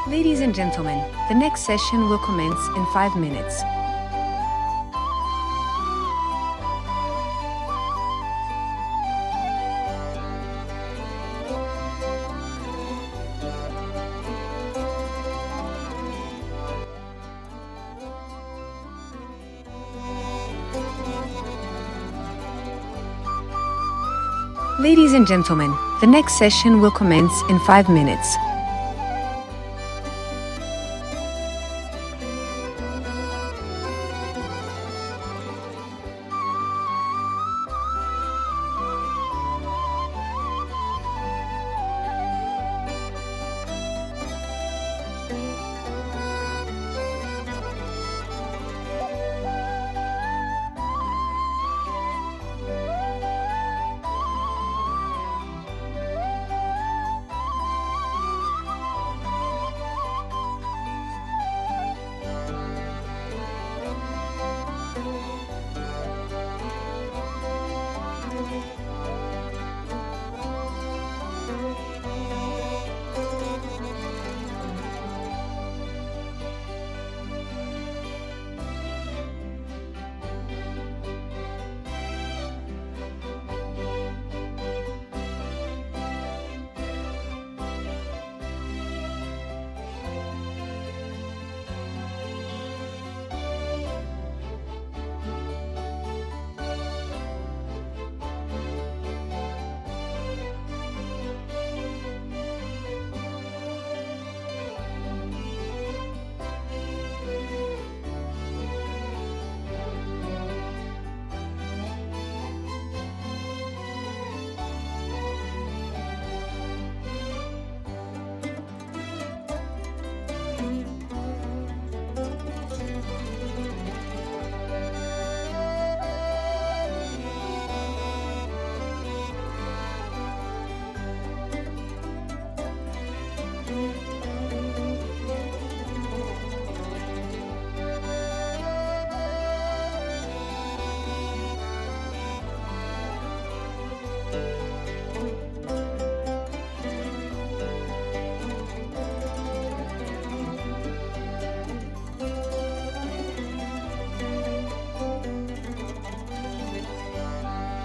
Ladies and gentlemen, the next session will commence in 5 minutes. Ladies and gentlemen, the next session will commence in 5 minutes.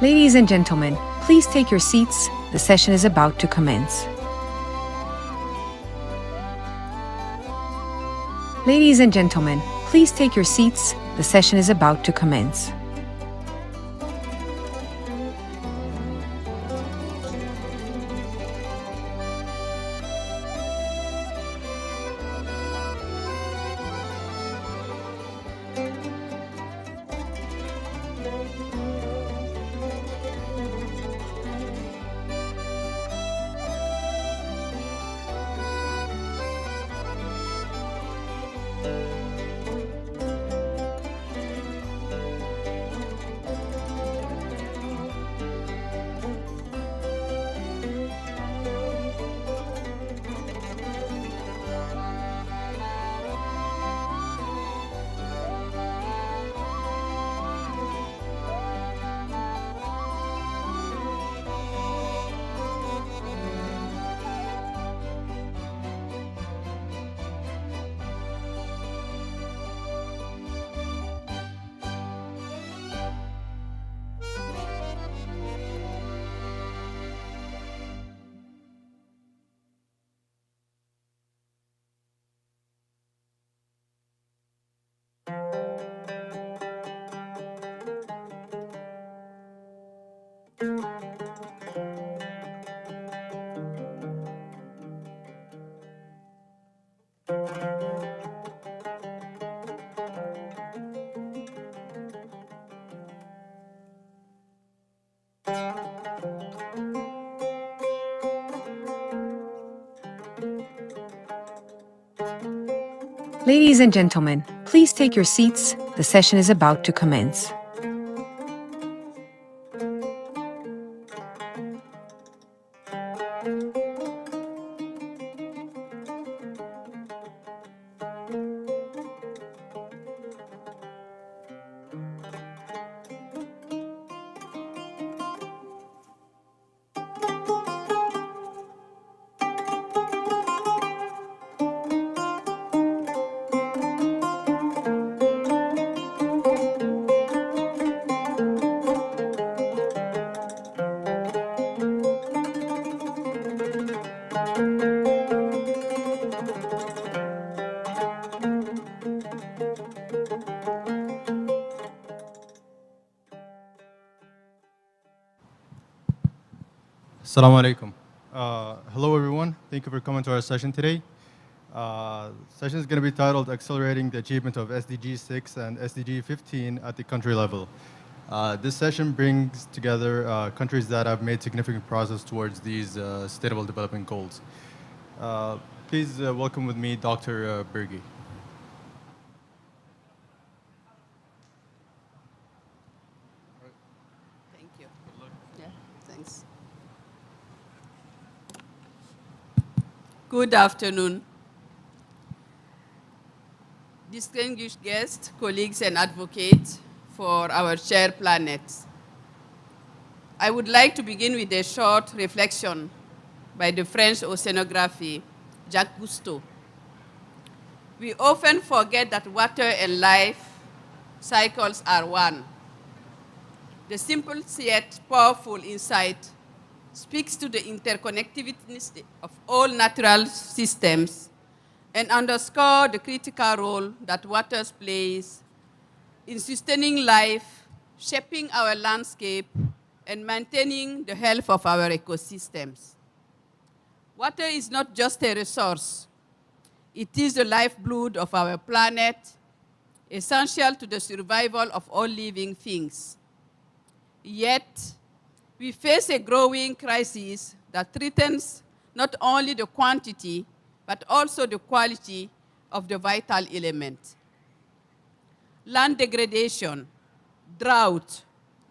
Ladies and gentlemen, please take your seats. The session is about to commence. Ladies and gentlemen, please take your seats. The session is about to commence. Ladies and gentlemen, please take your seats. The session is about to commence. Assalamu alaikum. Hello, everyone. Thank you for coming to our session today. Session is going to be titled Accelerating the Achievement of SDG 6 and SDG 15 at the country level. This session brings together countries that have made significant progress towards these sustainable development goals. Please welcome with me Dr. Bergi. Thank you. Yeah, thanks. Good afternoon. Distinguished guests, colleagues, and advocates for our shared planet. I would like to begin with a short reflection by the French oceanographer Jacques Cousteau. We often forget that water and life cycles are one. The simple yet powerful insight speaks to the interconnectivity of all natural systems and underscore the critical role that water plays in sustaining life, shaping our landscape, and maintaining the health of our ecosystems. Water is not just a resource. It is the lifeblood of our planet, essential to the survival of all living things. Yet, we face a growing crisis that threatens not only the quantity, but also the quality of the vital element. Land degradation, drought,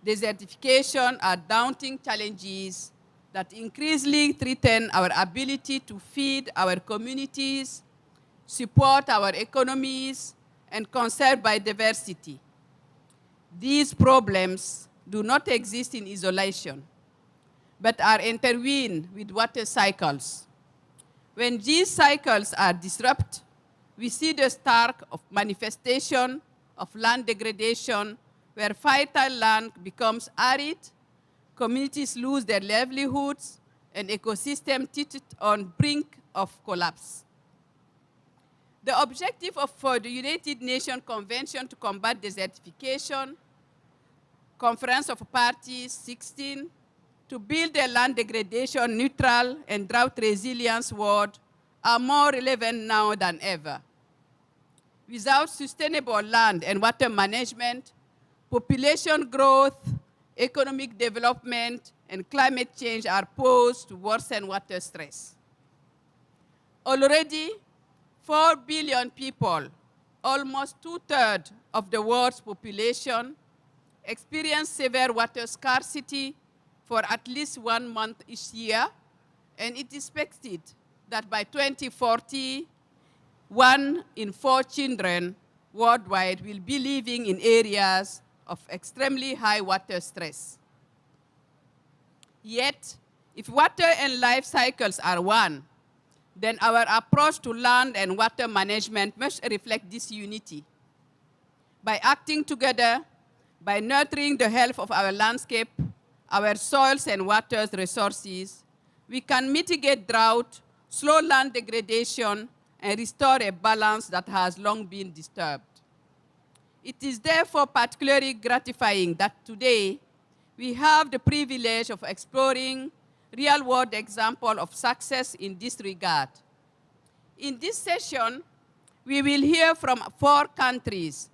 desertification are daunting challenges that increasingly threaten our ability to feed our communities, support our economies, and conserve biodiversity. These problems do not exist in isolation, but are intertwined with water cycles. When these cycles are disrupted, we see the stark manifestation of land degradation, where fertile land becomes arid, communities lose their livelihoods, and ecosystems sit on brink of collapse. The objective of the United Nations Convention to Combat Desertification, Conference of Parties 16, to build a land degradation neutral and drought resilience world are more relevant now than ever. Without sustainable land and water management, population growth, economic development, and climate change are posed to worsen water stress. Already, 4 billion people, almost 2/3 of the world's population, experience severe water scarcity for at least 1 month each year, and it is expected that by 2040, 1 in 4 children worldwide will be living in areas of extremely high water stress. Yet, if water and life cycles are one, then our approach to land and water management must reflect this unity. By acting together, by nurturing the health of our landscape, our soils and water resources, we can mitigate drought, slow land degradation, and restore a balance that has long been disturbed. It is therefore particularly gratifying that today we have the privilege of exploring real-world examples of success in this regard. In this session, we will hear from 4 countries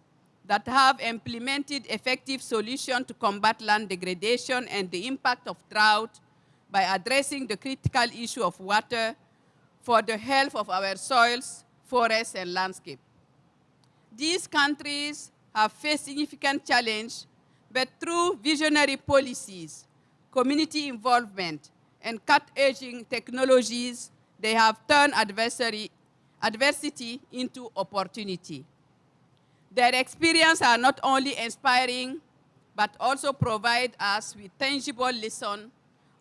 that have implemented effective solutions to combat land degradation and the impact of drought by addressing the critical issue of water for the health of our soils, forests, and landscape. These countries have faced significant challenge, but through visionary policies, community involvement, and cut-edging technologies, they have turned adversity into opportunity. Their experience are not only inspiring, but also provide us with tangible lessons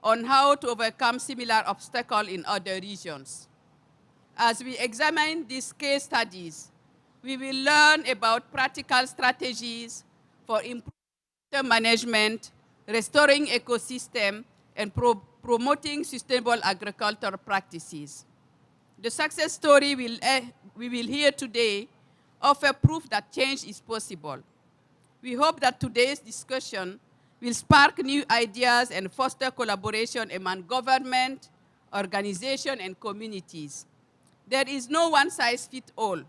on how to overcome similar obstacles in other regions. As we examine these case studies, we will learn about practical strategies for improving water management, restoring ecosystem, and promoting sustainable agricultural practices. The success story we will hear today offer proof that change is possible. We hope that today's discussion will spark new ideas and foster collaboration among government, organizations, and communities. There is no one-size-fits-all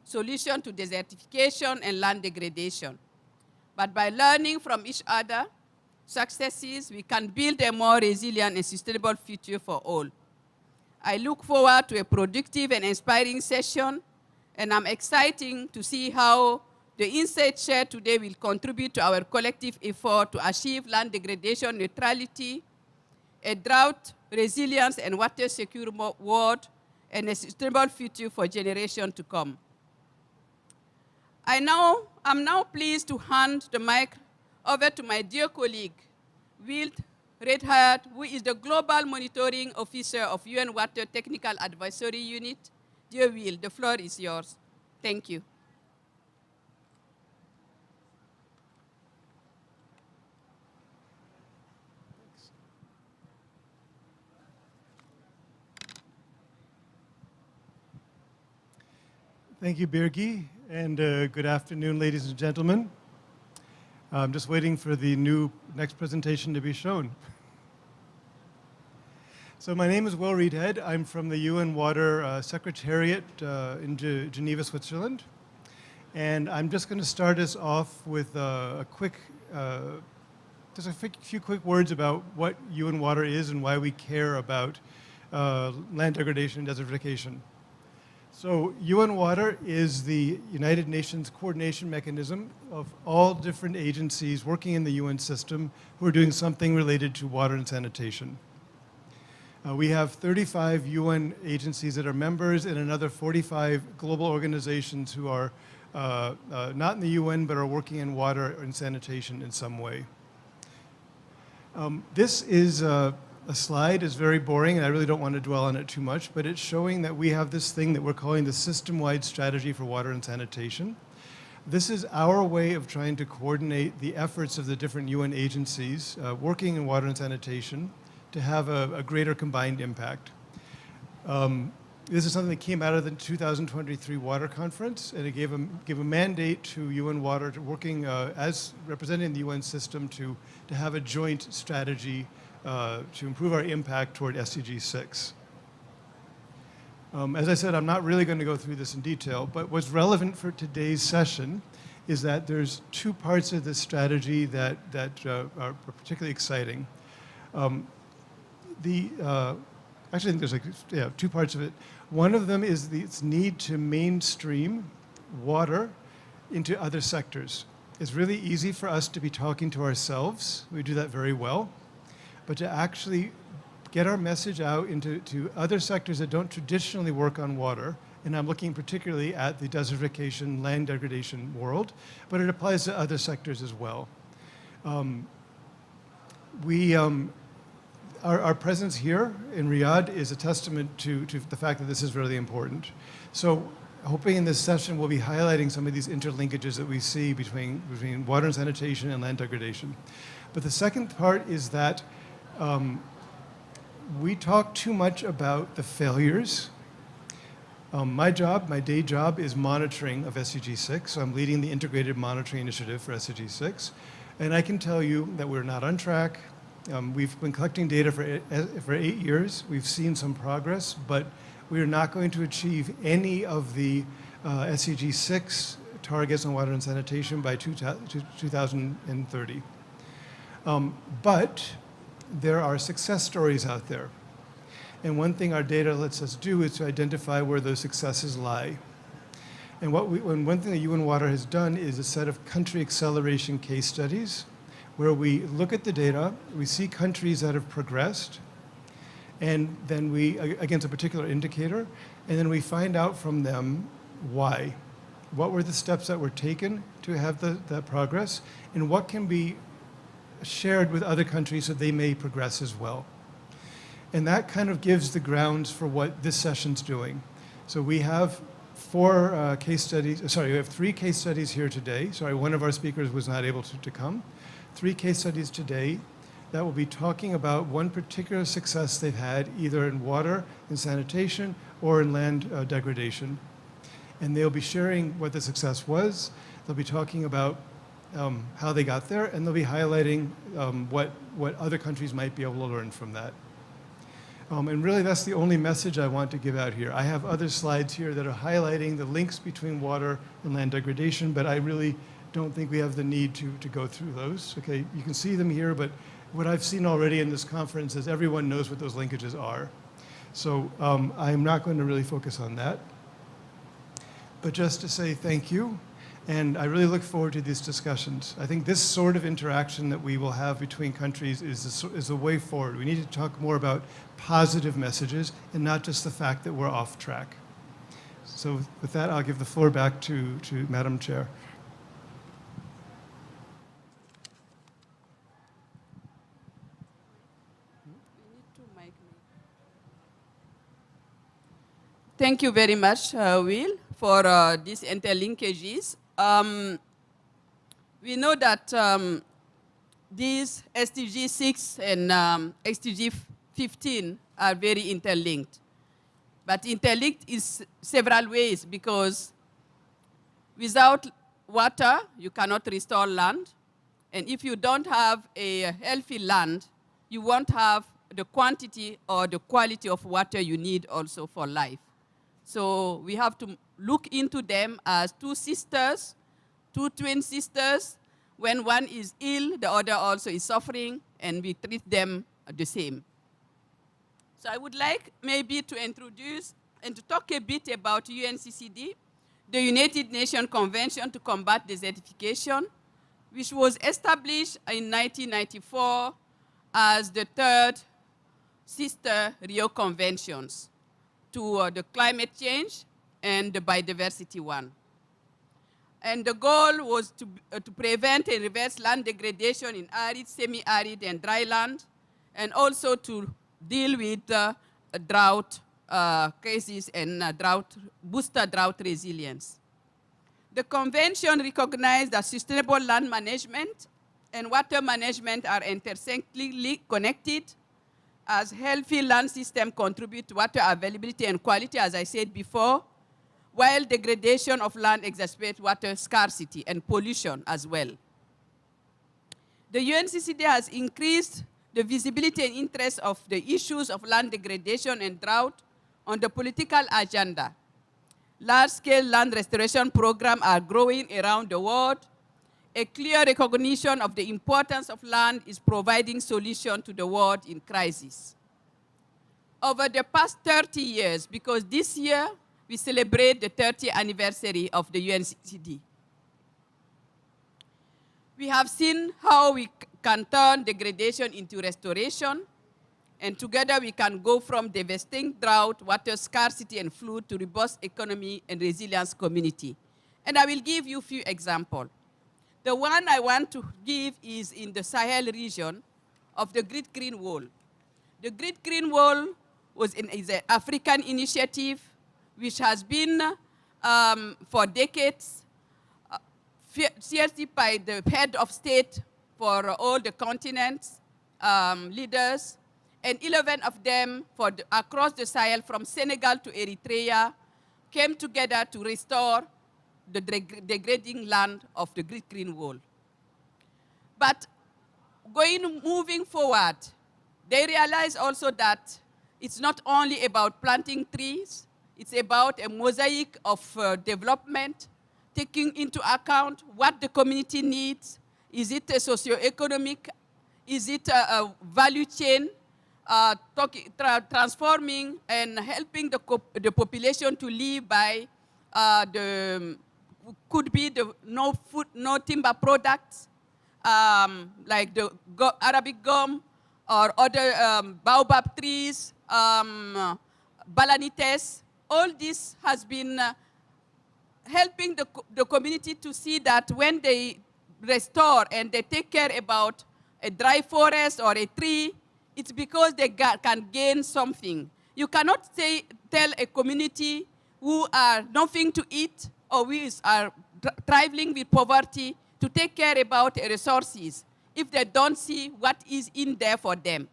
solution to desertification and land degradation. But by learning from each other, successes, we can build a more resilient and sustainable future for all. I look forward to a productive and inspiring session, and I'm excited to see how the insights shared today will contribute to our collective effort to achieve land degradation neutrality, a drought resilience and water secure world, and a sustainable future for generations to come. I'm now pleased to hand the mic over to my dear colleague, Wilt Redhart, who is the Global Monitoring Officer of UN Water Technical Advisory Unit. Dear Will, the floor is yours. Thank you. Thank you, Birgi, and good afternoon, ladies and gentlemen. I'm just waiting for the next presentation to be shown. So my name is Will Reedhead. I'm from the UN Water Secretariat in Geneva, Switzerland. And I'm just going to start us off with just a few quick words about what UN Water is and why we care about land degradation and desertification. So UN Water is the United Nations coordination mechanism of all different agencies working in the UN system who are doing something related to water and sanitation. We have 35 UN agencies that are members and another 45 global organizations who are not in the UN but are working in water and sanitation in some way. This is a slide is very boring, and I really don't want to dwell on it too much, but it's showing that we have this thing that we're calling the system-wide strategy for water and sanitation. This is our way of trying to coordinate the efforts of the different UN agencies working in water and sanitation to have a greater combined impact. This is something that came out of the 2023 Water Conference, and it gave a mandate to UN Water to working as representing the UN system to have a joint strategy to improve our impact toward SDG 6. As I said, I'm not really going to go through this in detail, but what's relevant for today's session is that there's two parts of this strategy that are particularly exciting. Actually, I think there's two parts of it. One of them is its need to mainstream water into other sectors. It's really easy for us to be talking to ourselves. We do that very well. But to actually get our message out into other sectors that don't traditionally work on water, and I'm looking particularly at the desertification, land degradation world, but it applies to other sectors as well. Our presence here in Riyadh is a testament to the fact that this is really important. So hoping in this session we'll be highlighting some of these interlinkages that we see between water and sanitation and land degradation. But the second part is that we talk too much about the failures. My day job is monitoring of SDG 6, so I'm leading the integrated monitoring initiative for SDG 6. And I can tell you that we're not on track. We've been collecting data for 8 years. We've seen some progress, but we are not going to achieve any of the SDG 6 targets on water and sanitation by 2030. But there are success stories out there. And one thing our data lets us do is to identify where those successes lie. And one thing that UN Water has done is a set of country acceleration case studies where we look at the data, we see countries that have progressed, and then we, against a particular indicator, and then we find out from them why. What were the steps that were taken to have that progress, and what can be shared with other countries so they may progress as well. And that kind of gives the grounds for what this session's doing. So we have we have 3 case studies here today. Sorry, one of our speakers was not able to come. 3 case studies today that will be talking about one particular success they've had either in water and sanitation or in land degradation. And they'll be sharing what the success was. They'll be talking about how they got there, and they'll be highlighting what other countries might be able to learn from that. And really, that's the only message I want to give out here. I have other slides here that are highlighting the links between water and land degradation, but I really don't think we have the need to go through those. Okay, you can see them here, but what I've seen already in this conference is everyone knows what those linkages are. So I'm not going to really focus on that. But just to say thank you, and I really look forward to these discussions. I think this sort of interaction that we will have between countries is a way forward. We need to talk more about positive messages and not just the fact that we're off track. So with that, I'll give the floor back to Madam Chair. Thank you very much, Will, for these interlinkages. We know that these SDG 6 and SDG 15 are very interlinked. But interlinked in several ways, because without water, you cannot restore land. And if you don't have a healthy land, you won't have the quantity or the quality of water you need also for life. So we have to look into them as two sisters, two twin sisters. When one is ill, the other also is suffering, and we treat them the same. So I would like maybe to introduce and to talk a bit about UNCCD, the United Nations Convention to Combat Desertification, which was established in 1994 as the third sister Rio Conventions to the climate change and the biodiversity one. And the goal was to prevent and reverse land degradation in arid, semi-arid, and dry land, and also to deal with drought cases and booster drought resilience. The convention recognized that sustainable land management and water management are intersectionally connected, as healthy land systems contribute to water availability and quality, as I said before, while degradation of land exacerbates water scarcity and pollution as well. The UNCCD has increased the visibility and interest of the issues of land degradation and drought on the political agenda. Large-scale land restoration programs are growing around the world. A clear recognition of the importance of land is providing solutions to the world in crisis. Over the past 30 years, because this year we celebrate the 30th anniversary of the UNCCD, we have seen how we can turn degradation into restoration, and together we can go from devastating drought, water scarcity, and flood to robust economy and resilience community. And I will give you a few examples. The one I want to give is in the Sahel region of the Great Green Wall. The Great Green Wall is an African initiative which has been for decades seriously by the head of state for all the continents, leaders, and 11 of them across the Sahel from Senegal to Eritrea came together to restore the degrading land of the Great Green Wall. But moving forward, they realized also that it's not only about planting trees, it's about a mosaic of development, taking into account what the community needs. Is it a socio-economic? Is it a value chain? Transforming and helping the population to live by could be the no food, no timber products, like the Arabic gum or other baobab trees, balanites. All this has been helping the community to see that when they restore and they take care about a dry forest or a tree, it's because they can gain something. You cannot tell a community who are nothing to eat or who are thriving with poverty to take care about resources if they don't see what is in there for them.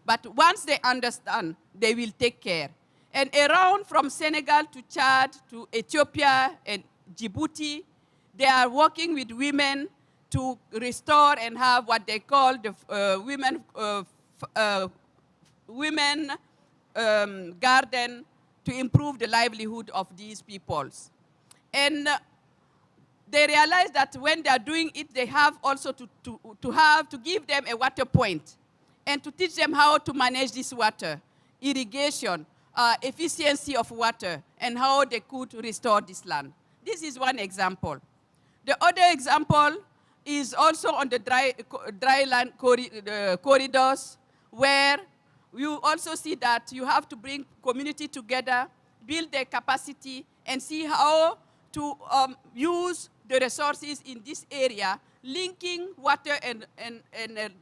But once they understand, they will take care. And around from Senegal to Chad to Ethiopia and Djibouti, they are working with women to restore and have what they call the women garden to improve the livelihood of these peoples. And they realize that when they are doing it, they have also to give them a water point and to teach them how to manage this water, irrigation, efficiency of water, and how they could restore this land. This is one example. The other example is also on the dry land corridors, where you also see that you have to bring community together, build their capacity, and see how to use the resources in this area, linking water and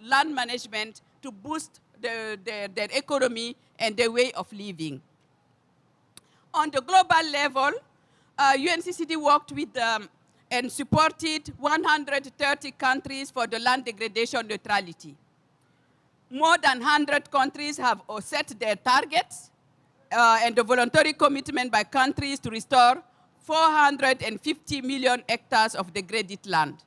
land management to boost their economy and their way of living. On the global level, UNCCD worked with and supported 130 countries for the land degradation neutrality. More than 100 countries have set their targets and the voluntary commitment by countries to restore 450 million hectares of degraded land.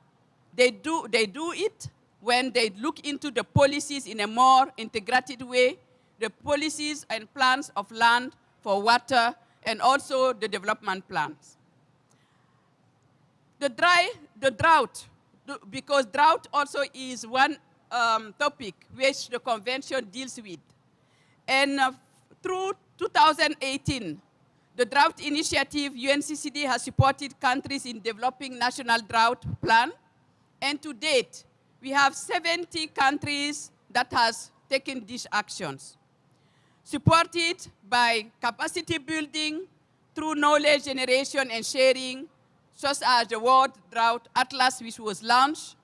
They do it when they look into the policies in a more integrated way, the policies and plans of land for water, and also the development plans. The drought, because drought also is one topic which the convention deals with. And through 2018, the drought initiative, UNCCD has supported countries in developing national drought plan. And to date, we have 70 countries that has taken these actions. Supported by capacity building through knowledge generation and sharing, such as the World Drought Atlas, which was launched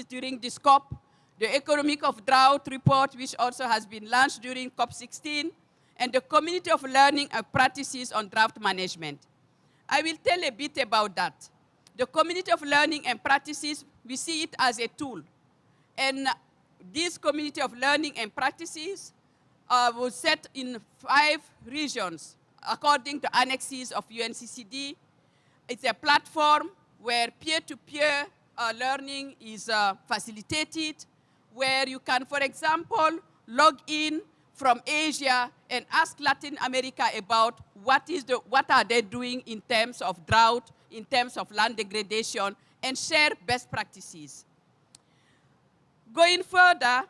during this COP, the Economic of Drought report, which also has been launched during COP16, and the Community of Learning and Practices on Drought Management. I will tell a bit about that. The Community of Learning and Practices, we see it as a tool. And this Community of Learning and Practices was set in 5 regions according to annexes of UNCCD. It's a platform where peer-to-peer learning is facilitated, where you can, for example, log in from Asia and ask Latin America about what are they doing in terms of drought, in terms of land degradation, and share best practices. Going further,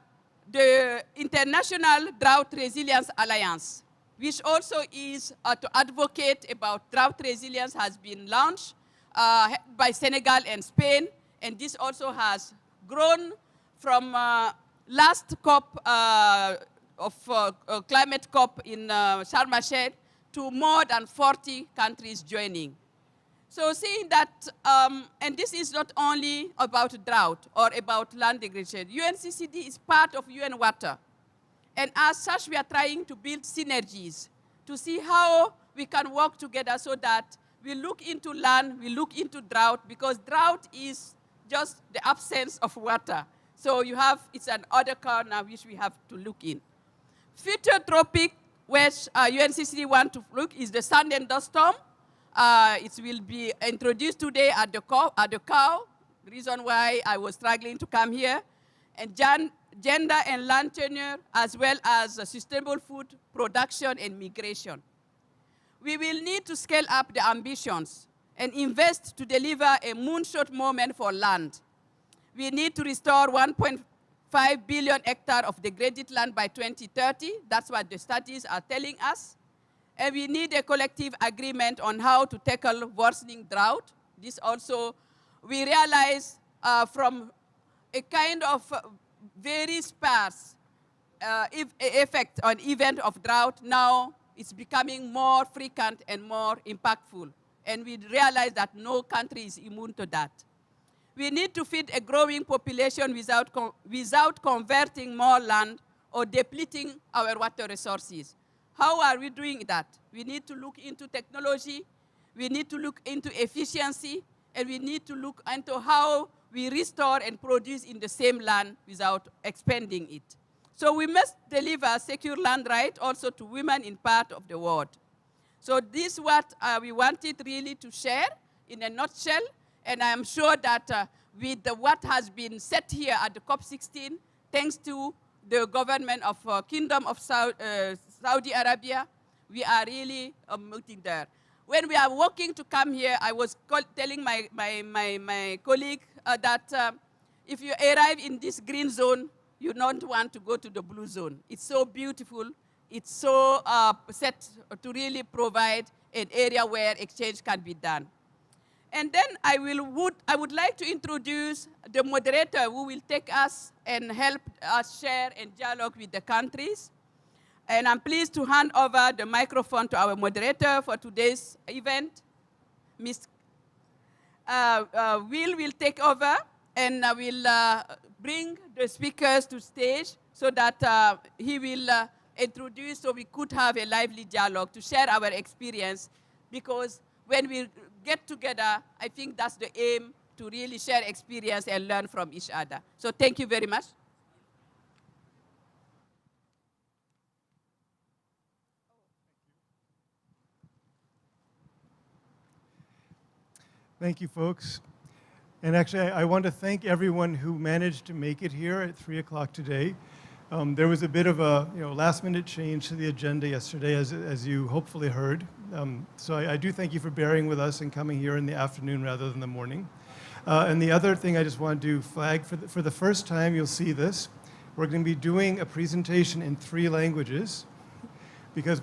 the International Drought Resilience Alliance, which also is to advocate about drought resilience, has been launched by Senegal and Spain, and this also has grown from last COP climate COP in Sharm el-Sheikh to more than 40 countries joining. So seeing that, and this is not only about drought or about land degradation, UNCCD is part of UN Water. And as such, we are trying to build synergies to see how we can work together so that we look into land, we look into drought, because drought is just the absence of water. So it's an other corner which we have to look in. Future topic which UNCCD want to look is the sand and dust storm. It will be introduced today at the COW, the reason why I was struggling to come here. And gender and land tenure, as well as sustainable food production and migration. We will need to scale up the ambitions and invest to deliver a moonshot moment for land. We need to restore 1.5 billion hectares of degraded land by 2030. That's what the studies are telling us. And we need a collective agreement on how to tackle worsening drought. This also, we realize from a kind of very sparse effect on event of drought, now it's becoming more frequent and more impactful. And we realize that no country is immune to that. We need to feed a growing population without converting more land or depleting our water resources. How are we doing that? We need to look into technology, we need to look into efficiency, and we need to look into how we restore and produce in the same land without expanding it. So we must deliver secure land right also to women in part of the world. So this is what we wanted really to share in a nutshell, and I am sure that with what has been set here at the COP16, thanks to the government of Kingdom of Saudi Arabia. We are really meeting there. When we are walking to come here, I was telling my colleague that if you arrive in this green zone, you don't want to go to the blue zone. It's so beautiful. It's so set to really provide an area where exchange can be done. And then I would like to introduce the moderator who will take us and help us share and dialogue with the countries. And I'm pleased to hand over the microphone to our moderator for today's event. Ms. Will take over and will bring the speakers to stage so that he will introduce, so we could have a lively dialogue to share our experience, because when we get together, I think that's the aim, to really share experience and learn from each other. So thank you very much. Thank you, folks. And actually, I want to thank everyone who managed to make it here at 3 o'clock today. There was a bit of a last-minute change to the agenda yesterday, as you hopefully heard. So I do thank you for bearing with us and coming here in the afternoon rather than the morning. And the other thing I just want to flag, for the first time you'll see this, we're going to be doing a presentation in 3 languages, because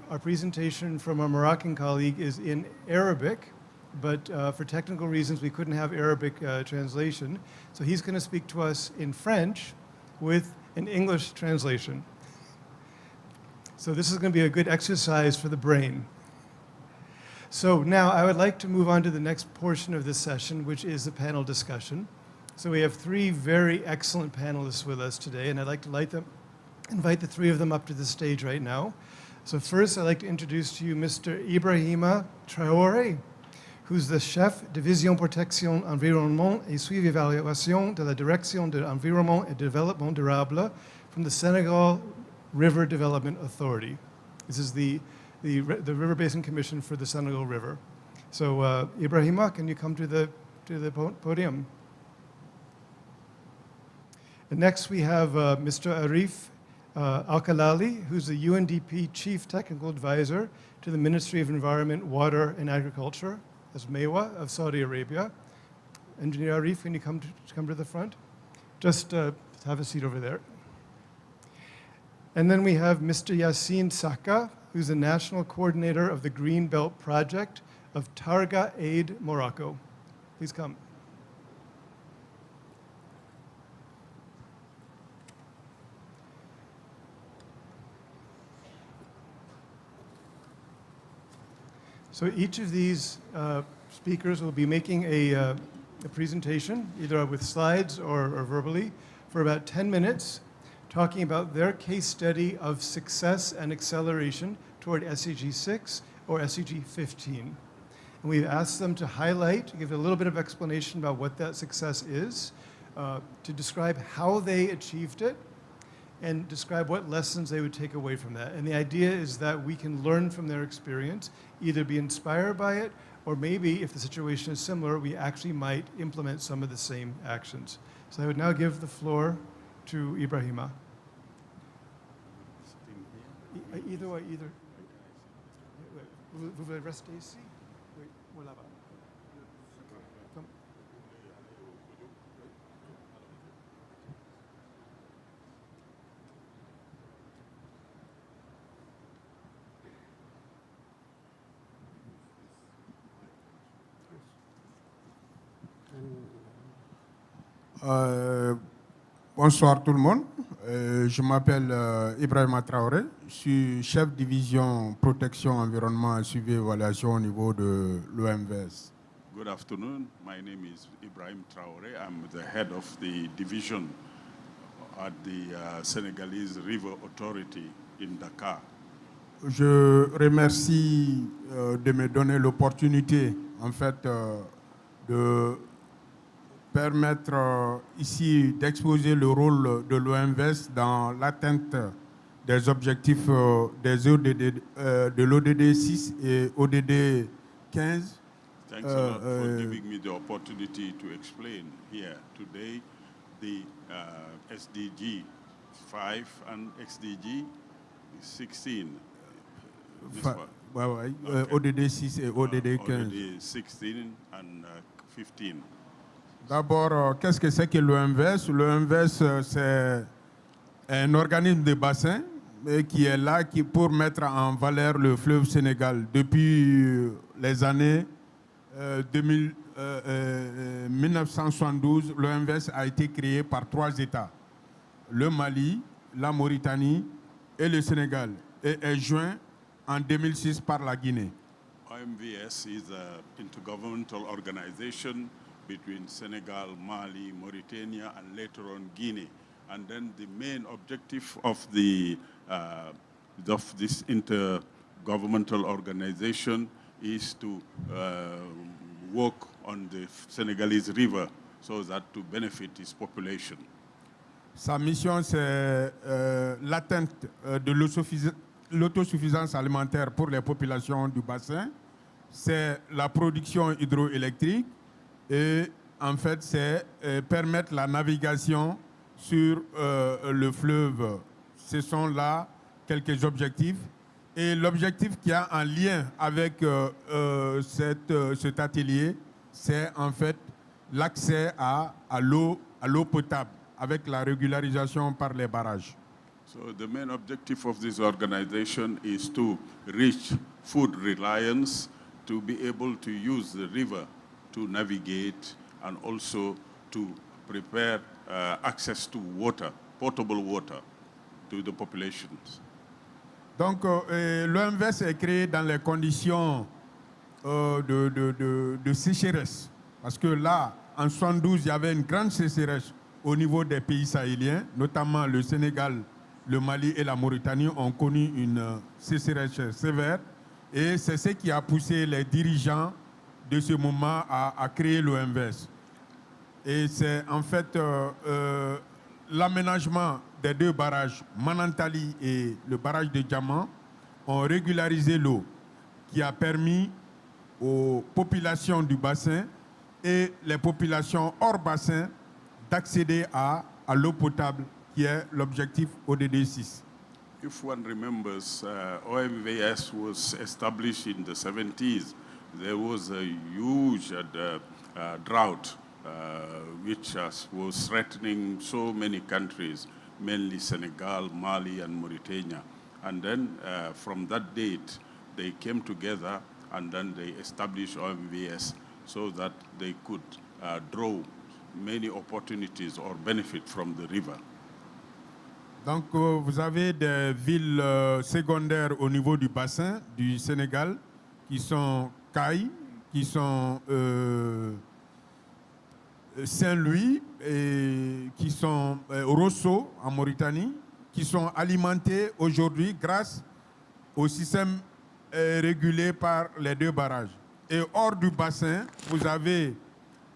our presentation from our Moroccan colleague is in Arabic, but for technical reasons we couldn't have Arabic translation. So he's going to speak to us in French with an English translation. So this is going to be a good exercise for the brain. So now I would like to move on to the next portion of this session, which is the panel discussion. So we have 3 very excellent panelists with us today, and I'd like to invite the 3 of them up to the stage right now. So first I'd like to introduce to you Mr. Ibrahima Traoré, who's the chef Division Protection Environnement et Suivi Évaluation de la Direction de l'Environnement et Développement Durable from the Senegal River Development Authority. This is the River Basin Commission for the Senegal River. So Ibrahima, can you come to the podium? And next we have Mr. Arif Al-Khalali, who's the UNDP Chief Technical Advisor to the Ministry of Environment, Water and Agriculture, as MEWA of Saudi Arabia. Engineer Arif, can you come to the front? Just have a seat over there. And then we have Mr. Yassine Saka, who's the National Coordinator of the Green Belt Project of Targa Aid Morocco. Please come. So each of these speakers will be making a presentation, either with slides or verbally, for about 10 minutes, talking about their case study of success and acceleration toward SDG 6 or SDG 15. And we've asked them to highlight, to give a little bit of explanation about what that success is, to describe how they achieved it, and describe what lessons they would take away from that. And the idea is that we can learn from their experience, either be inspired by it, or maybe if the situation is similar, we actually might implement some of the same actions. So I would now give the floor to Ibrahima. Either way, either. Vous voulez rester ici? Oui, ou là-bas. Bonsoir tout le monde. Je m'appelle Ibrahima Traoré. Je suis chef division protection environnement et suivi évaluation au niveau de l'OMVS. Good afternoon. My name is Ibrahim Traoré. I'm the head of the division at the Senegalese River Authority in Dakar. Je remercie de me donner l'opportunité en fait de permettre ici d'exposer le rôle de l'OMVS dans l'atteinte des objectifs des ODD, de l'ODD 6 et ODD 15 Thanks a lot for giving me the opportunity to explain here today the SDG 5 and SDG 16. ODD 6 et ODD 15. ODD 16 and 15. D'abord, qu'est-ce que c'est que l'OMVS? L'OMVS, c'est un organisme de bassin qui est là pour mettre en valeur le fleuve Sénégal. Depuis les années 1972, l'OMVS a été créé par 3 États, le Mali, la Mauritanie et le Sénégal, et est joint en 2006 par la Guinée. OMVS is an intergovernmental organization between Senegal, Mali, Mauritania, and later on Guinea. And then the main objective of this intergovernmental organization is to work on the Senegalese river so that to benefit its population. Sa mission, c'est l'atteinte de l'autosuffisance alimentaire pour les populations du bassin. C'est la production hydroélectrique et en fait, c'est permettre la navigation sur le fleuve. Ce sont là quelques objectifs. Et l'objectif qui a en lien avec cet atelier, c'est en fait l'accès à l'eau potable avec la régularisation par les barrages. So the main objective of this organization is to reach food reliance, to be able to use the river to navigate, and also to prepare access to water, potable water, to the populations. Donc, l'OMVS est créé dans les conditions de sécheresse. Parce que là, en 1972, il y avait une grande sécheresse au niveau des pays sahéliens, notamment le Sénégal, le Mali et la Mauritanie ont connu une sécheresse sévère. Et c'est ce qui a poussé les dirigeants de ce moment à créer l'OMVS. Et c'est en fait l'aménagement des 2 barrages, Manantali et le barrage de Diamant, ont régularisé l'eau, qui a permis aux populations du bassin et les populations hors bassin d'accéder à l'eau potable, qui est l'objectif ODD 6. If one remembers, OMVS was established in the 70s. There was a huge drought which was threatening so many countries, mainly Senegal, Mali, and Mauritania. And then from that date, they came together and then they established OMVS so that they could draw many opportunities or benefit from the river. Donc, vous avez des villes secondaires au niveau du bassin du Sénégal qui sont Caille, qui sont Saint-Louis et qui sont Rosso en Mauritanie, qui sont alimentées aujourd'hui grâce au système régulé par les 2 barrages. Et hors du bassin, vous avez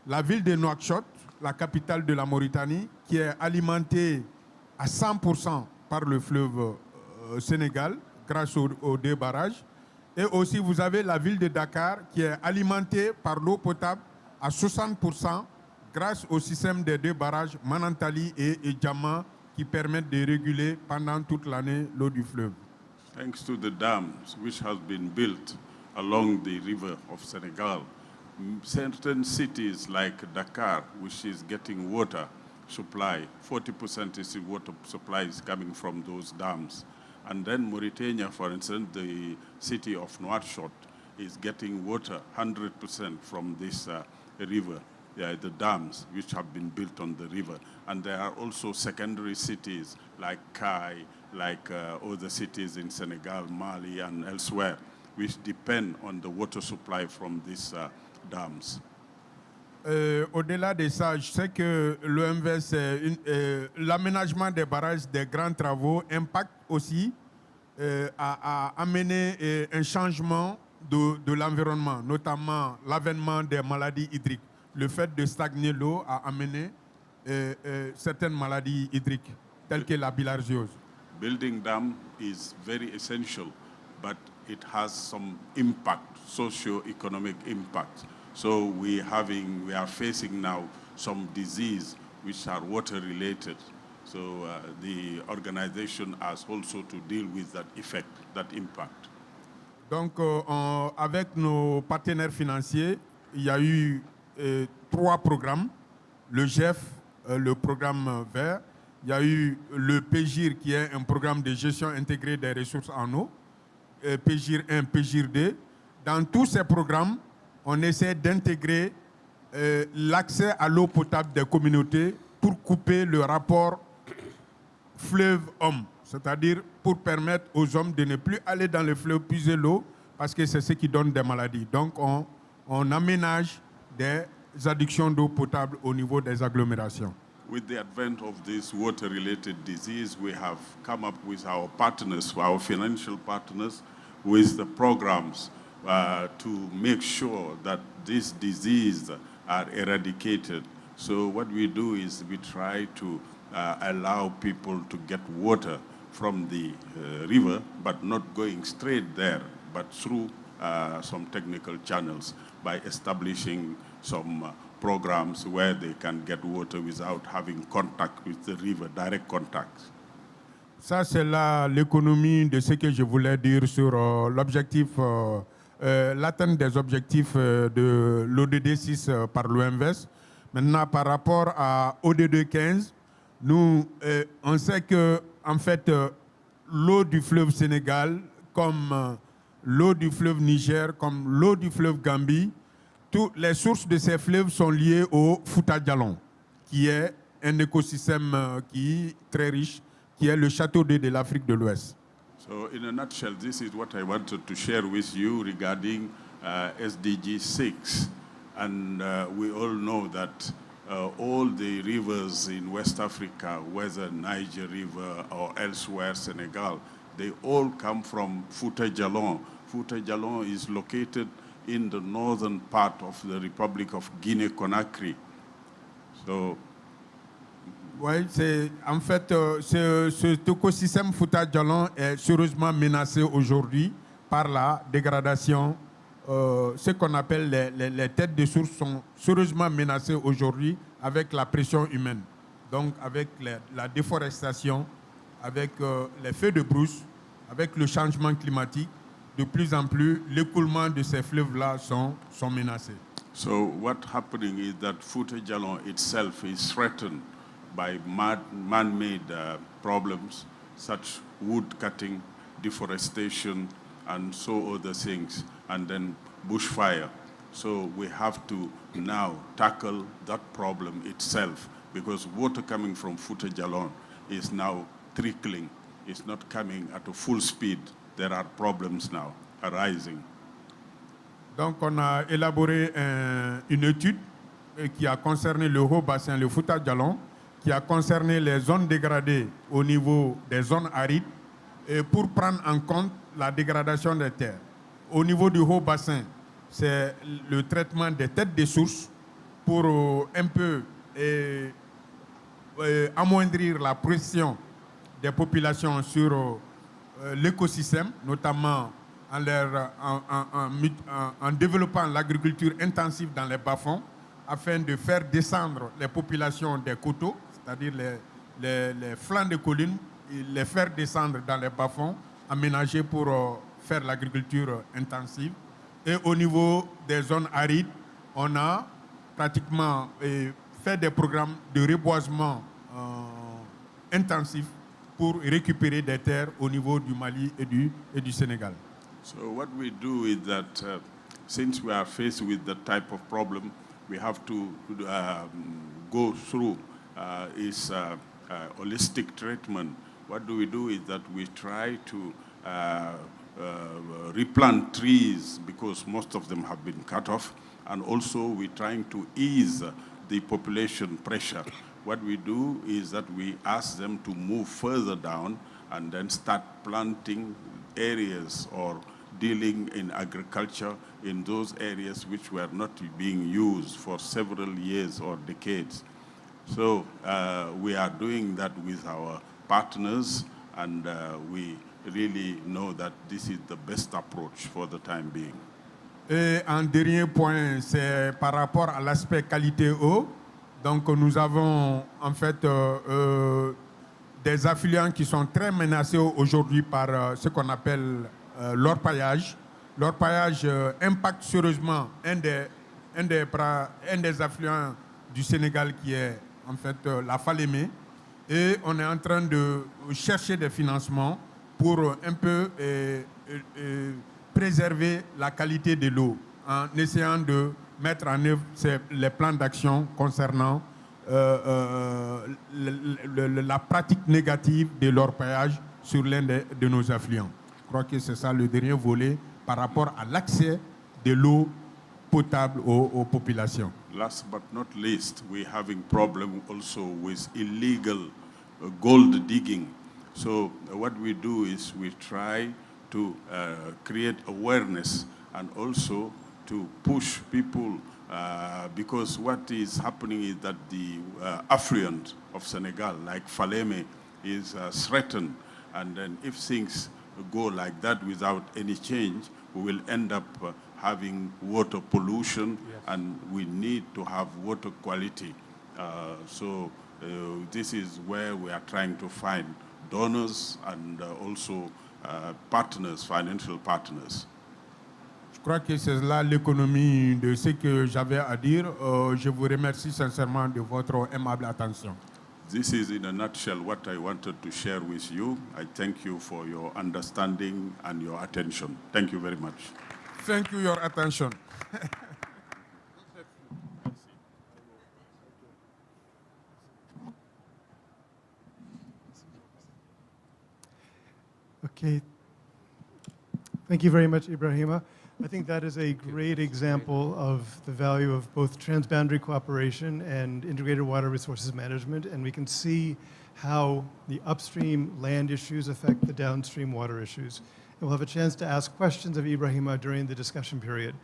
la ville de Nouakchott, la capitale de la Mauritanie, qui est alimentée à 100% par le fleuve Sénégal grâce aux 2 barrages. Et aussi, vous avez la ville de Dakar qui est alimentée par l'eau potable à 60% grâce au système des 2 barrages Manantali et Diamant qui permettent de réguler pendant toute l'année l'eau du fleuve. Thanks to the dams which has been built along the river of Senegal, certain cities like Dakar, which is getting water supply, 40% is the water supply is coming from those dams. And then Mauritania, for instance, the city of Nouakchott is getting water 100% from this river, the dams which have been built on the river. And there are also secondary cities like Kai, like other cities in Senegal, Mali, and elsewhere, which depend on the water supply from these dams. Au-delà de ça, je sais que l'OMVS, l'aménagement des barrages, des grands travaux, impacte aussi à amener un changement de l'environnement, notamment l'avènement des maladies hydriques. Le fait de stagner l'eau a amené certaines maladies hydriques, telles que la bilharziose. Building dam is very essential, but it has some impact, socio-economic impact. So we are facing now some disease which are water related. So the organization has also to deal with that effect, that impact. Donc, avec nos partenaires financiers, il y a eu 3 programmes. Le GEF, le programme vert. Il y a eu le PGIR, qui est un programme de gestion intégrée des ressources en eau. PGIR 1, PGIR 2. Dans tous ces programmes, on essaie d'intégrer l'accès à l'eau potable des communautés pour couper le rapport fleuve-homme, c'est-à-dire pour permettre aux hommes de ne plus aller dans le fleuve puiser l'eau parce que c'est ce qui donne des maladies. Donc on aménage des addictions d'eau potable au niveau des agglomérations. With the advent of this water-related disease, we have come up with our partners, our financial partners, with the programs to make sure that this disease are eradicated. So what we do is we try to allow people to get water from the river, but not going straight there, but through some technical channels by establishing some programs where they can get water without having contact with the river, direct contact. Ça, c'est là l'économie de ce que je voulais dire sur l'objectif, l'atteinte des objectifs de l'ODD 6 par l'OMVS. Maintenant, par rapport à ODD 15, nous, on sait que, en fait, l'eau du fleuve Sénégal, comme l'eau du fleuve Niger, comme l'eau du fleuve Gambie, toutes les sources de ces fleuves sont liées au Fouta Djallon, qui est un écosystème qui est très riche, qui est le château d'eau de l'Afrique de l'Ouest. So in a nutshell, this is what I wanted to share with you regarding SDG 6. And we all know that all the rivers in West Africa, whether Niger River or elsewhere, Senegal, they all come from Fouta Djallon. Fouta Djallon is located in the northern part of the Republic of Guinea-Conakry. So, oui, en fait, cet écosystème Fouta Djallon est sérieusement menacé aujourd'hui par la dégradation. Ce qu'on appelle les têtes de source sont sérieusement menacées aujourd'hui avec la pression humaine. Donc avec la déforestation, avec les feux de brousse, avec le changement climatique, de plus en plus, l'écoulement de ces fleuves-là sont menacés. So what's happening is that Fouta Djallon itself is threatened by man-made problems, such wood cutting, deforestation, and so other things, and then bushfire. So we have to now tackle that problem itself, because water coming from Fouta Djallon is now trickling. It's not coming at a full speed. There are problems now arising. Donc on a élaboré une étude qui a concerné le haut bassin, le Fouta Djallon, qui a concerné les zones dégradées au niveau des zones arides et pour prendre en compte la dégradation des terres. Au niveau du haut bassin, c'est le traitement des têtes de source pour un peu amoindrir la pression des populations sur l'écosystème, notamment en développant l'agriculture intensive dans les bas-fonds, afin de faire descendre les populations des coteaux, c'est-à-dire les flancs de collines, et les faire descendre dans les bas-fonds, aménagés pour faire l'agriculture intensive. Et au niveau des zones arides, on a pratiquement fait des programmes de reboisement intensif pour récupérer des terres au niveau du Mali et du Sénégal. So what we do is that since we are faced with that type of problem, we have to go through holistic treatment. What do is that we try to replant trees because most of them have been cut off, and also we're trying to ease the population pressure. What we do is that we ask them to move further down and then start planting areas or dealing in agriculture in those areas which were not being used for several years or decades. So we are doing that with our partners, and we really know that this is the best approach for the time being. Et un dernier point, c'est par rapport à l'aspect qualité eau. Donc nous avons en fait des affluents qui sont très menacés aujourd'hui par ce qu'on appelle l'orpaillage. L'orpaillage impacte sérieusement un des affluents du Sénégal qui est en fait la Falémé. Et on est en train de chercher des financements pour un peu préserver la qualité de l'eau en essayant de mettre en œuvre les plans d'action concernant la pratique négative de l'orpaillage sur l'un de nos affluents. Je crois que c'est ça le dernier volet par rapport à l'accès de l'eau potable aux populations. Last but not least, we're having problem also with illegal gold digging. So what we do is we try to create awareness and also to push people because what is happening is that the affluent of Senegal, like Falémé, is threatened. And then if things go like that without any change, we will end up having water pollution, and we need to have water quality. So this is where we are trying to find donors and also partners, financial partners. Je crois que c'est là l'économie de ce que j'avais à dire. Je vous remercie sincèrement de votre aimable attention. This is in a nutshell what I wanted to share with you. I thank you for your understanding and your attention. Thank you very much. Thank you for your attention. Okay. Thank you very much, Ibrahima. I think that is a great example of the value of both transboundary cooperation and integrated water resources management, and we can see how the upstream land issues affect the downstream water issues. And we'll have a chance to ask questions of Ibrahima during the discussion period.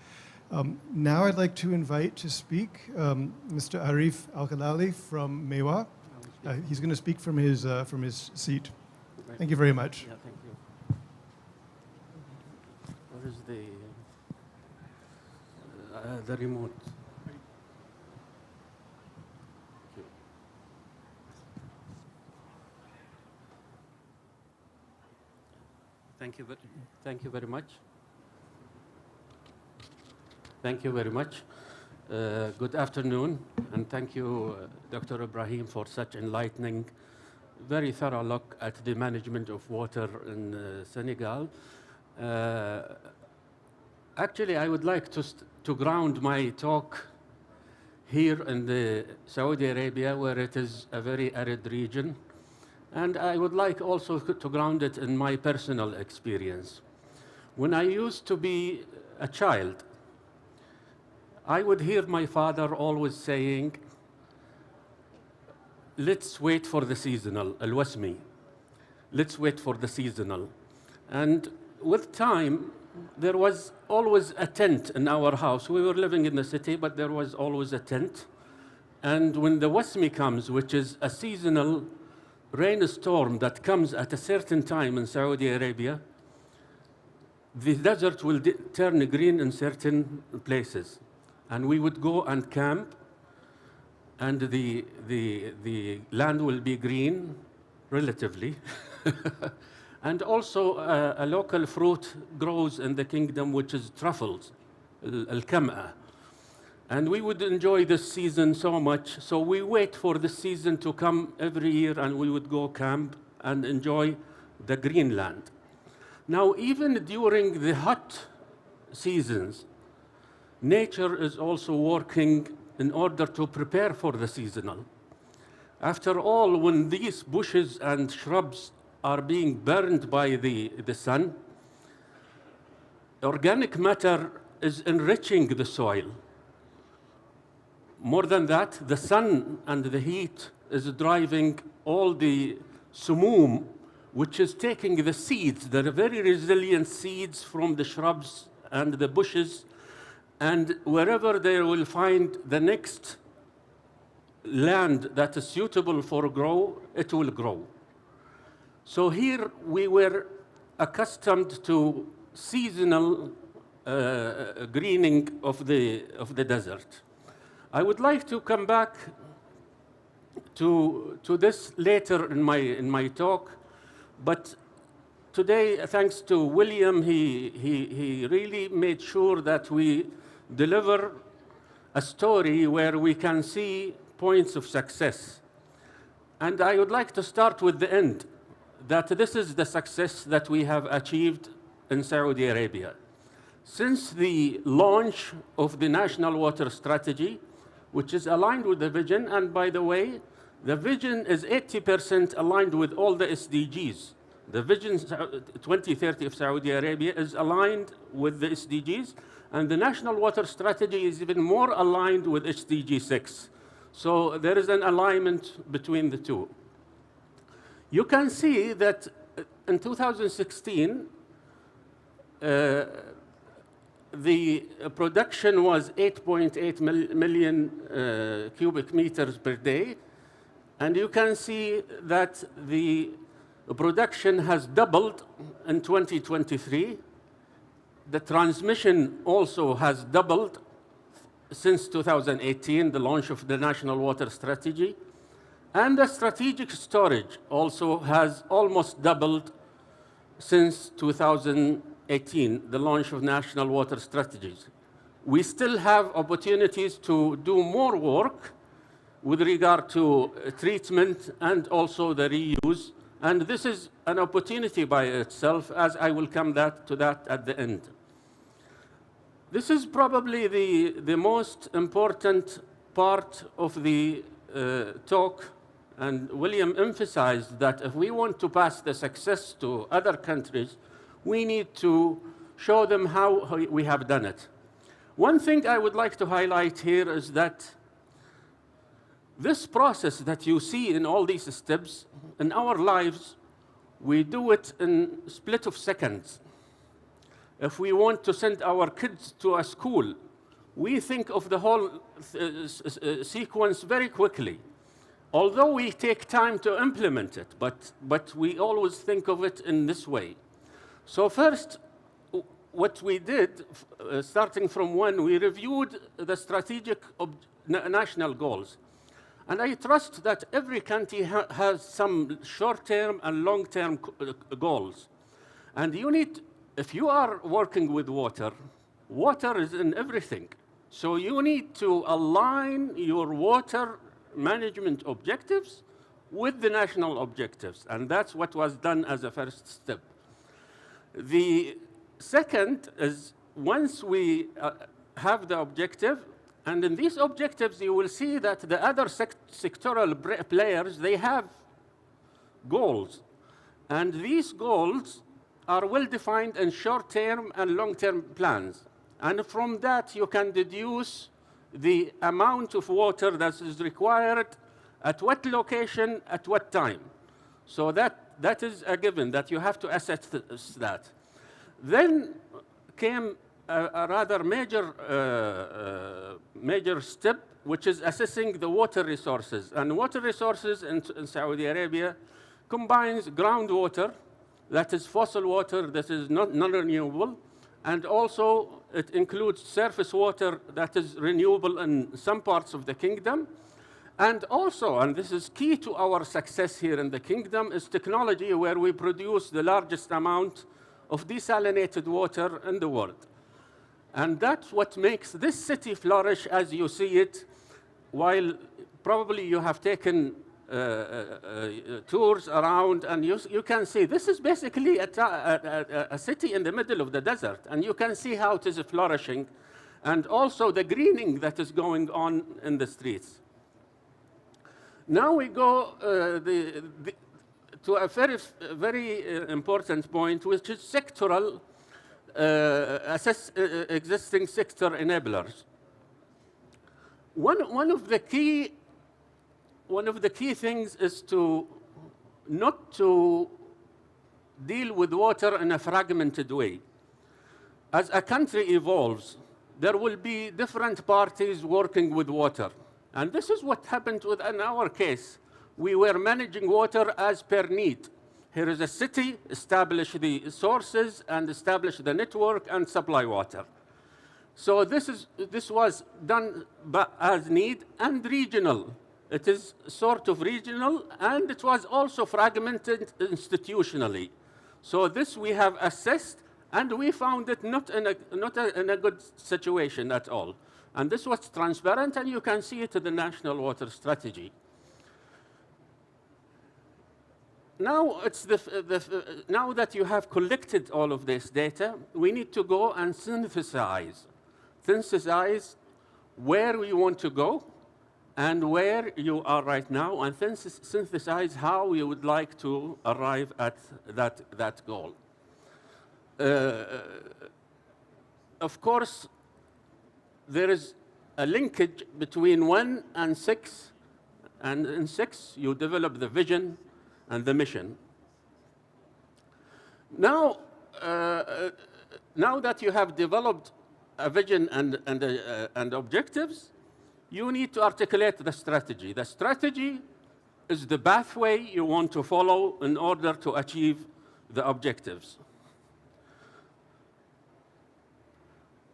Now I'd like to invite to speak Mr. Arif Al-Khalali from Mewa. He's going to speak from his seat. Thank you very much. Yeah, thank you. Where is the remote? Thank you very much. Thank you very much. Good afternoon, and thank you, Dr. Ibrahim, for such enlightening, very thorough look at the management of water in Senegal. Actually, I would like to ground my talk here in the Saudi Arabia, where it is a very arid region. And I would like also to ground it in my personal experience. When I used to be a child, I would hear my father always saying, let's wait for the seasonal, al-wasmi. Let's wait for the seasonal. And with time, there was always a tent in our house. We were living in the city, but there was always a tent. And when the wasmi comes, which is a seasonal rainstorm that comes at a certain time in Saudi Arabia, the desert will turn green in certain places. And we would go and camp, and the land will be green, relatively. And also a local fruit grows in the kingdom, which is truffles, al-kam'a. And we would enjoy this season so much, so we wait for the season to come every year, and we would go camp and enjoy the green land. Now, even during the hot seasons, nature is also working in order to prepare for the seasonal. After all, when these bushes and shrubs are being burned by the sun, organic matter is enriching the soil. More than that, the sun and the heat is driving all the sumum, which is taking the seeds, the very resilient seeds from the shrubs and the bushes, and wherever they will find the next land that is suitable for grow, it will grow. So here we were accustomed to seasonal greening of the desert. I would like to come back to this later in my talk, but today, thanks to William, he really made sure that we deliver a story where we can see points of success. And I would like to start with the end, that this is the success that we have achieved in Saudi Arabia. Since the launch of the National Water Strategy, which is aligned with the vision, and by the way, the vision is 80% aligned with all the SDGs. The Vision 2030 of Saudi Arabia is aligned with the SDGs, and the National Water Strategy is even more aligned with SDG 6. So there is an alignment between the two. You can see that in 2016, the production was 8.8 million cubic meters per day. And you can see that the production has doubled in 2023. The transmission also has doubled since 2018, the launch of the National Water Strategy. And the strategic storage also has almost doubled since 2018, the launch of National Water Strategies. We still have opportunities to do more work with regard to treatment and also the reuse. And this is an opportunity by itself, as I will come to that at the end. This is probably the most important part of the talk, and William emphasized that if we want to pass the success to other countries, we need to show them how we have done it. One thing I would like to highlight here is that this process that you see in all these steps, in our lives, we do it in a split of seconds. If we want to send our kids to a school, we think of the whole sequence very quickly. Although we take time to implement it, but we always think of it in this way. So first, what we did, starting from one, we reviewed the strategic national goals. And I trust that every country has some short-term and long-term goals. And you need, if you are working with water, water is in everything. So you need to align your water management objectives with the national objectives. And that's what was done as a first step. The second is once we have the objective, and in these objectives, you will see that the other sectoral players, they have goals. And these goals are well-defined in short-term and long-term plans. And from that, you can deduce the amount of water that is required, at what location, at what time. So that is a given, that you have to assess that. Then came a rather major step, which is assessing the water resources. And water resources in Saudi Arabia combines groundwater, that is fossil water, that is non-renewable, and also it includes surface water that is renewable in some parts of the kingdom. And also, and this is key to our success here in the kingdom, is technology where we produce the largest amount of desalinated water in the world. And that's what makes this city flourish as you see it, while probably you have taken tours around, and you can see this is basically a city in the middle of the desert, and you can see how it is flourishing, and also the greening that is going on in the streets. Now we go to a very important point, which is sectoral, assess existing sector enablers. One of the key things is not to deal with water in a fragmented way. As a country evolves, there will be different parties working with water. And this is what happened in our case. We were managing water as per need. Here is a city, establish the sources and establish the network and supply water. So this was done as need and regional. It is sort of regional, and it was also fragmented institutionally. So this we have assessed, and we found it not in a good situation at all. And this was transparent, and you can see it in the National Water Strategy. Now, now that you have collected all of this data, we need to go and synthesize where we want to go and where you are right now, and synthesize how you would like to arrive at that goal. Of course, there is a linkage between 1 and 6, and in 6, you develop the vision and the mission. Now, now that you have developed a vision and objectives, you need to articulate the strategy. The strategy is the pathway you want to follow in order to achieve the objectives.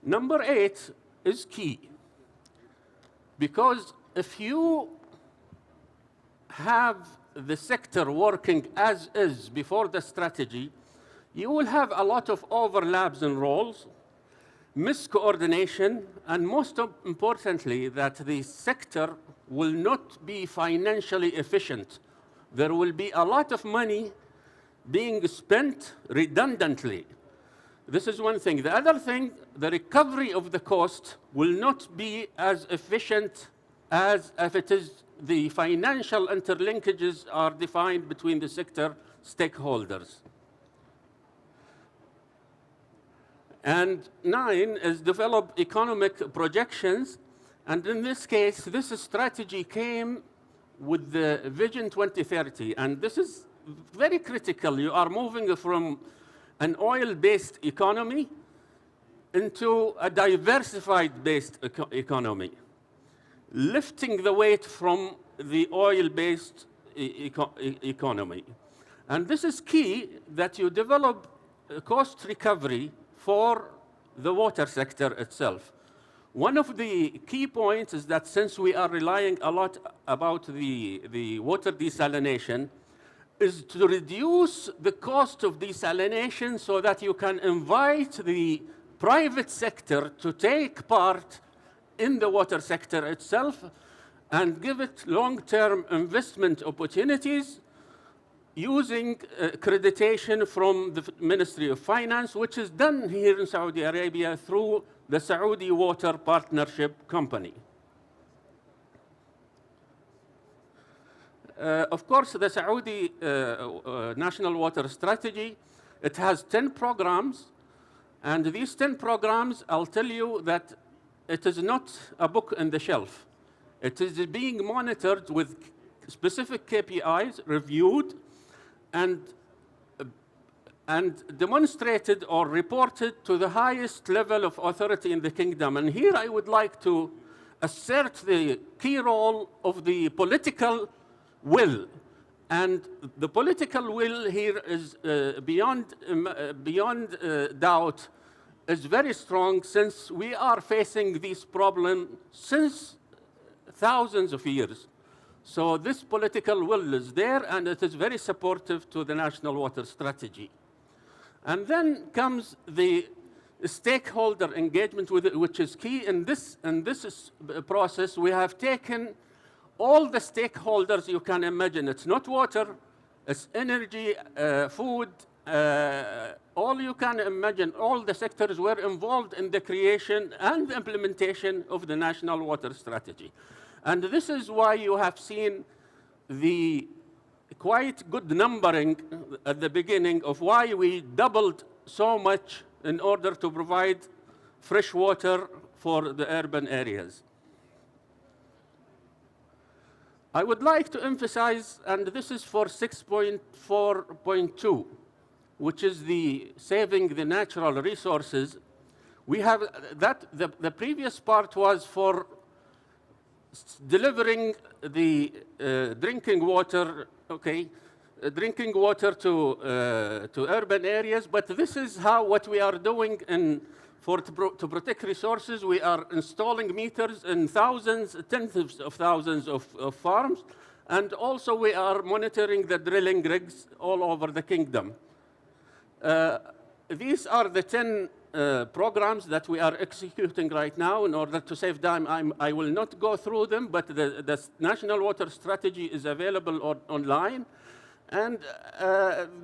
Number 8 is key, because if you have the sector working as is before the strategy, you will have a lot of overlaps in roles, miscoordination, and most importantly, that the sector will not be financially efficient. There will be a lot of money being spent redundantly. This is one thing. The other thing, the recovery of the cost will not be as efficient as if it is the financial interlinkages are defined between the sector stakeholders. And 9 is develop economic projections. And in this case, this strategy came with the Vision 2030. And this is very critical. You are moving from an oil-based economy into a diversified-based economy, lifting the weight from the oil-based economy. And this is key, that you develop cost recovery for the water sector itself. One of the key points is that since we are relying a lot about the water desalination, is to reduce the cost of desalination so that you can invite the private sector to take part in the water sector itself and give it long-term investment opportunities using accreditation from the Ministry of Finance, which is done here in Saudi Arabia through the Saudi Water Partnership Company. Of course, the Saudi National Water Strategy, it has 10 programs, and these 10 programs, I'll tell you that it is not a book on the shelf. It is being monitored with specific KPIs, reviewed, and demonstrated or reported to the highest level of authority in the kingdom. And here I would like to assert the key role of the political will. And the political will here is beyond doubt is very strong, since we are facing these problems since thousands of years. So this political will is there, and it is very supportive to the National Water Strategy. And then comes the stakeholder engagement with it, which is key. In this process, we have taken all the stakeholders you can imagine. It's not water, it's energy, food, all you can imagine. All the sectors were involved in the creation and the implementation of the National Water Strategy. And this is why you have seen the quite good numbering at the beginning of why we doubled so much in order to provide fresh water for the urban areas. I would like to emphasize, and this is for 6.4.2, which is the saving the natural resources. We have that, the previous part was for delivering the drinking water, drinking water to urban areas, but this is what we are doing To protect resources, we are installing meters in thousands, tens of thousands of farms, and also we are monitoring the drilling rigs all over the kingdom. These are the 10 programs that we are executing right now. In order to save time, I will not go through them, but the National Water Strategy is available online. And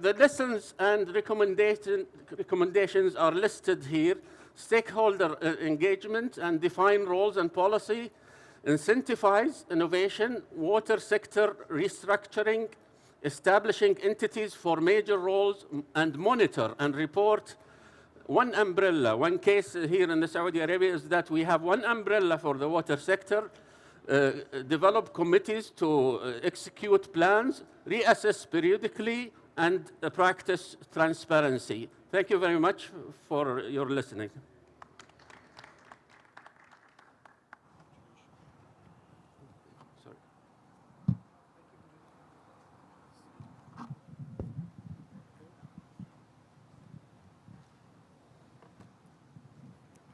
the lessons and recommendations are listed here. Stakeholder engagement and define roles and policy, incentivize innovation, water sector restructuring, establishing entities for major roles, and monitor and report. One umbrella. One case here in Saudi Arabia is that we have one umbrella for the water sector, develop committees to execute plans, reassess periodically, and practice transparency. Thank you very much for your listening.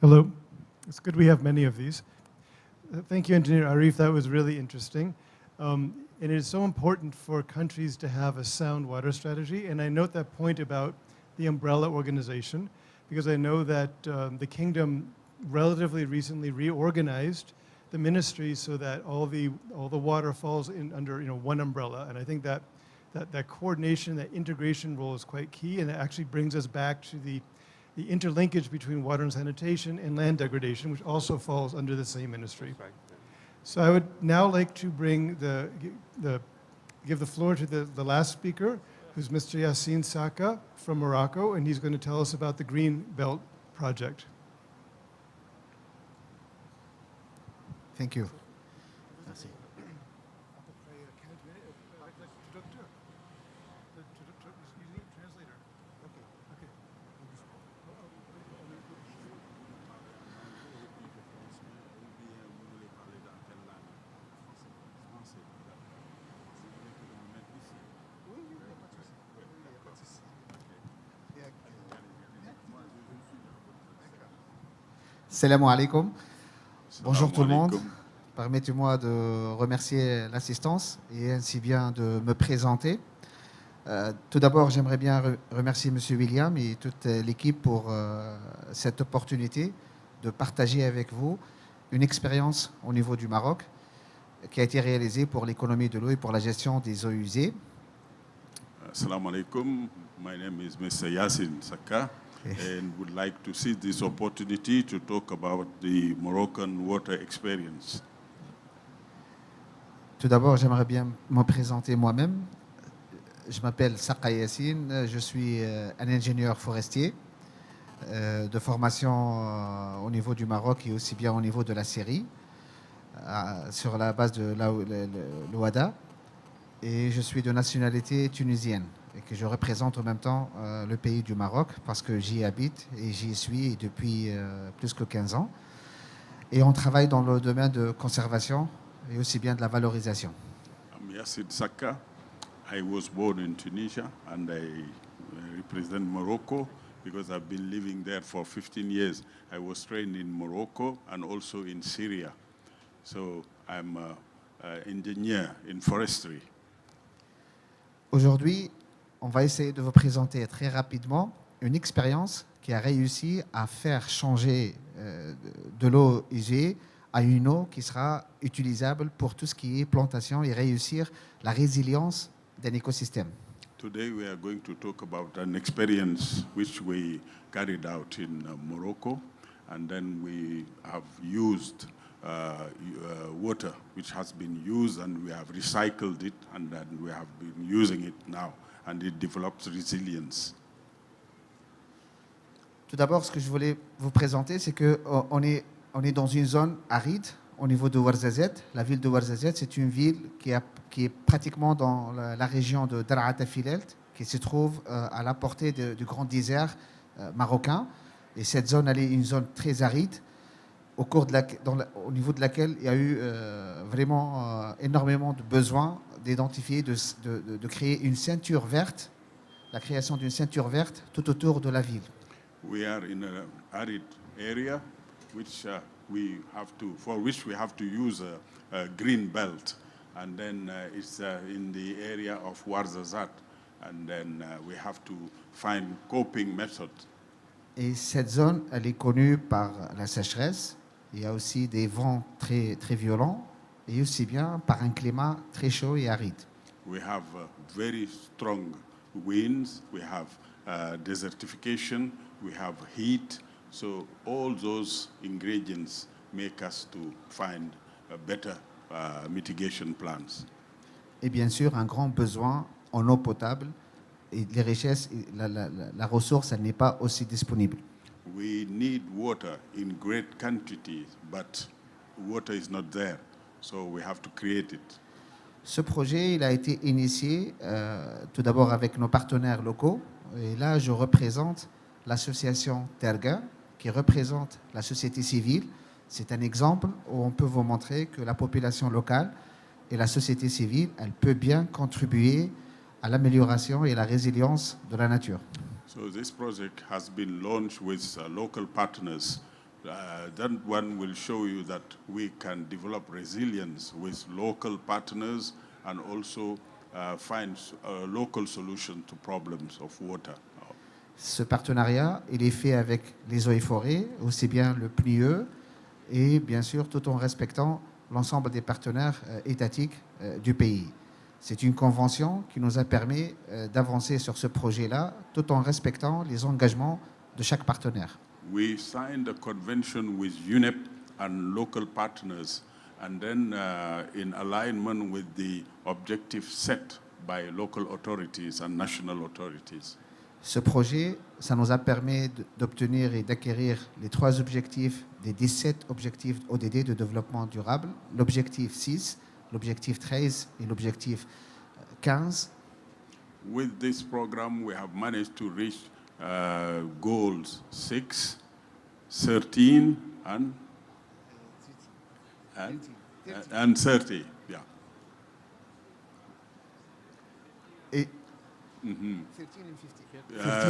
Hello. It's good we have many of these. Thank you, Engineer Arif. That was really interesting. And it is so important for countries to have a sound water strategy. And I note that point about the umbrella organization, because I know that the kingdom relatively recently reorganized the ministries so that all the water falls in under one umbrella. And I think that coordination, that integration role is quite key, and it actually brings us back to the interlinkage between water and sanitation and land degradation, which also falls under the same ministry. Right. So I would now like to give the floor to the last speaker, who's Mr. Yassine Saka from Morocco, and he's going to tell us about the Green Belt project. Thank you. Merci. Salam alaikum. Bonjour tout le monde. Permettez-moi de remercier l'assistance et ainsi bien de me présenter. Tout d'abord, j'aimerais bien remercier M. William et toute l'équipe pour cette opportunité de partager avec vous une expérience au niveau du Maroc qui a été réalisée pour l'économie de l'eau et pour la gestion des eaux usées. Assalamu alaikum. My name is Mr. Yassine Saka, and would like to seize this opportunity to talk about the Moroccan water experience. Tout d'abord, j'aimerais bien me présenter moi-même. Je m'appelle Saka Yassine, je suis un ingénieur forestier de formation au niveau du Maroc et aussi bien au niveau de la Syrie, sur la base de l'OADA, et je suis de nationalité tunisienne et que je représente en même temps le pays du Maroc parce que j'y habite et j'y suis depuis plus que 15 ans. Et on travaille dans le domaine de conservation et aussi bien de la valorisation. I'm Yassine Saka. I was born in Tunisia and I represent Morocco because I've been living there for 15 years. I was trained in Morocco and also in Syria. So I'm an engineer in forestry. Aujourd'hui, on va essayer de vous présenter très rapidement une expérience qui a réussi à faire changer de l'eau usée à une eau qui sera utilisable pour tout ce qui est plantation et réussir la résilience d'un écosystème. Today we are going to talk about an experience which we carried out in Morocco, and then we have used water which has been used and we have recycled it, and then we have been using it now, and it develops resilience. Tout d'abord, ce que je voulais vous présenter, c'est qu'on est dans une zone aride au niveau de Ouarzazate. La ville de Ouarzazate, c'est une ville qui est pratiquement dans la région de Dar'at Filelt, qui se trouve à la portée du grand désert marocain. Et cette zone, elle est une zone très aride, au niveau de laquelle il y a eu vraiment énormément de besoins d'identifier, de créer une ceinture verte, la création d'une ceinture verte tout autour de la ville. We are in an arid area, for which we have to use a green belt, and then it's in the area of Ouarzazate, and then we have to find coping methods. Et cette zone, elle est connue par la sécheresse. Il y a aussi des vents très, très violents et aussi bien par un climat très chaud et aride. We have very strong winds, we have desertification, we have heat. So all those ingredients make us to find better mitigation plans. Et bien sûr, un grand besoin en eau potable. Et les richesses, la ressource, elle n'est pas aussi disponible. We need water in great quantities, but water is not there. So we have to create it. Ce projet, il a été initié tout d'abord avec nos partenaires locaux. Et là, je représente l'association Terga, qui représente la société civile. C'est un exemple où on peut vous montrer que la population locale et la société civile, elle peut bien contribuer à l'amélioration et la résilience de la nature. So this project has been launched with local partners. That one will show you that we can develop resilience with local partners and also find a local solution to problems of water. Ce partenariat, il est fait avec les eaux et forêts, aussi bien le PNIE, et bien sûr tout en respectant l'ensemble des partenaires étatiques du pays. C'est une convention qui nous a permis d'avancer sur ce projet-là, tout en respectant les engagements de chaque partenaire. We signed a convention with UNEP and local partners, and then in alignment with the objectives set by local authorities and national authorities. Ce projet, ça nous a permis d'obtenir et d'acquérir les 3 objectifs des 17 objectifs ODD de développement durable, l'objectif 6, l'objectif 13 et l'objectif 15. With this program, we have managed to reach goals 6, 13, and 30. Yeah. Et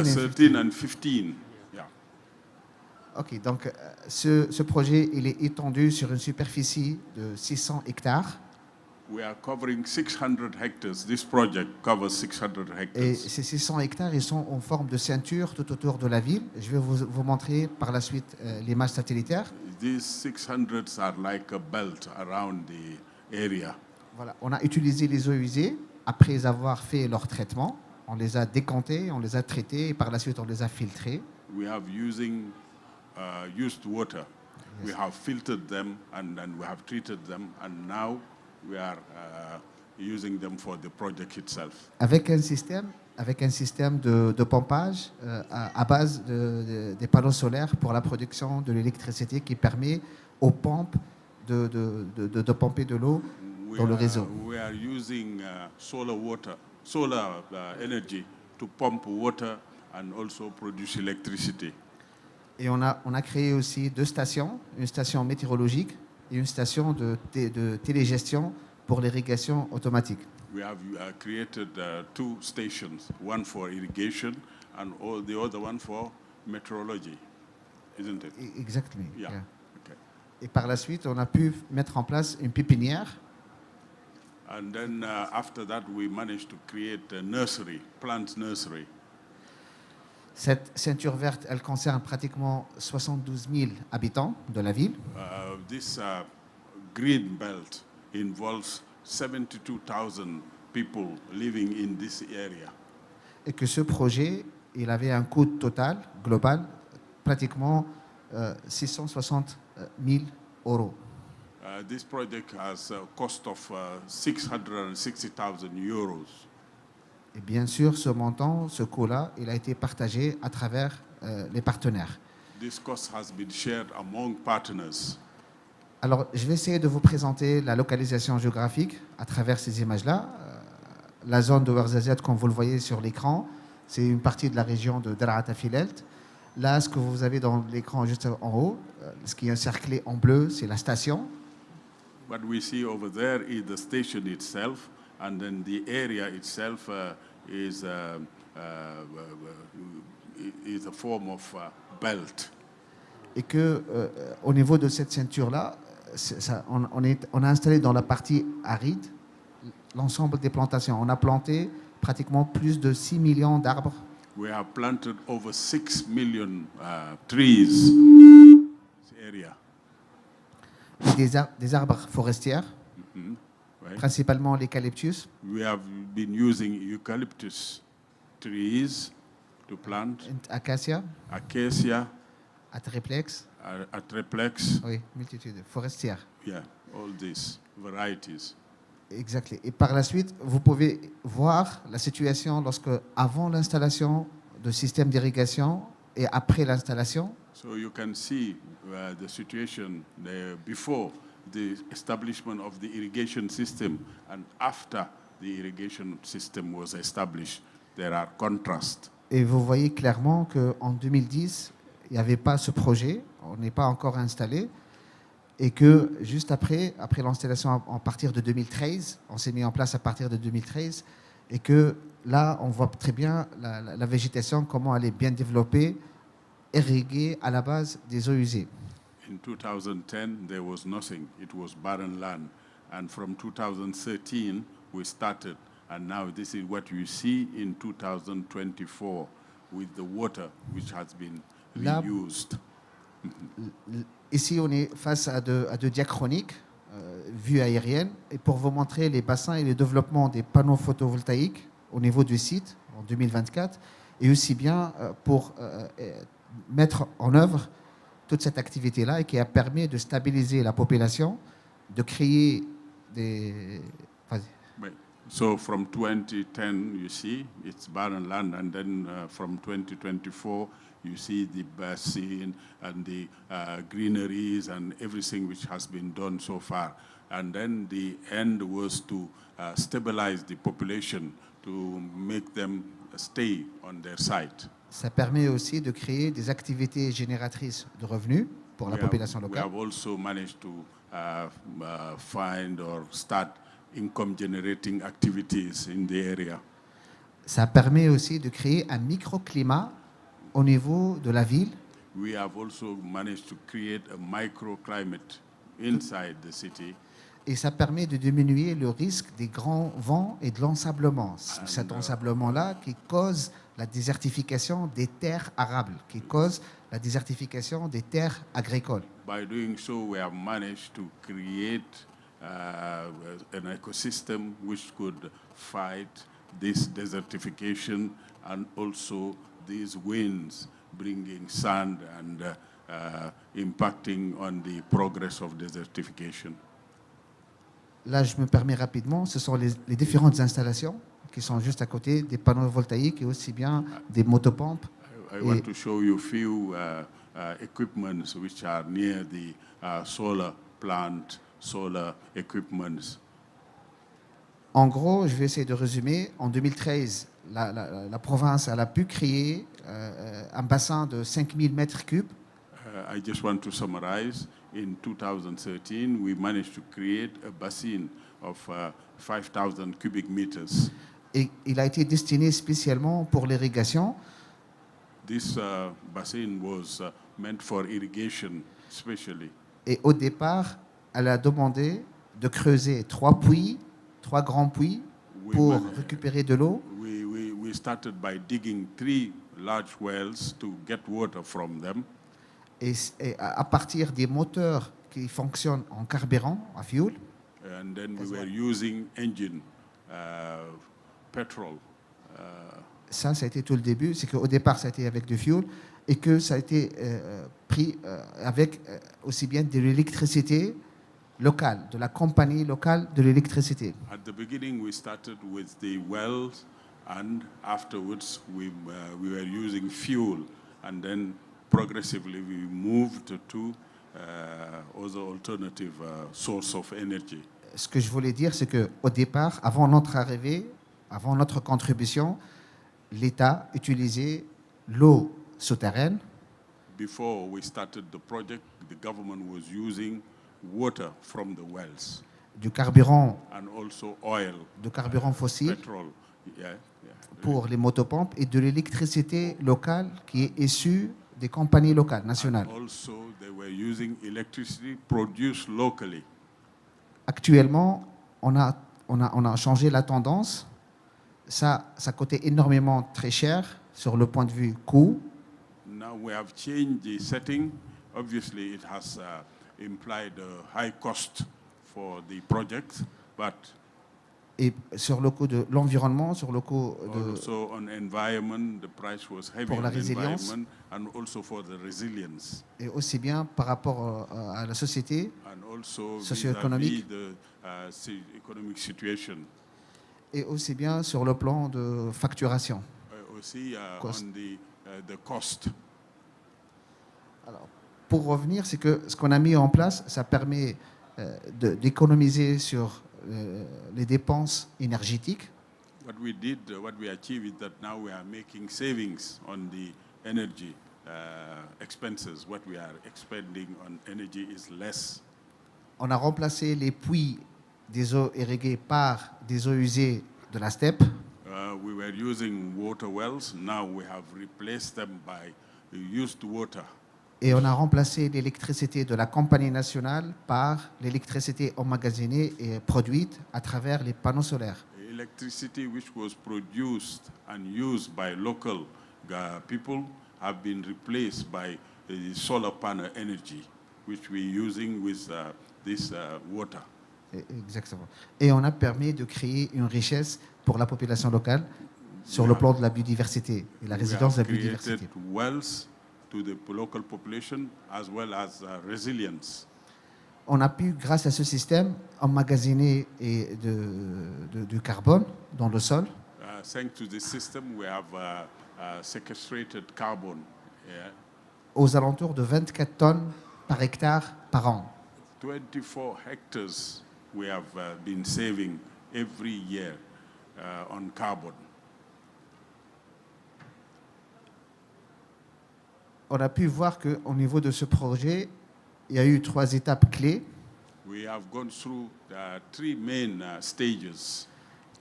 13 and 15. Yeah. Ok, donc ce projet, il est étendu sur une superficie de 600 hectares. We are covering 600 hectares. This project covers 600 hectares. Et ces 600 hectares, ils sont en forme de ceinture tout autour de la ville. Je vais vous montrer par la suite l'image satellitaire. These 600s are like a belt around the area. Voilà, on a utilisé les eaux usées après avoir fait leur traitement. On les a décantées, on les a traitées et par la suite on les a filtrées. We have used water. Yes. We have filtered them and we have treated them, and now we are using them for the project itself. Avec un système de pompage à base des panneaux solaires pour la production de l'électricité qui permet aux pompes de pomper de l'eau dans le réseau. We are using solar energy to pump water and also produce electricity. Et on a créé aussi 2 stations, une station météorologique et une station de télégestion pour l'irrigation automatique. We have created 2 stations, one for irrigation and the other one for meteorology, isn't it? Exactly. Yeah. Yeah. Okay. Et par la suite, on a pu mettre en place une pépinière. And then after that, we managed to create a nursery, plant nursery. Cette ceinture verte, elle concerne pratiquement 72 000 habitants de la ville. This green belt involves 72,000 people living in this area. Et que ce projet, il avait un coût total, global, pratiquement 660 000 euros. This project has a cost of 660,000 euros. Et bien sûr, ce montant, ce coût-là, il a été partagé à travers les partenaires. This cost has been shared among partners. Alors, je vais essayer de vous présenter la localisation géographique à travers ces images-là. La zone de Ouarzazate, comme vous le voyez sur l'écran, c'est une partie de la région de Darata Filelt. Là, ce que vous avez dans l'écran juste en haut, ce qui est encerclé en bleu, c'est la station. What we see over there is the station itself, and then the area itself is a form of belt. Et que au niveau de cette ceinture-là, on a installé dans la partie aride l'ensemble des plantations. On a planté pratiquement plus de 6 millions d'arbres. We have planted over 6 million trees in this area. Des arbres forestiers, Right? principalement l'eucalyptus, We have been using eucalyptus trees to plant, acacia, acacia, atriplex, atriplex, oui, multitude forestière. yeah, all these varieties. Exactement. Et par la suite, vous pouvez voir la situation lorsque, avant l'installation de système d'irrigation et après l'installation. So you can see the situation before the establishment of the irrigation system and after the irrigation system was established. There are contrasts. Et vous voyez clairement qu'en 2010, il n'y avait pas ce projet, on n'est pas encore installé, et que juste après l'installation à partir de 2013, on s'est mis en place à partir de 2013, et que là, on voit très bien la végétation, comment elle est bien développée, irriguée à la base des eaux usées. In 2010, there was nothing. It was barren land. And from 2013, we started. And now this is what you see in 2024 with the water which has been reused. Ici, on est face à deux diachroniques, vue aérienne, et pour vous montrer les bassins et le développement des panneaux photovoltaïques au niveau du site en 2024, et aussi bien pour mettre en œuvre toute cette activité-là et qui a permis de stabiliser la population, de créer des... So from 2010, you see, it's barren land, and then from 2024, you see the basin and the greeneries and everything which has been done so far. And then the end was to stabilize the population, to make them stay on their site. Ça permet aussi de créer des activités génératrices de revenus pour la population locale. We have also managed to find or start income-generating activities in the area. Ça permet aussi de créer un microclimat au niveau de la ville. We have also managed to create a microclimate inside the city. Et ça permet de diminuer le risque des grands vents et de l'ensablement. Cet ensablement-là qui cause la désertification des terres arables, qui cause la désertification des terres agricoles. By doing so, we have managed to create an ecosystem which could fight this desertification and also these winds bringing sand and impacting on the progress of desertification. Là, je me permets rapidement, ce sont les différentes installations qui sont juste à côté des panneaux voltaïques et aussi bien des motopompes. I want to show you a few equipments which are near the solar plant, solar equipments. En gros, je vais essayer de résumer. En 2013, la province elle a pu créer un bassin de 5000 mètres cubes. I just want to summarize. In 2013, we managed to create a basin of 5,000 cubic meters. Et il a été destiné spécialement pour l'irrigation. This basin was meant for irrigation, especially. Et au départ, elle a demandé de creuser 3 grands puits pour récupérer de l'eau. We started by digging 3 large wells to get water from them. Et à partir des moteurs qui fonctionnent en carburant, à fuel. And then we were using engine, petrol. Ça a été tout le début. C'est qu'au départ, ça a été avec du fuel et que ça a été pris avec aussi bien de l'électricité locale, de la compagnie locale de l'électricité. At the beginning, we started with the wells, and afterwards, we were using fuel, and then progressively we moved to other alternative source of energy. Ce que je voulais dire, c'est qu'au départ, avant notre arrivée, avant notre contribution, l'État utilisait l'eau souterraine. Before we started the project, the government was using water from the wells. Du carburant, and also oil, de carburant fossile petrol, pour les motopompes et de l'électricité locale qui est issue des compagnies locales, nationales. Also, they were using electricity produced locally. Actuellement, on a changé la tendance. Ça coûtait énormément très cher sur le point de vue coût. Now we have changed the setting. Obviously, it has implied a high cost for the project, but Et sur le coût de l'environnement, sur le coût de... also on environment, the price was heavy Pour la on résilience. environment and also for the resilience. Et aussi bien par rapport à la société, And also socio-économique, vis-à-vis the economic situation. et aussi bien sur le plan de facturation. Aussi Cost. on the cost. Alors, pour revenir, c'est que ce qu'on a mis en place, ça permet d'économiser sur les dépenses énergétiques. What we did, what we achieved is that now we are making savings on the energy expenses. What we are expending on energy is less. On a remplacé les puits des eaux irriguées par des eaux usées de la steppe. We were using water wells. Now we have replaced them by used water. Et on a remplacé l'électricité de la compagnie nationale par l'électricité emmagasinée et produite à travers les panneaux solaires. Electricity which was produced and used by local people have been replaced by solar panel energy, which we're using with this water. Exactement. Et on a permis de créer une richesse pour la population locale sur le plan de la biodiversité et la résilience de la biodiversité. Wells to the local population as well as resilience. On a pu, grâce à ce système, emmagasiner du carbone dans le sol. Thanks to this system, we have sequestrated carbon Aux alentours de 24 tonnes par hectare par an. 24 hectares we have been saving every year on carbon. On a pu voir qu'au niveau de ce projet, il y a eu 3 étapes clés We have gone through 3 main stages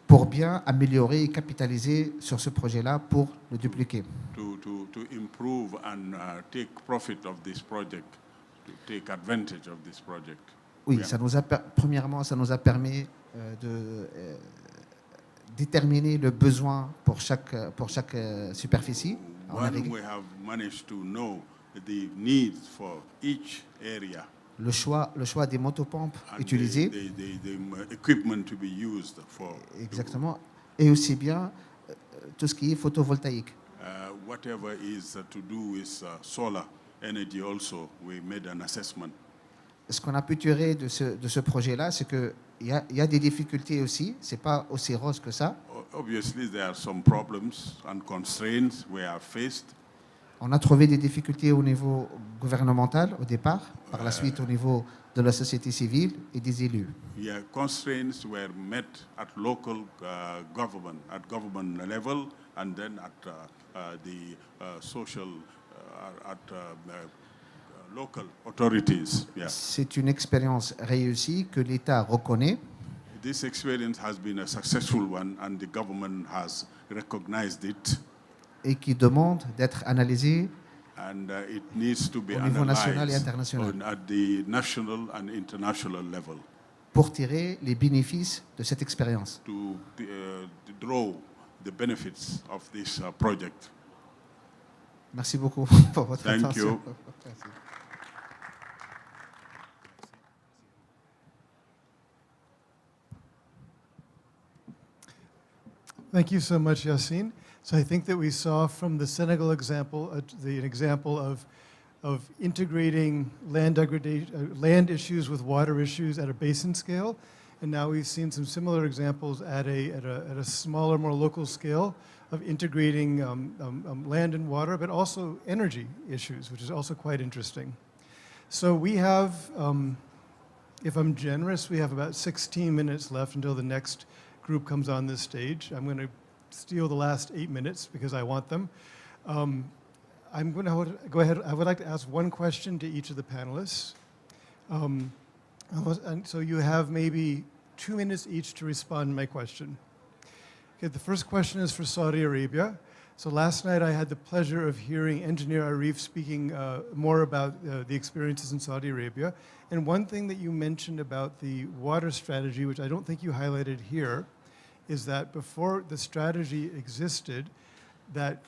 pour bien améliorer et capitaliser sur ce projet-là pour le dupliquer. to improve and take profit of this project, to take advantage of this project. Oui, Yeah. premièrement, ça nous a permis de déterminer le besoin pour chaque superficie. One, we have managed to know the needs for each area Le choix des motopompes and utilisées, the equipment to be used for. exactement, et aussi bien tout ce qui est photovoltaïque. Whatever is to do with solar energy also, we made an assessment. Ce qu'on a pu tirer de ce projet-là, c'est qu'il y a des difficultés aussi. Ce n'est pas aussi rose que ça. Obviously, there are some problems and constraints we have faced. On a trouvé des difficultés au niveau gouvernemental au départ, par la suite au niveau de la société civile et des élus. Yeah, constraints were met at local government, at government level, and then at the social, local authorities. Yeah. C'est une expérience réussie que l'État reconnaît This experience has been a successful one, and the government has recognized it. et qui demande d'être analysée And it needs to be au niveau national et analyzed international at the national and international level pour tirer les bénéfices de cette expérience. to draw the benefits of this project. Merci beaucoup pour votre Thank attention. you. Merci. Thank you so much, Yassine. So I think that we saw from the Senegal example, an example of integrating land degradation, land issues with water issues at a basin scale. And now we've seen some similar examples at a smaller, more local scale of integrating land and water, but also energy issues, which is also quite interesting. So we have, if I'm generous, we have about 16 minutes left until the next group comes on this stage. I'm going to steal the last 8 minutes because I want them. I'm going to go ahead. I would like to ask one question to each of the panelists. And so you have maybe 2 minutes each to respond to my question. Okay, the first question is for Saudi Arabia. So last night I had the pleasure of hearing Engineer Arif speaking more about the experiences in Saudi Arabia. And one thing that you mentioned about the water strategy, which I don't think you highlighted here, is that before the strategy existed, that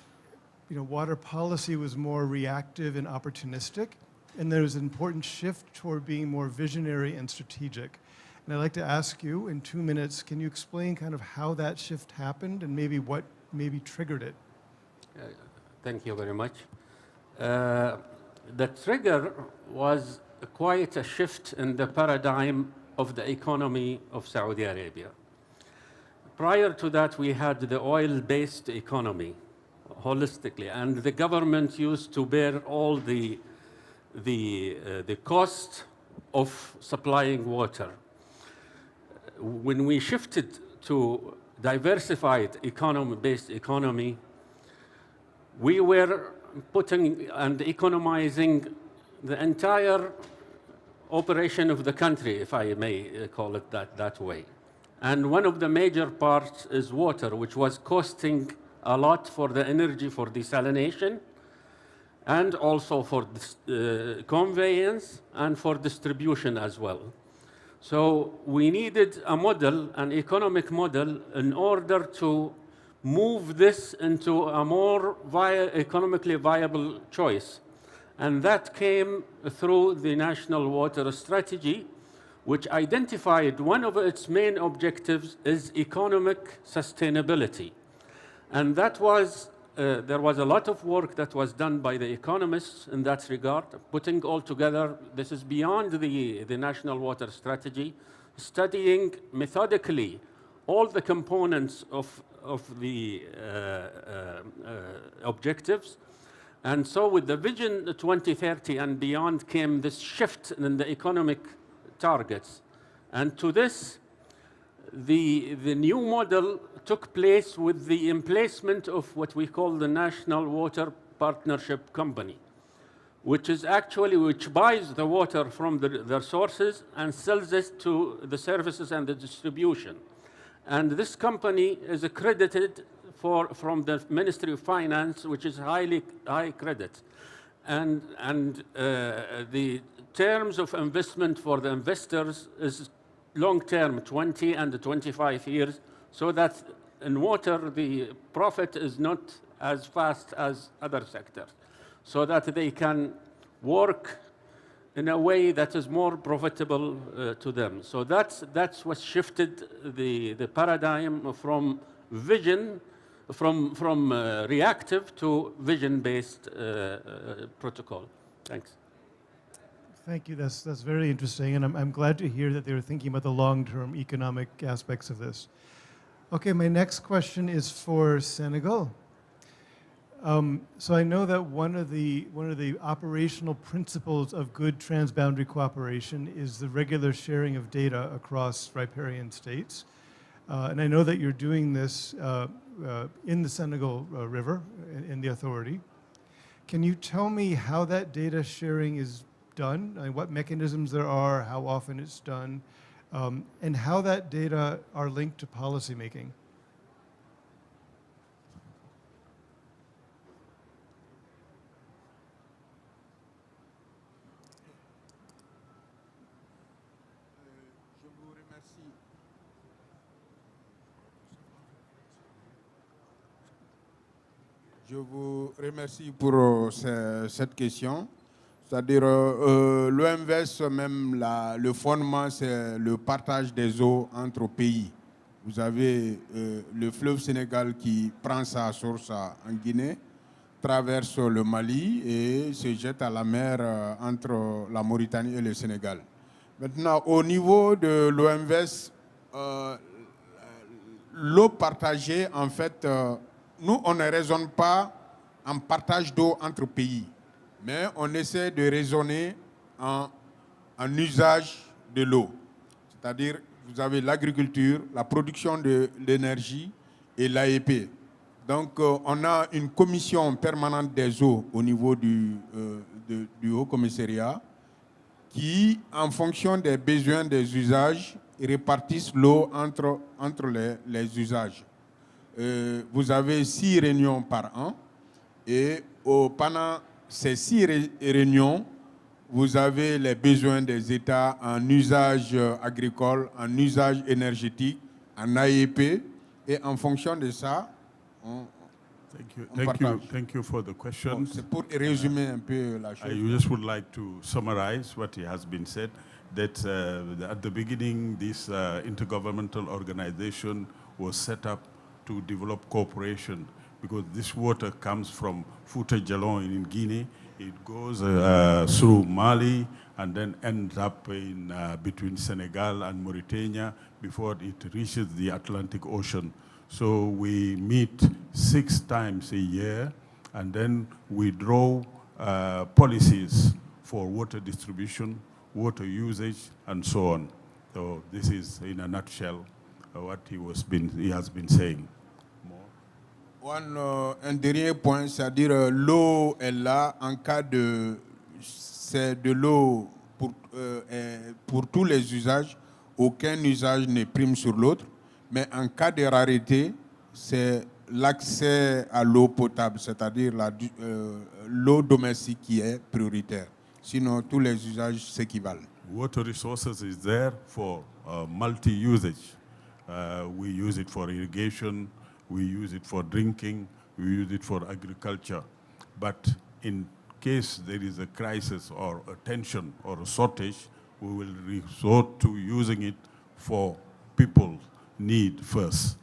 water policy was more reactive and opportunistic, and there was an important shift toward being more visionary and strategic. And I'd like to ask you, in 2 minutes, can you explain kind of how that shift happened and maybe what maybe triggered it? Thank you very much. The trigger was quite a shift in the paradigm of the economy of Saudi Arabia. Prior to that, we had the oil-based economy, holistically, and the government used to bear all the cost of supplying water. When we shifted to diversified economy-based economy, we were putting and economizing the entire operation of the country, if I may call it that way. And one of the major parts is water, which was costing a lot for the energy for desalination, and also for conveyance and for distribution as well. So we needed a model, an economic model, in order to move this into a more economically viable choice. And that came through the National Water Strategy, which identified one of its main objectives is economic sustainability. And that was, there was a lot of work that was done by the economists in that regard, putting all together, this is beyond the National Water Strategy, studying methodically all the components of the objectives. And so with the Vision 2030 and beyond came this shift in the economic targets. And to this, the new model took place with the emplacement of what we call the National Water Partnership Company, which buys the water from their sources and sells it to the services and the distribution. And this company is accredited from the Ministry of Finance, which is high credit. And the terms of investment for the investors is long-term, 20 and 25 years, so that in water, the profit is not as fast as other sectors, so that they can work in a way that is more profitable to them. So that's what shifted the paradigm from vision, from reactive to vision-based protocol. Thanks. Thank you. That's very interesting, and I'm glad to hear that they were thinking about the long-term economic aspects of this. Okay, my next question is for Senegal. So I know that one of the operational principles of good transboundary cooperation is the regular sharing of data across riparian states, and I know that you're doing this in the Senegal River in the authority. Can you tell me how that data sharing is done, and what mechanisms there are, how often it's done, and how that data are linked to policymaking? Je vous remercie pour cette question. C'est-à-dire, l'OMVS, même le fondement, c'est le partage des eaux entre pays. Vous avez le fleuve Sénégal qui prend sa source en Guinée, traverse le Mali et se jette à la mer entre la Mauritanie et le Sénégal. Maintenant, au niveau de l'OMVS, l'eau partagée, en fait, nous, on ne raisonne pas en partage d'eau entre pays, mais on essaie de raisonner en usage de l'eau. C'est-à-dire, vous avez l'agriculture, la production de l'énergie et l'AEP. Donc, on a une commission permanente des eaux au niveau du Haut Commissariat qui, en fonction des besoins des usages, répartissent l'eau entre les usages. vous avez 6 réunions par an et pendant ces 6 réunions, vous avez les besoins des États en usage agricole, en usage énergétique, en AEP, et en fonction de ça, on Thank you for the question. C'est pour résumer un peu la chose. I just would like to summarize what has been said, that at the beginning, this intergovernmental organization was set up to develop cooperation because this water comes from Fouta Djallon in Guinea. It goes through Mali and then ends up in between Senegal and Mauritania before it reaches the Atlantic Ocean. So we meet 6 times a year, and then we draw policies for water distribution, water usage, and so on. So this is, in a nutshell, what he has been saying. Un dernier point, c'est-à-dire l'eau est là en cas de... C'est de l'eau pour tous les usages. Aucun usage ne prime sur l'autre. Mais en cas de rareté, c'est l'accès à l'eau potable, c'est-à-dire l'eau domestique qui est prioritaire. Sinon, tous les usages s'équivalent. Water resources is there for multi-usage. We use it for irrigation, we use it for drinking, we use it for agriculture. But in case there is a crisis or a tension or a shortage, we will resort to using it for people's need first.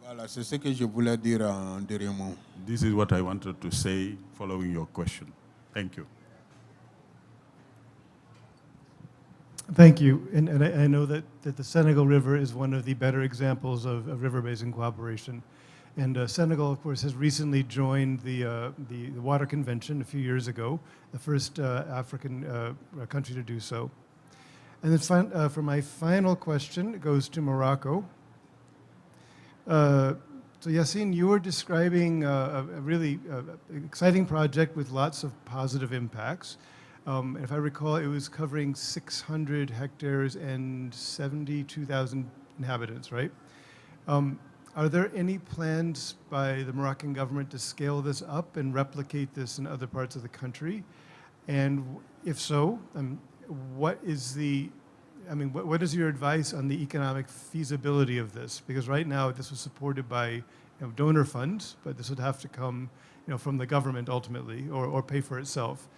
Voilà, c'est ce que je voulais dire en dernier mot. This is what I wanted to say following your question. Thank you. Thank you. And I know that the Senegal River is one of the better examples of river basin cooperation. And Senegal, of course, has recently joined the Water Convention a few years ago, the first African country to do so. And then for my final question, it goes to Morocco. So Yassine, you were describing a really exciting project with lots of positive impacts. If I recall, it was covering 600 hectares and 72,000 inhabitants, right? Are there any plans by the Moroccan government to scale this up and replicate this in other parts of the country? And if so, what is your advice on the economic feasibility of this? Because right now this was supported by donor funds, but this would have to come from the government ultimately or pay for itself.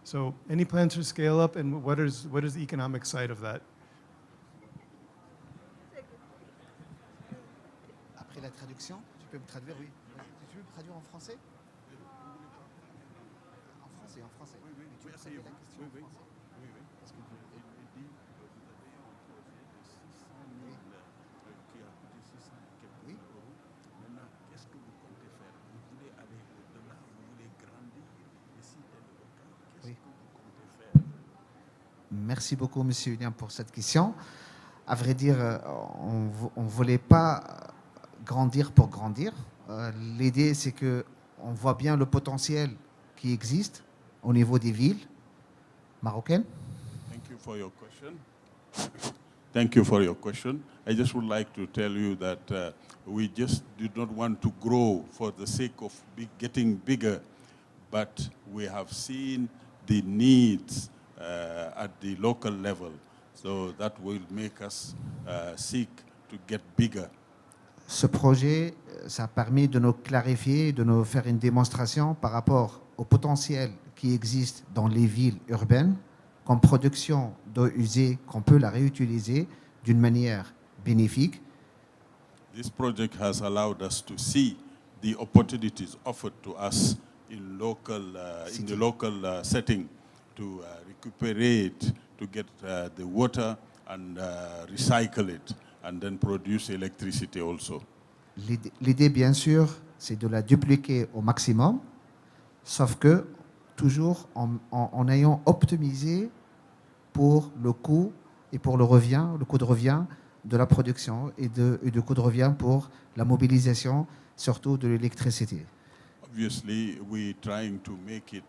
So any plans to scale up, and what is the economic side of that? Après la traduction, tu peux me traduire, oui. Tu veux me traduire en français? En français, en français. Oui, oui, tu peux poser la question en français. Oui, oui. Parce que vous avez dit que vous avez un projet de 600 000 qui a coûté 600 quelques euros. Maintenant, qu'est-ce que vous comptez faire? Vous voulez aller au-delà, vous voulez grandir, et si tel est le cas, qu'est-ce que vous comptez faire? Merci beaucoup, M. William, pour cette question. À vrai dire, on ne voulait pas grandir pour grandir. L'idée, c'est qu'on voit bien le potentiel qui existe au niveau des villes marocaines. Thank you for your question. Thank you for your question. I just would like to tell you that we just did not want to grow for the sake of getting bigger, but we have seen the needs at the local level. So that will make us seek to get bigger. Ce projet, ça a permis de nous clarifier, de nous faire une démonstration par rapport au potentiel qui existe dans les villes urbaines, comme production d'eau usée, qu'on peut la réutiliser d'une manière bénéfique. This project has allowed us to see the opportunities offered to us in the local setting to recuperate, to get the water and recycle it, and then produce electricity also. L'idée, bien sûr, c'est de la dupliquer au maximum, sauf que toujours en ayant optimisé pour le coût et pour le coût de revient de la production et de coût de revient pour la mobilisation, surtout de l'électricité. Obviously, we're trying to make it,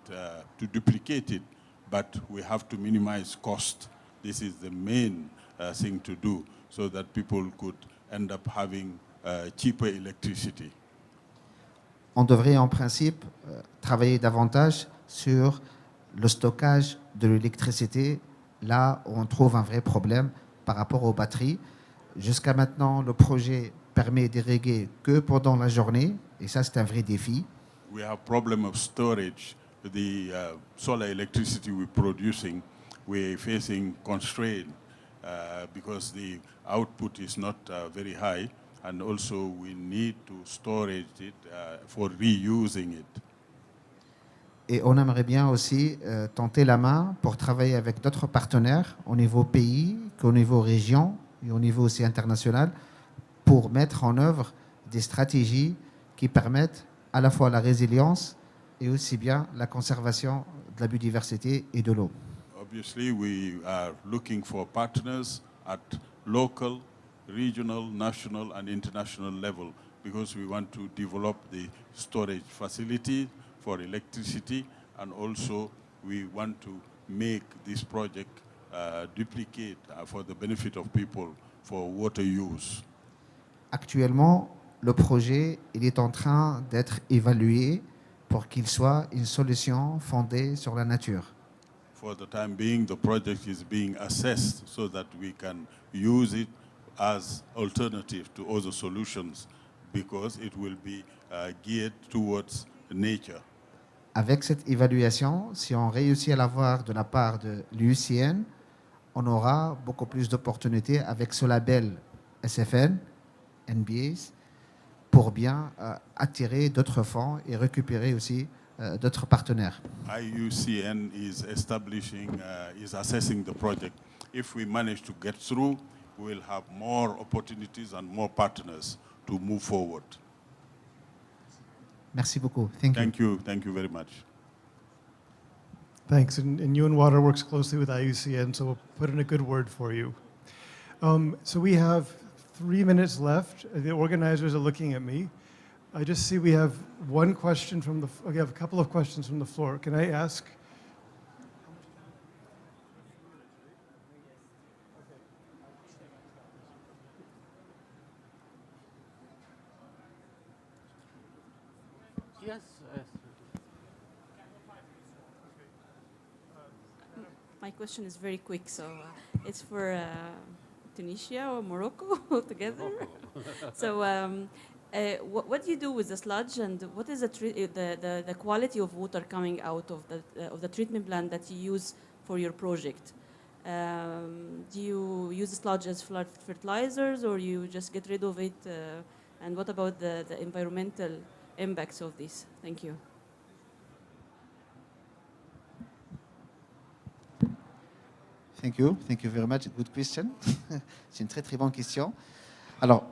to duplicate it, but we have to minimize cost. This is the main thing to do, so that people could end up having cheaper electricity. On devrait en principe travailler davantage sur le stockage de l'électricité là où on trouve un vrai problème par rapport aux batteries. Jusqu'à maintenant, le projet permet d'irriguer que pendant la journée et ça c'est un vrai défi. We have problem of storage. The solar electricity we're producing, we're facing constraint because the output is not very high, and also we need to storage it for reusing it. Et on aimerait bien aussi tenter la main pour travailler avec d'autres partenaires au niveau pays qu'au niveau région et au niveau aussi international pour mettre en œuvre des stratégies qui permettent à la fois la résilience et aussi bien la conservation de la biodiversité et de l'eau. Obviously, we are looking for partners at local, regional, national, and international level because we want to develop the storage facility for electricity, and also we want to make this project duplicate for the benefit of people for water use. Actuellement, le projet il est en train d'être évalué pour qu'il soit une solution fondée sur la nature. For the time being, the project is being assessed so that we can use it as alternative to other solutions because it will be geared towards nature. Avec cette évaluation, si on réussit à l'avoir de la part de l'UICN, on aura beaucoup plus d'opportunités avec ce label SFN, NBAs, pour bien attirer d'autres fonds et récupérer aussi d'autres partenaires. IUCN is is assessing the project. If we manage to get through, we'll have more opportunities and more partners to move forward. Merci beaucoup. Thank you. Thank you very much. Thanks. And UN Water works closely with IUCN, so we'll put in a good word for you. So we have 3 minutes left. The organizers are looking at me. I just see we have one question from we have a couple of questions from the floor. Can I ask? Yes. My question is very quick, so it's for Tunisia or Morocco together. So what do you do with the sludge, and what is the quality of water coming out of the treatment plant that you use for your project? Do you use the sludge as fertilizers, or you just get rid of it? And what about the environmental impacts of this? Thank you. Thank you very much. Good question. C'est une très très bonne question. Alors,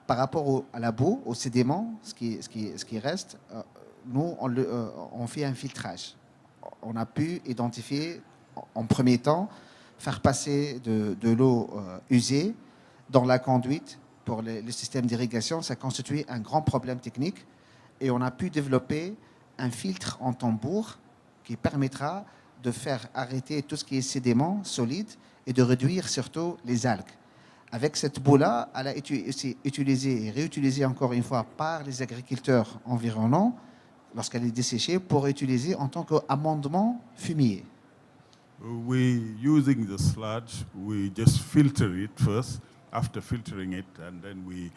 par rapport à la boue, au sédiment, ce qui reste, nous, on fait un filtrage. On a pu identifier, en premier temps, faire passer de l'eau usée dans la conduite pour le système d'irrigation. Ça constituait un grand problème technique. Et on a pu développer un filtre en tambour qui permettra de faire arrêter tout ce qui est sédiment solide et de réduire surtout les algues. Avec cette boue-là, elle a été utilisée et réutilisée encore une fois par les agriculteurs environnants lorsqu'elle est desséchée pour utiliser en tant qu'amendement fumier. Using the sludge, we just filter it first. After filtering it, and then we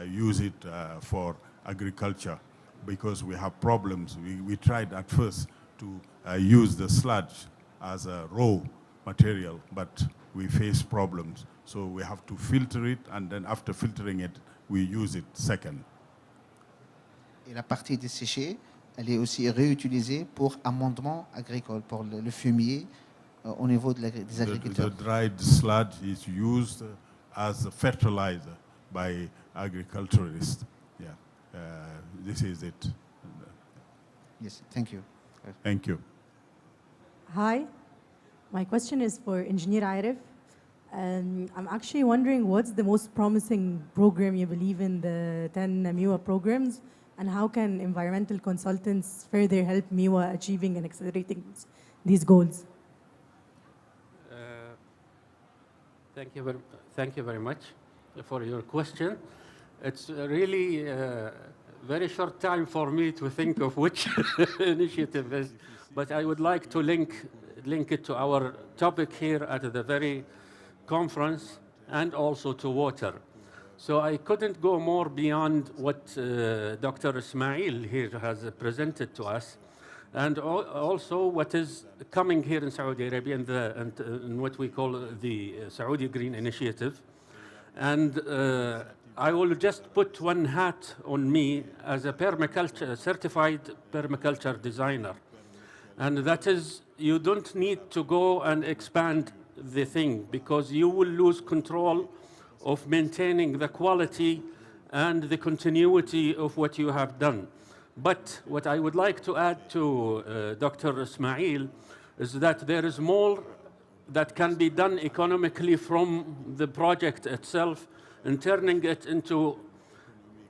use it for agriculture because we have problems. We tried at first to use the sludge as a raw material, but we face problems. So we have to filter it, and then after filtering it, we use it second. Et la partie desséchée, elle est aussi réutilisée pour amendement agricole, pour le fumier au niveau des agriculteurs. The dried sludge is used as a fertilizer by agriculturists. Yeah, this is it. Yes, thank you. Thank you. Hi, my question is for Engineer Arif. I'm actually wondering what's the most promising program you believe in the 10 MIWA programs, and how can environmental consultants further help MIWA achieving and accelerating these goals? Thank you very much for your question. It's really very short time for me to think of which initiative is, but I would like to link it to our topic here at the very conference and also to water. So I couldn't go more beyond what Dr. Ismail here has presented to us, and also what is coming here in Saudi Arabia in what we call the Saudi Green Initiative. And I will just put one hat on me as a certified permaculture designer. And that is, you don't need to go and expand the thing because you will lose control of maintaining the quality and the continuity of what you have done. But what I would like to add to Dr. Ismail is that there is more that can be done economically from the project itself and turning it into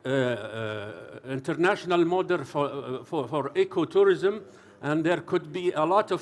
international model for ecotourism. And there could be a lot of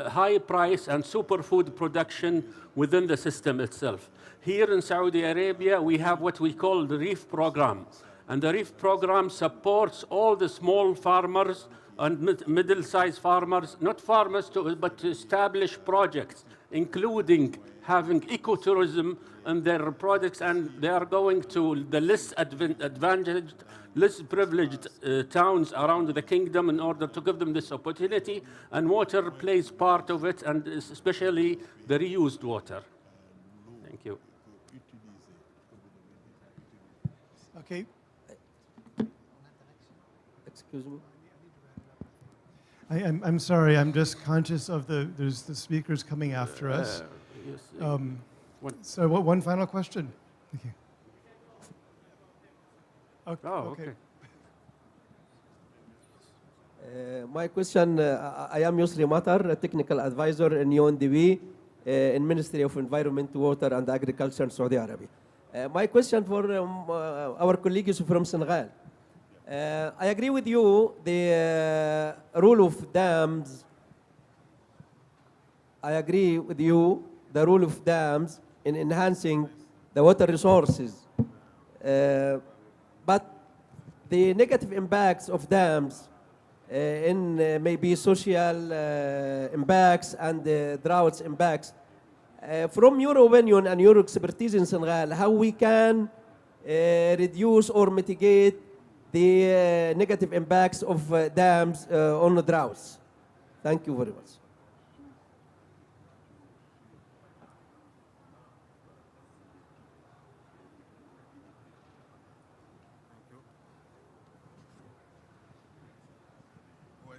high price and superfood production within the system itself. Here in Saudi Arabia, we have what we call the REEF program. And the REEF program supports all the small farmers and middle-sized farmers, not farmers, but to establish projects, including having ecotourism in their products, and they are going to the less advantaged, less privileged towns around the kingdom in order to give them this opportunity, and water plays part of it, and especially the reused water. Thank you. Okay. Excuse me. I'm sorry. I'm just conscious of there's the speakers coming after us. Yes, so one final question. Thank you. Okay. Oh, okay. My question, I am Yusri Matar, a technical advisor in UNDP, in Ministry of Environment, Water and Agriculture in Saudi Arabia. My question for our colleagues from Senegal. I agree with you, the role of dams. I agree with you, the role of dams in enhancing the water resources. But the negative impacts of dams in maybe social impacts and droughts impacts. From your opinion and your expertise in Senegal, how we can reduce or mitigate the negative impacts of dams on the droughts? Thank you very much.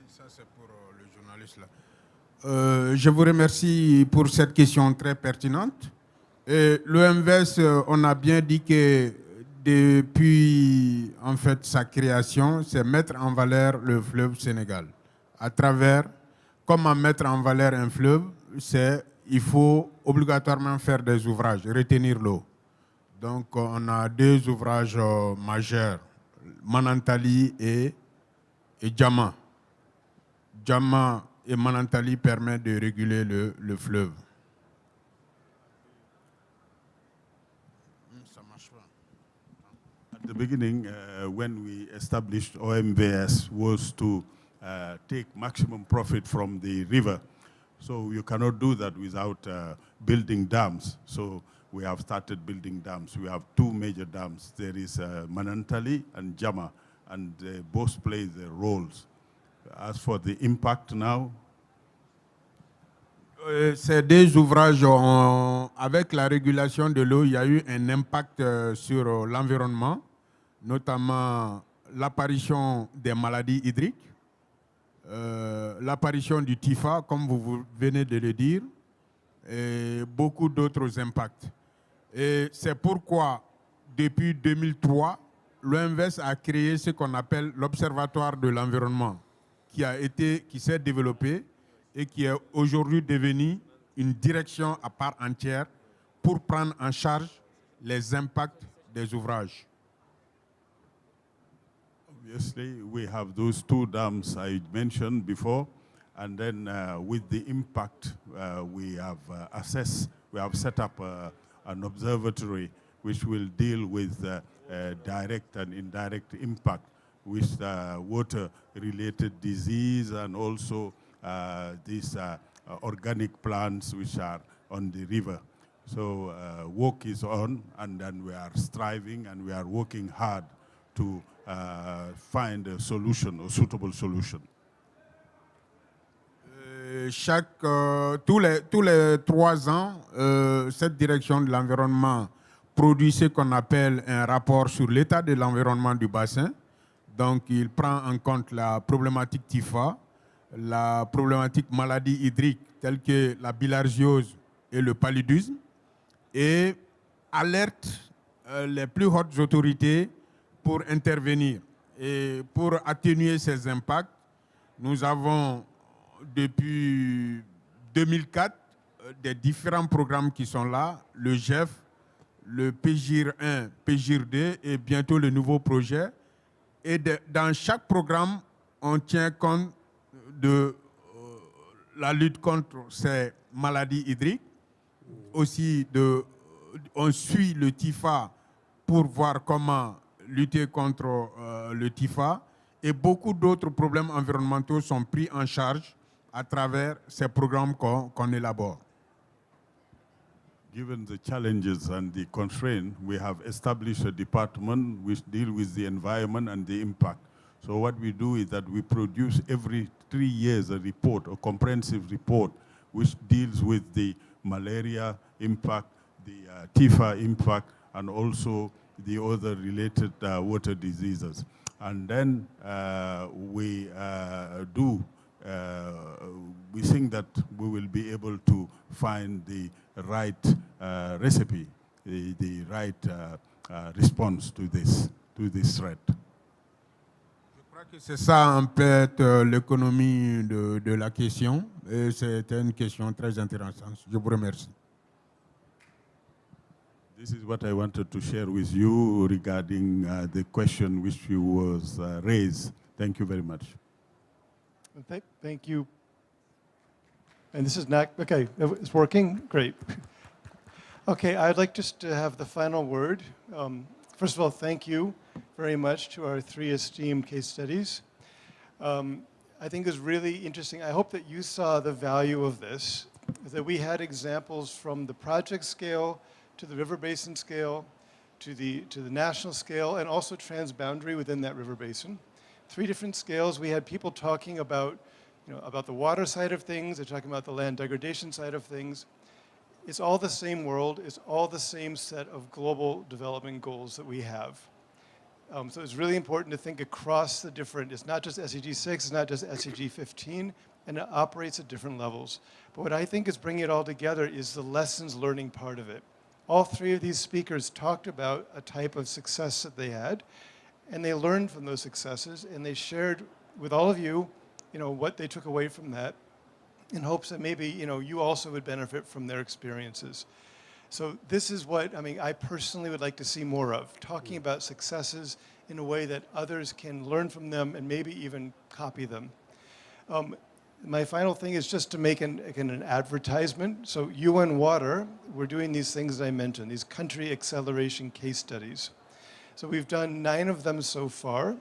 Ça, c'est pour le journaliste là. Je vous remercie pour cette question très pertinente. L'OMVS, on a bien dit que depuis en fait, sa création, c'est mettre en valeur le fleuve Sénégal. À travers, comment mettre en valeur un fleuve, c'est il faut obligatoirement faire des ouvrages, retenir l'eau. Donc, on a deux ouvrages majeurs, Manantali et Djama. Djama et Manantali permettent de réguler le fleuve. At the beginning, when we established OMVS, was to take maximum profit from the river. So you cannot do that without building dams. So we have started building dams. We have two major dams. There is Manantali and Djama, and both play their roles. As for the impact now, ces deux ouvrages, avec la régulation de l'eau, il y a eu un impact sur l'environnement, notamment l'apparition des maladies hydriques, l'apparition du typha, comme vous venez de le dire, et beaucoup d'autres impacts. Et c'est pourquoi, depuis 2003, l'OMVS a créé ce qu'on appelle l'Observatoire de l'environnement, qui s'est développé et qui est aujourd'hui devenu une direction à part entière pour prendre en charge les impacts des ouvrages. Obviously, we have those two dams I mentioned before, and then with the impact, we have assessed, we have set up an observatory which will deal with direct and indirect impact with water-related disease and also these organic plants which are on the river. So work is on, and then we are striving and we are working hard to find a solution, a suitable solution. Tous les 3 ans, cette direction de l'environnement produit ce qu'on appelle un rapport sur l'état de l'environnement du bassin. Donc, il prend en compte la problématique TIFA, la problématique maladie hydrique telles que la bilharziose et le paludisme, et alerte les plus hautes autorités pour intervenir. Et pour atténuer ces impacts, nous avons depuis 2004 des différents programmes qui sont là, le GEF, le PGIR 1, PGIR 2 et bientôt le nouveau projet. Et dans chaque programme, on tient compte de la lutte contre ces maladies hydriques. Aussi, on suit le TIFA pour voir comment lutter contre le TIFA. Et beaucoup d'autres problèmes environnementaux sont pris en charge à travers ces programmes qu'on élabore. Given the challenges and the constraints, we have established a department which deals with the environment and the impact. So what we do is that we produce every 3 years a report, a comprehensive report, which deals with the malaria impact, the TIFA impact, and also the other related water diseases. And then we think that we will be able to find the right recipe, the right response to this threat. Je crois que c'est ça en fait l'économie de la question, et c'est une question très intéressante. Je vous remercie. This is what I wanted to share with you regarding the question which was raised. Thank you very much. Thank you. And this is not, okay, it's working? Great. Okay, I'd like just to have the final word. First of all, thank you very much to our 3 esteemed case studies. I think it's really interesting. I hope that you saw the value of this, that we had examples from the project scale to the river basin scale, to the national scale, and also transboundary within that river basin. 3 different scales. We had people talking about, about the water side of things. They're talking about the land degradation side of things. It's all the same world. It's all the same set of global development goals that we have. So it's really important to think across the different, it's not just SDG 6, it's not just SDG 15, and it operates at different levels. But what I think is bringing it all together is the lessons learning part of it. All 3 of these speakers talked about a type of success that they had, and they learned from those successes, and they shared with all of you, what they took away from that, in hopes that maybe, you also would benefit from their experiences. So this is what, I personally would like to see more of, talking about successes in a way that others can learn from them and maybe even copy them. My final thing is just to make an advertisement. So UN Water, we're doing these things that I mentioned, these country acceleration case studies. So we've done 9 of them so far.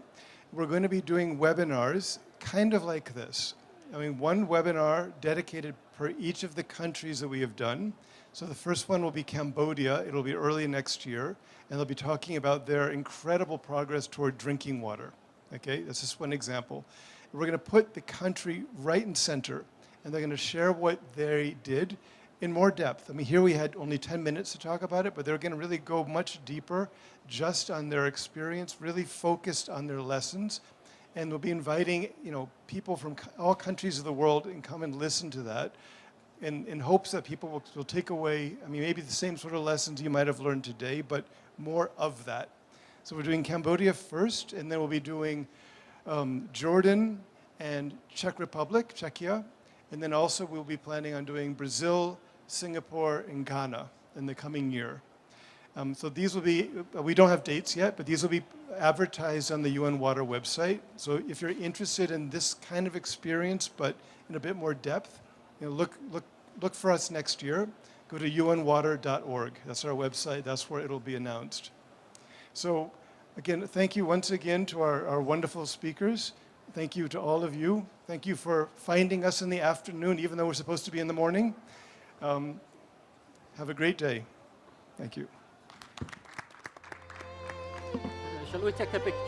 We're going to be doing webinars kind of like this. 1 webinar dedicated per each of the countries that we have done. So the first one will be Cambodia. It'll be early next year. And they'll be talking about their incredible progress toward drinking water. Okay, that's just one example. We're going to put the country right in center, and they're going to share what they did in more depth. Here we had only 10 minutes to talk about it, but they're going to really go much deeper just on their experience, really focused on their lessons. And we'll be inviting, people from all countries of the world and come and listen to that in hopes that people will take away, maybe the same sort of lessons you might have learned today, but more of that. So we're doing Cambodia first, and then we'll be doing Jordan and Czech Republic, Czechia, and then also we'll be planning on doing Brazil, Singapore, and Ghana in the coming year. So these will be, we don't have dates yet, but these will be advertised on the UN Water website. So if you're interested in this kind of experience, but in a bit more depth, look for us next year. go to unwater.org. That's our website. That's where it'll be announced. So again, thank you once again to our wonderful speakers. Thank you to all of you. Thank you for finding us in the afternoon, even though we're supposed to be in the morning. Have a great day. Thank you. Shall we take a picture?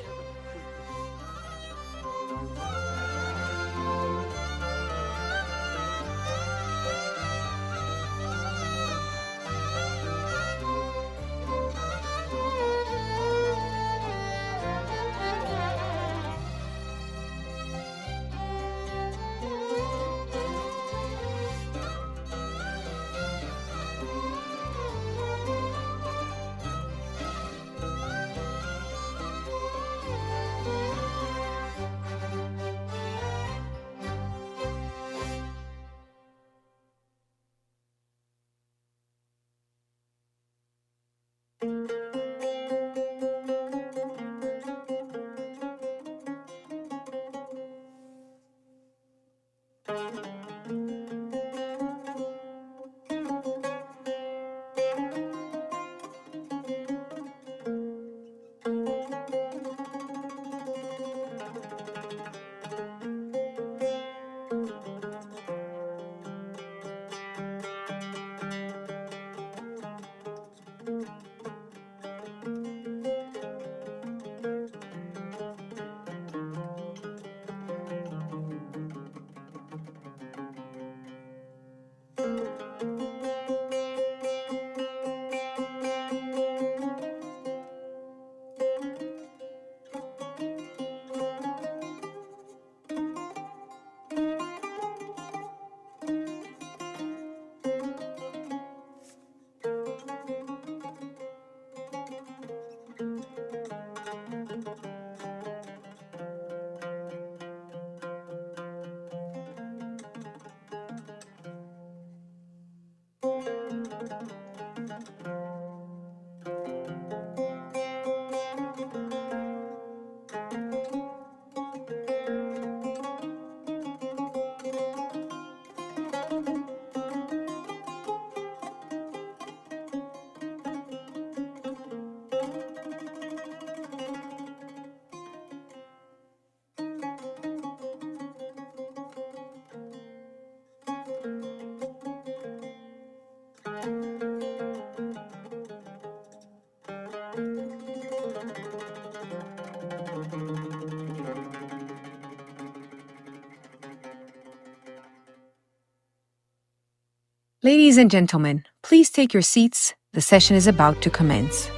Ladies and gentlemen, please take your seats. The session is about to commence.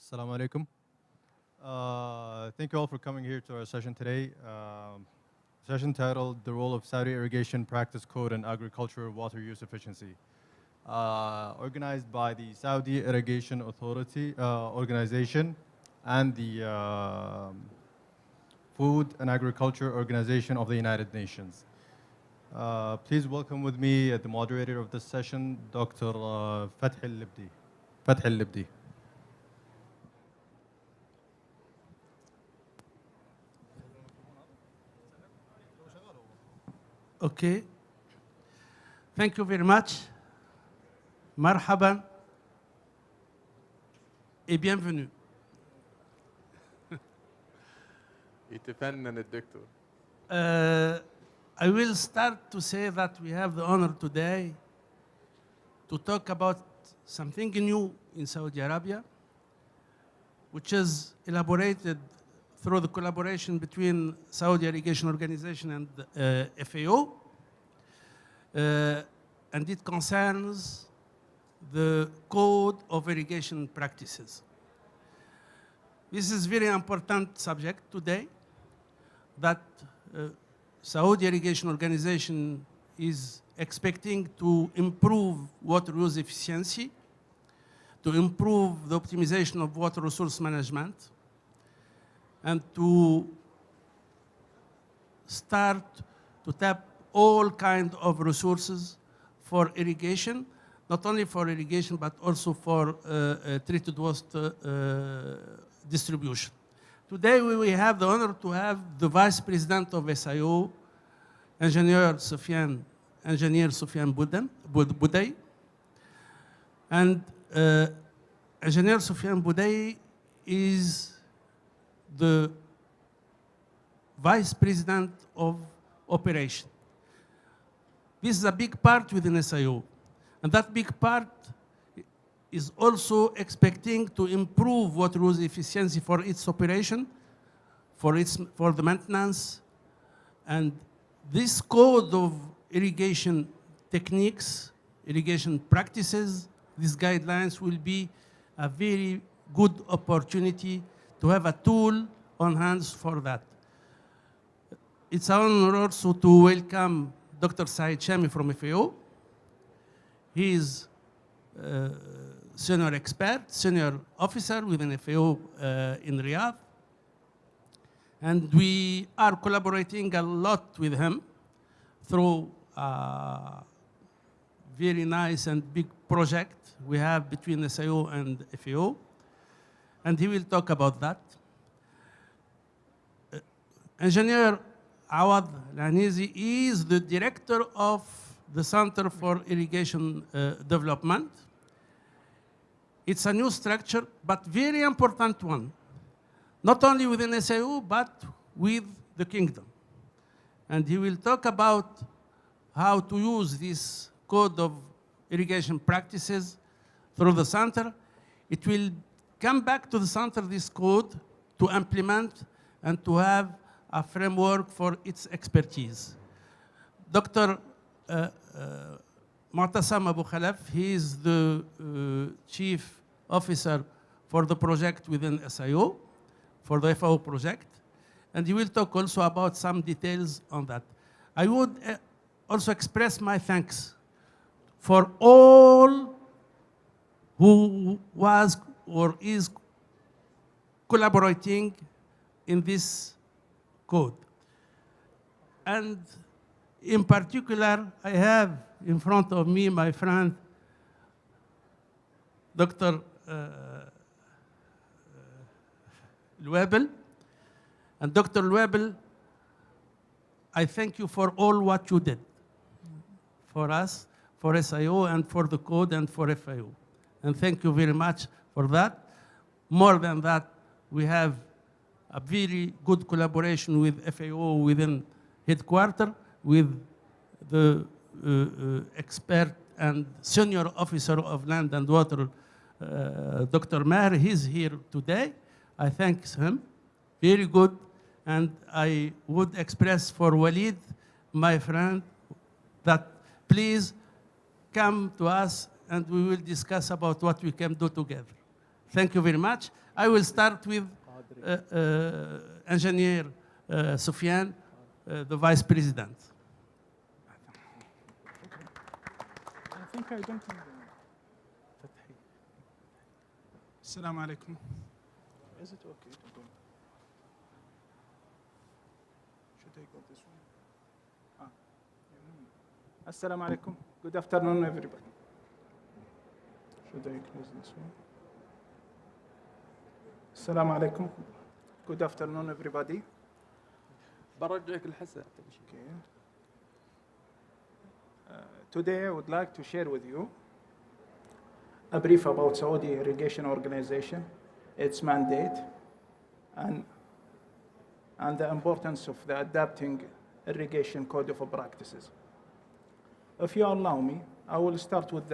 Assalamu alaikum. Thank you all for coming here to our session today. Session titled The Role of Saudi Irrigation Practice Code and Agricultural Water Use Efficiency. Organized by the Saudi Irrigation Authority Organization and the Food and Agriculture Organization of the United Nations. Please welcome with me the moderator of this session, Dr. Fath al-Libdi. Fath al-Libdi. Okay. Thank you very much. Marhaban et bienvenue. يتفنن الدكتور. I will start to say that we have the honor today to talk about something new in Saudi Arabia, which is elaborated through the collaboration between Saudi Irrigation Organization and FAO. And it concerns the Code of Irrigation Practices. This is a very important subject today that Saudi Irrigation Organization is expecting to improve water use efficiency, to improve the optimization of water resource management, and to start to tap all kinds of resources for irrigation, not only for irrigation, but also for treated water distribution. Today, we have the honor to have the Vice President of SIO, Engineer Soufiane Boudai. And Engineer Soufiane Boudai is the Vice President of Operation. This is a big part within SIO. And that big part is also expecting to improve water use efficiency for its operation, for the maintenance. And this code of irrigation techniques, irrigation practices, these guidelines will be a very good opportunity to have a tool on hands for that. It's an honor also to welcome Dr. Saeed Shami from FAO. He is senior expert, senior officer within FAO in Riyadh. And we are collaborating a lot with him through a very nice and big project we have between SIO and FAO. And he will talk about that. Engineer Awad Lanizi is the director of the Center for Irrigation Development. It's a new structure, but very important one. Not only within SIO, but with the kingdom. And he will talk about how to use this code of irrigation practices through the center. It will come back to the center, this code, to implement and to have a framework for its expertise. Dr. Mu'tasam Abu Khalaf, he is the chief officer for the project within SIO, for the FAO project, and he will talk also about some details on that. I would also express my thanks for all who was or is collaborating in this code. And in particular, I have in front of me my friend, Dr. Luebel. And Dr. Luebel, I thank you for all what you did for us, for SIO, and for the code, and for FAO. And thank you very much for that. More than that, we have a very good collaboration with FAO within headquarters, with the expert and senior officer of land and water, Dr. Maher. He's here today. I thank him. Very good. And I would express for Walid, my friend, that please come to us and we will discuss about what we can do together. Thank you very much. I will start with Engineer Sufyan, the Vice President. I think I don't need Assalamu alaikum. Is it okay to go? Should I go this way? Assalamu alaikum. Good afternoon, everybody. Should I close this one? Assalamu alaikum. Good afternoon, everybody. Okay. Today, I would like to share with you a brief about Saudi Irrigation Organization, its mandate, and the importance of the adapting irrigation code of practices. If you allow me, I will start with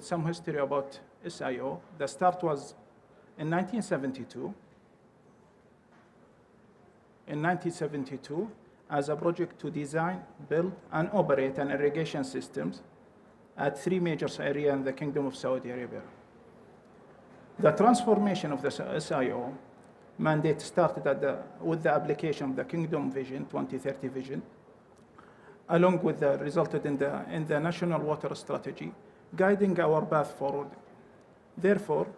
some history about SIO. The start was in 1972. In 1972, as a project to design, build, and operate an irrigation systems at 3 major areas in the Kingdom of Saudi Arabia. The transformation of the SIO mandate started with the application of the Kingdom Vision, 2030 Vision, along with the resulted in the National Water Strategy, guiding our path forward. Therefore,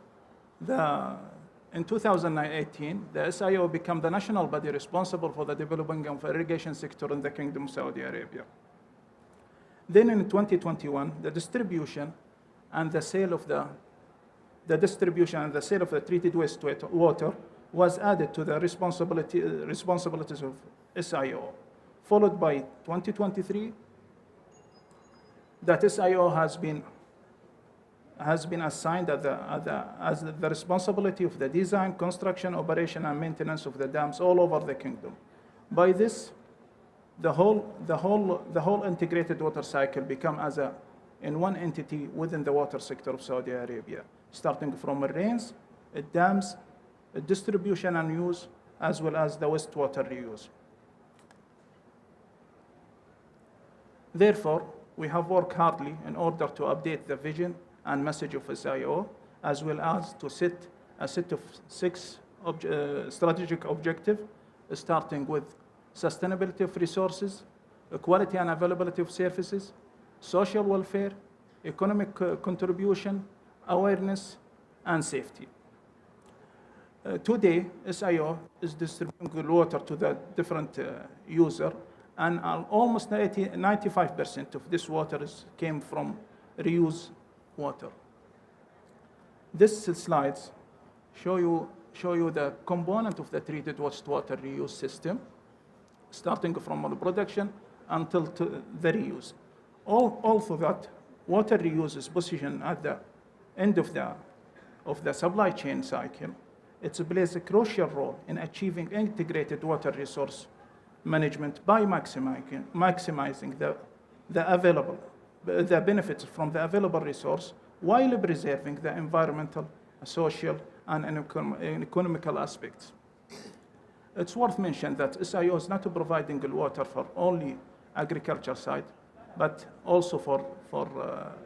in 2018, the SIO became the national body responsible for the development of irrigation sector in the Kingdom of Saudi Arabia. Then in 2021, the distribution and the sale of the treated wastewater was added to the responsibilities of SIO, followed by 2023, that SIO has been assigned as the responsibility of the design, construction, operation, and maintenance of the dams all over the kingdom. By this, the whole integrated water cycle become in one entity within the water sector of Saudi Arabia, starting from rains, dams, distribution and use, as well as the wastewater reuse. Therefore, we have worked hardly in order to update the vision and message of SIO, as well as to set a set of 6 strategic objectives, starting with sustainability of resources, quality and availability of services, social welfare, economic contribution, awareness, and safety. Today, SIO is distributing water to the different users, and almost 95% of this water came from reuse water. These slides show you the component of the treated wastewater reuse system, starting from the production until the reuse. Also that water reuse is positioned at the end of the supply chain cycle. It plays a crucial role in achieving integrated water resource management by maximizing the benefits from the available resource while preserving the environmental, social, and economical aspects. It's worth mentioning that SIO is not providing water for only agriculture side, but also for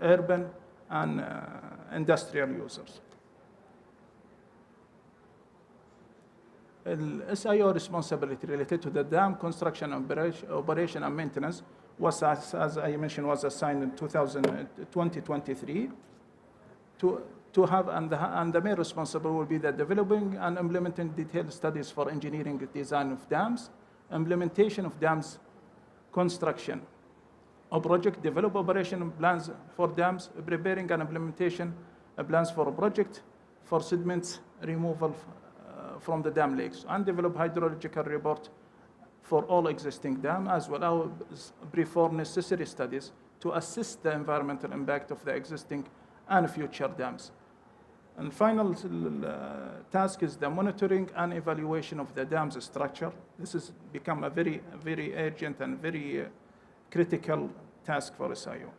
urban and industrial users. SIO responsibility related to the dam construction, operation and maintenance was, as I mentioned, was assigned in 2023 to have, and the main responsible will be the developing and implementing detailed studies for engineering design of dams, implementation of dams construction, a project develop operation plans for dams, preparing and implementation plans for a project for sediments removal from the dam lakes, and develop hydrological report for all existing dams, as well as perform necessary studies to assess the environmental impact of the existing and future dams. And final task is the monitoring and evaluation of the dam's structure. This has become a very, very urgent and very critical task for SIO.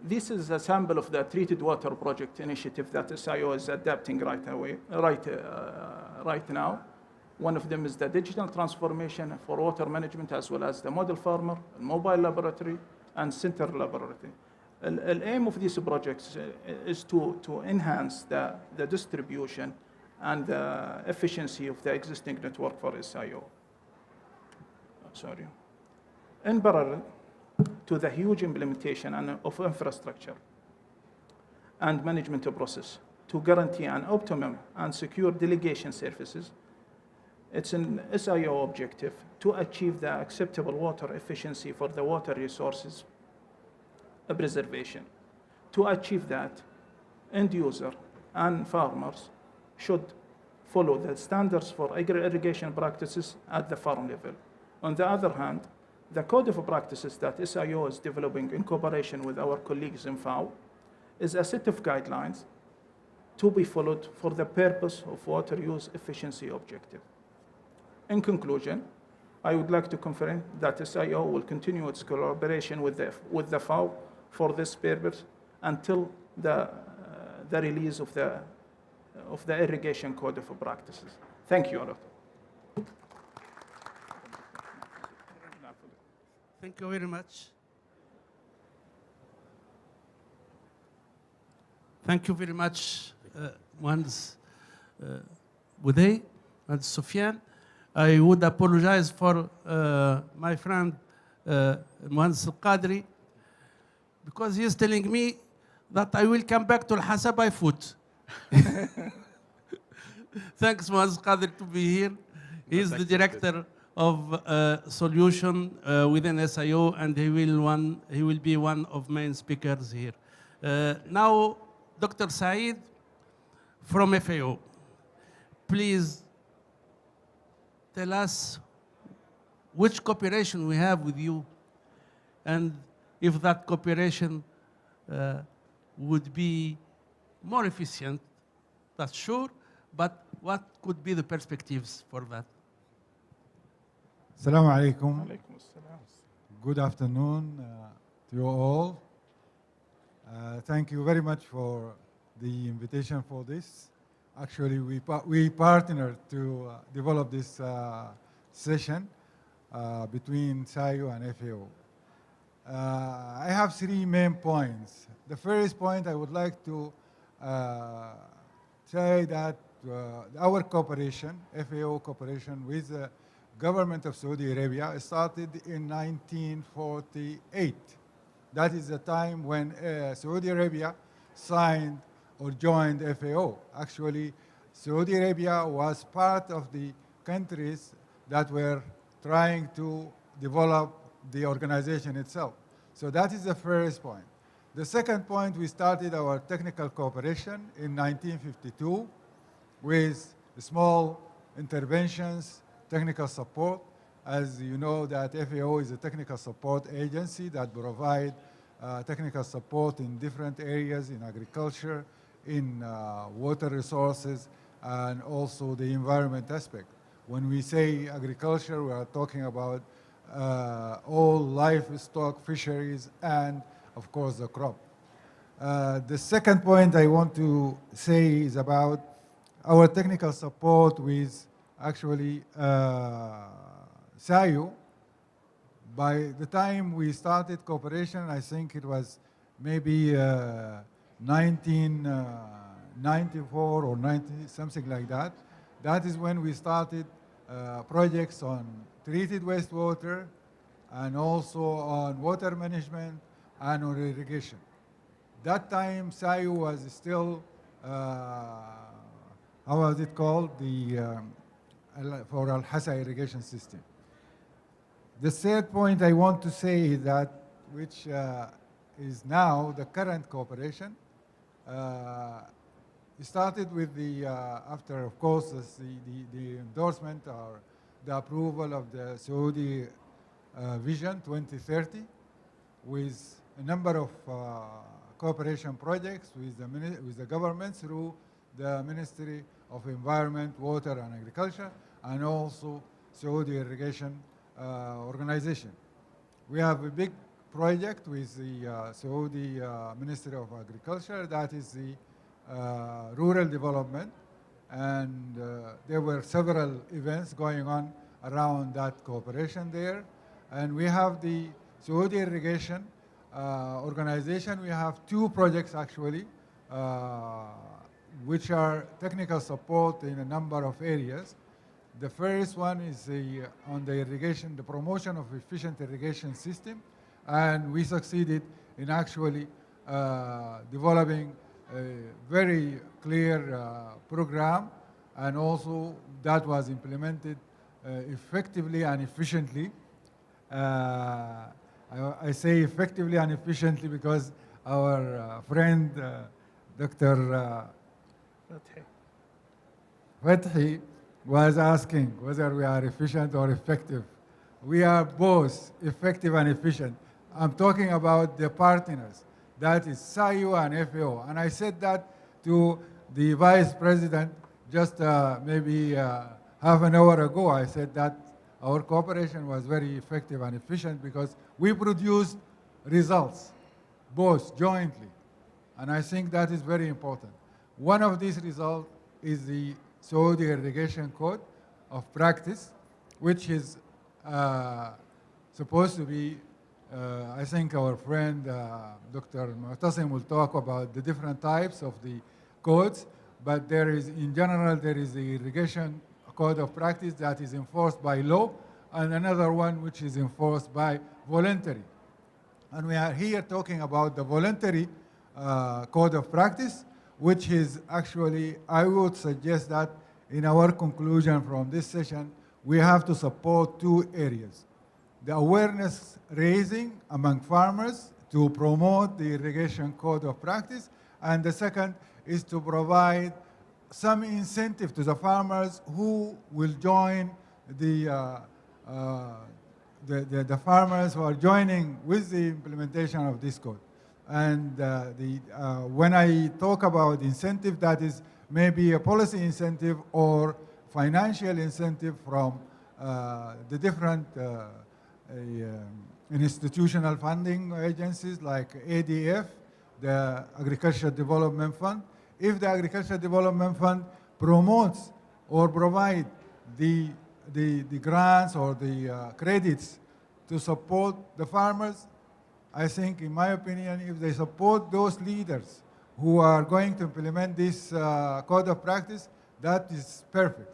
This is a sample of the treated water project initiative that SIO is adapting right now. One of them is the digital transformation for water management, as well as the model farmer, mobile laboratory, and center laboratory. The aim of these projects is to enhance the distribution and the efficiency of the existing network for SIO. Sorry. In parallel to the huge implementation of infrastructure and management process to guarantee an optimum and secure delegation services, it's an SIO objective to achieve the acceptable water efficiency for the water resources preservation. To achieve that, end user and farmers should follow the standards for irrigation practices at the farm level. On the other hand, the code of practices that SIO is developing in cooperation with our colleagues in FAO is a set of guidelines to be followed for the purpose of water use efficiency objective. In conclusion, I would like to confirm that SIO will continue its collaboration with the FAO for this purpose until the release of the irrigation code of practices. Thank you, Arthur. Thank you very much. Thank you very much, Mons Boudé and Sofiane. I would apologize for my friend Mons Qadri, because he is telling me that I will come back to Al-Hasa by foot. Thanks, Mons Qadri, to be here. He is the director of solution within SIO, and he will be one of main speakers here. Now, Dr. Saeed from FAO, please tell us which cooperation we have with you, and if that cooperation would be more efficient, that's sure, but what could be the perspectives for that? Assalamu alaikum. Good afternoon to you all. Thank you very much for the invitation for this. Actually, we partnered to develop this session between SIO and FAO. I have 3 main points. The first point, I would like to say that our cooperation, FAO cooperation with the government of Saudi Arabia started in 1948. That is the time when Saudi Arabia signed or joined FAO. Actually, Saudi Arabia was part of the countries that were trying to develop the organization itself. So that is the first point. The second point, we started our technical cooperation in 1952 with small interventions, technical support. As you know, that FAO is a technical support agency that provides technical support in different areas, in agriculture, in water resources, and also the environment aspect. When we say agriculture, we are talking about all livestock, fisheries, and of course the crop. The second point I want to say is about our technical support with actually SIO. By the time we started cooperation, I think it was maybe 1994 or 90, something like that. That is when we started projects on treated wastewater and also on water management and on irrigation. That time, SIO was still, how was it called? For Al-Hasa irrigation system. The third point I want to say is that, which is now the current cooperation, it started with the, after of course the endorsement or the approval of the Saudi Vision 2030 with a number of cooperation projects with the government through the Ministry of Environment, Water and Agriculture, and also Saudi Irrigation Organization. We have a big project with the Saudi Ministry of Agriculture, that is the rural development, and there were several events going on around that cooperation there. And we have the Saudi Irrigation organization, we have two projects actually, which are technical support in a number of areas. The first one is on the irrigation, the promotion of efficient irrigation system, and we succeeded in actually developing a very clear program, and also that was implemented effectively and efficiently. I say effectively and efficiently because our friend Dr. Fathi was asking whether we are efficient or effective. We are both effective and efficient. I'm talking about the partners. That is SAIU and FAO. And I said that to the Vice President just maybe half an hour ago. I said that our cooperation was very effective and efficient because we produced results, both jointly. And I think that is very important. One of these results is the Saudi Irrigation Code of Practice, which is supposed to be, I think our friend Dr. Mu'tasim will talk about the different types of the codes, but there is, in general, there is the Irrigation Code of Practice that is enforced by law, and another one which is enforced by voluntary. And we are here talking about the voluntary Code of Practice, which is actually, I would suggest that in our conclusion from this session, we have to support two areas. The awareness raising among farmers to promote the Irrigation Code of Practice, and the second is to provide some incentive to the farmers who will join the farmers who are joining with the implementation of this code. And when I talk about incentive, that is maybe a policy incentive or financial incentive from the different institutional funding agencies like ADF, the Agricultural Development Fund. If the Agricultural Development Fund promotes or provide the grants or the credits to support the farmers, I think, in my opinion, if they support those leaders who are going to implement this code of practice, that is perfect.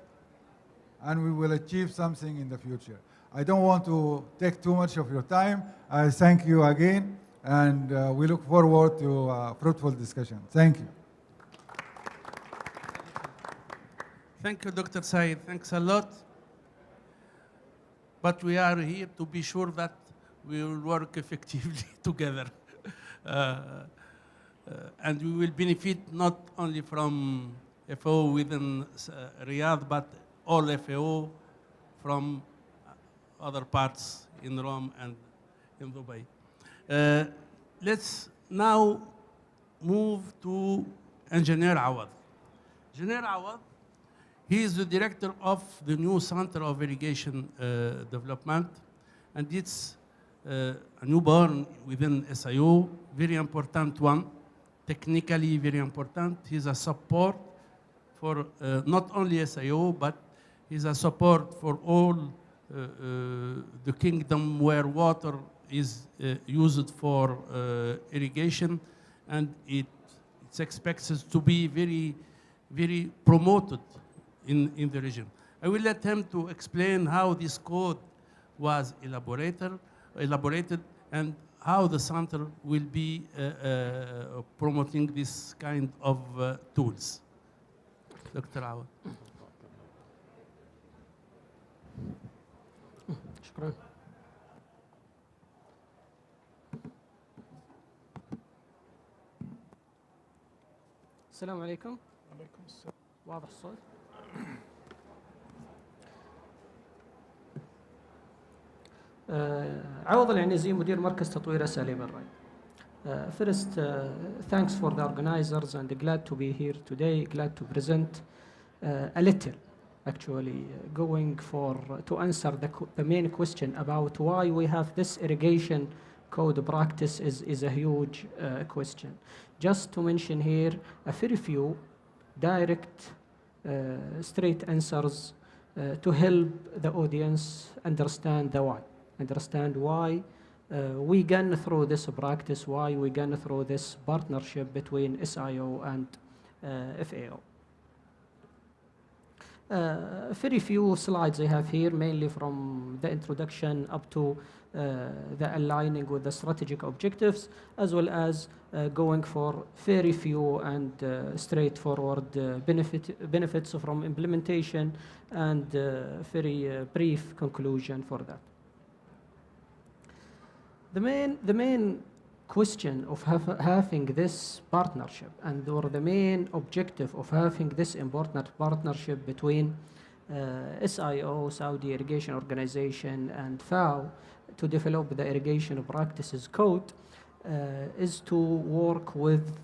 And we will achieve something in the future. I don't want to take too much of your time. I thank you again, and we look forward to a fruitful discussion. Thank you. Thank you, Dr. Said. Thanks a lot. But we are here to be sure that we will work effectively together. And we will benefit not only from FAO within Riyadh, but all FAO from other parts in Rome and in Dubai. Let's now move to Engineer Awad. Engineer Awad, he is the director of the new Center of Irrigation Development, and it's a newborn within SIO, very important one, technically very important. He's a support for not only SIO, but he's a support for all the kingdom where water is used for irrigation, and it's expected to be very, very promoted in the region. I will let him to explain how this code was elaborated and how the center will be promoting this kind of tools. Dr. Awad. شكرا. السلام عليكم. وعليكم السلام. واضح الصوت؟ عوض العنزي مدير مركز تطوير أساليب الري. First, thanks for the organizers and glad to be here today, glad to present a letter actually going to answer the main question about why we have this irrigation code practice is a huge question. Just to mention here a very few direct straight answers to help the audience understand the why. Understand why we gone through this practice, why we gone through this partnership between SIO and FAO. Very few slides I have here, mainly from the introduction up to the aligning with the strategic objectives, as well as going for very few and straightforward benefits from implementation, and very brief conclusion for that. The main question of having this partnership, or the main objective of having this important partnership between SIO, Saudi Irrigation Organization, and FAO to develop the irrigation practices code is to work with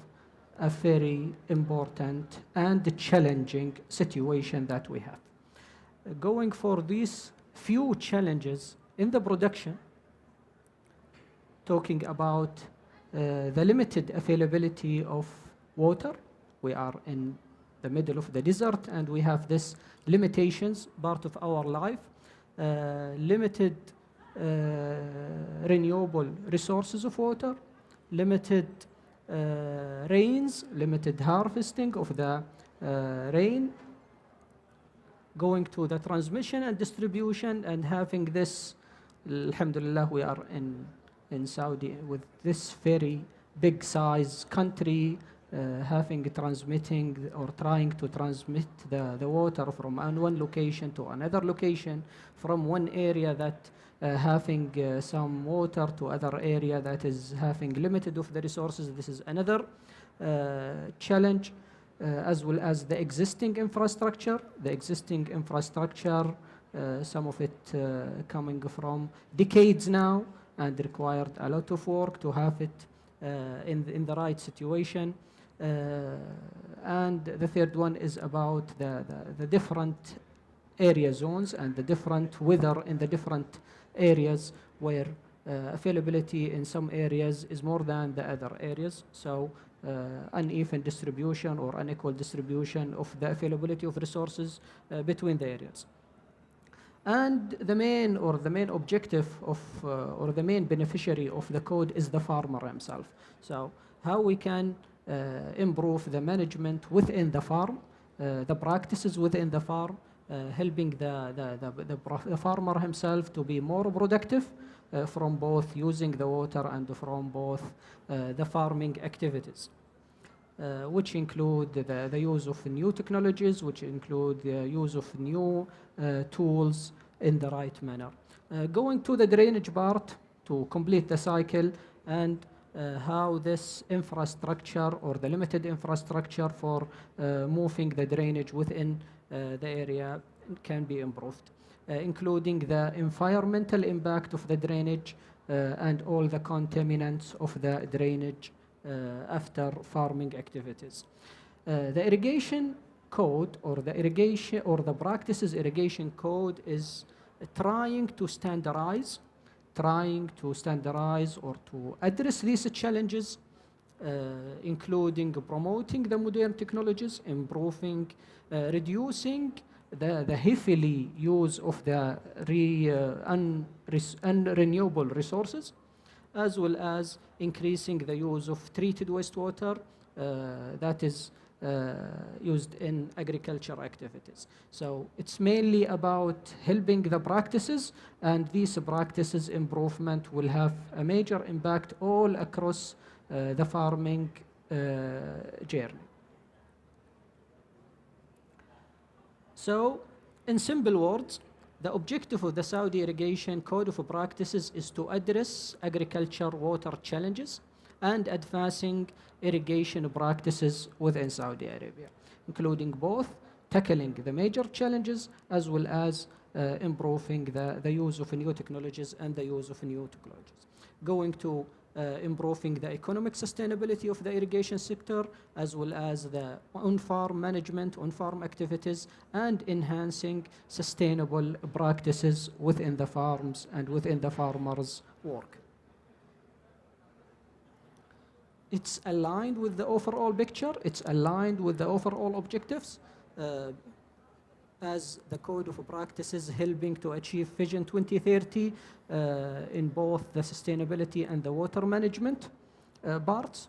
a very important and challenging situation that we have. Going for these few challenges in the production, talking about the limited availability of water. We are in the middle of the desert, and we have this limitations, part of our life, limited renewable resources of water, limited rains, limited harvesting of the rain, going to the transmission and distribution, and having this, alhamdulillah, we are in Saudi with this very big size country, transmitting or trying to transmit the water from one location to another location, from one area that having some water to other area that is having limited of the resources. This is another challenge, as well as the existing infrastructure. Some of it coming from decades now, and required a lot of work to have it in the right situation. And the third one is about the different area zones and the different weather in the different areas, where availability in some areas is more than the other areas. So uneven distribution or unequal distribution of the availability of resources between the areas. And the main objective of, or the main beneficiary of the code is the farmer himself. So how we can improve the management within the farm, the practices within the farm, helping the farmer himself to be more productive from both using the water and from both the farming activities. Which include the use of new technologies, which include the use of new tools in the right manner. Going to the drainage part to complete the cycle, and how this infrastructure or the limited infrastructure for moving the drainage within the area can be improved, including the environmental impact of the drainage and all the contaminants of the drainage after farming activities. The irrigation code, or the practices irrigation code, is trying to standardize or to address these challenges, including promoting the modern technologies, improving, reducing the heavily use of the unrenewable resources, as well as increasing the use of treated wastewater that is used in agriculture activities. So it's mainly about helping the practices, and these practices improvement will have a major impact all across the farming journey. So, in simple words, the objective of the Saudi Irrigation Code of Practices is to address agriculture water challenges and advancing irrigation practices within Saudi Arabia, including both tackling the major challenges as well as improving the use of new technologies and the use of new technologies. Going to improving the economic sustainability of the irrigation sector, as well as the on-farm management, on-farm activities, and enhancing sustainable practices within the farms and within the farmers' work. It's aligned with the overall picture, it's aligned with the overall objectives. as the code of practices helping to achieve Vision 2030 in both the sustainability and the water management parts.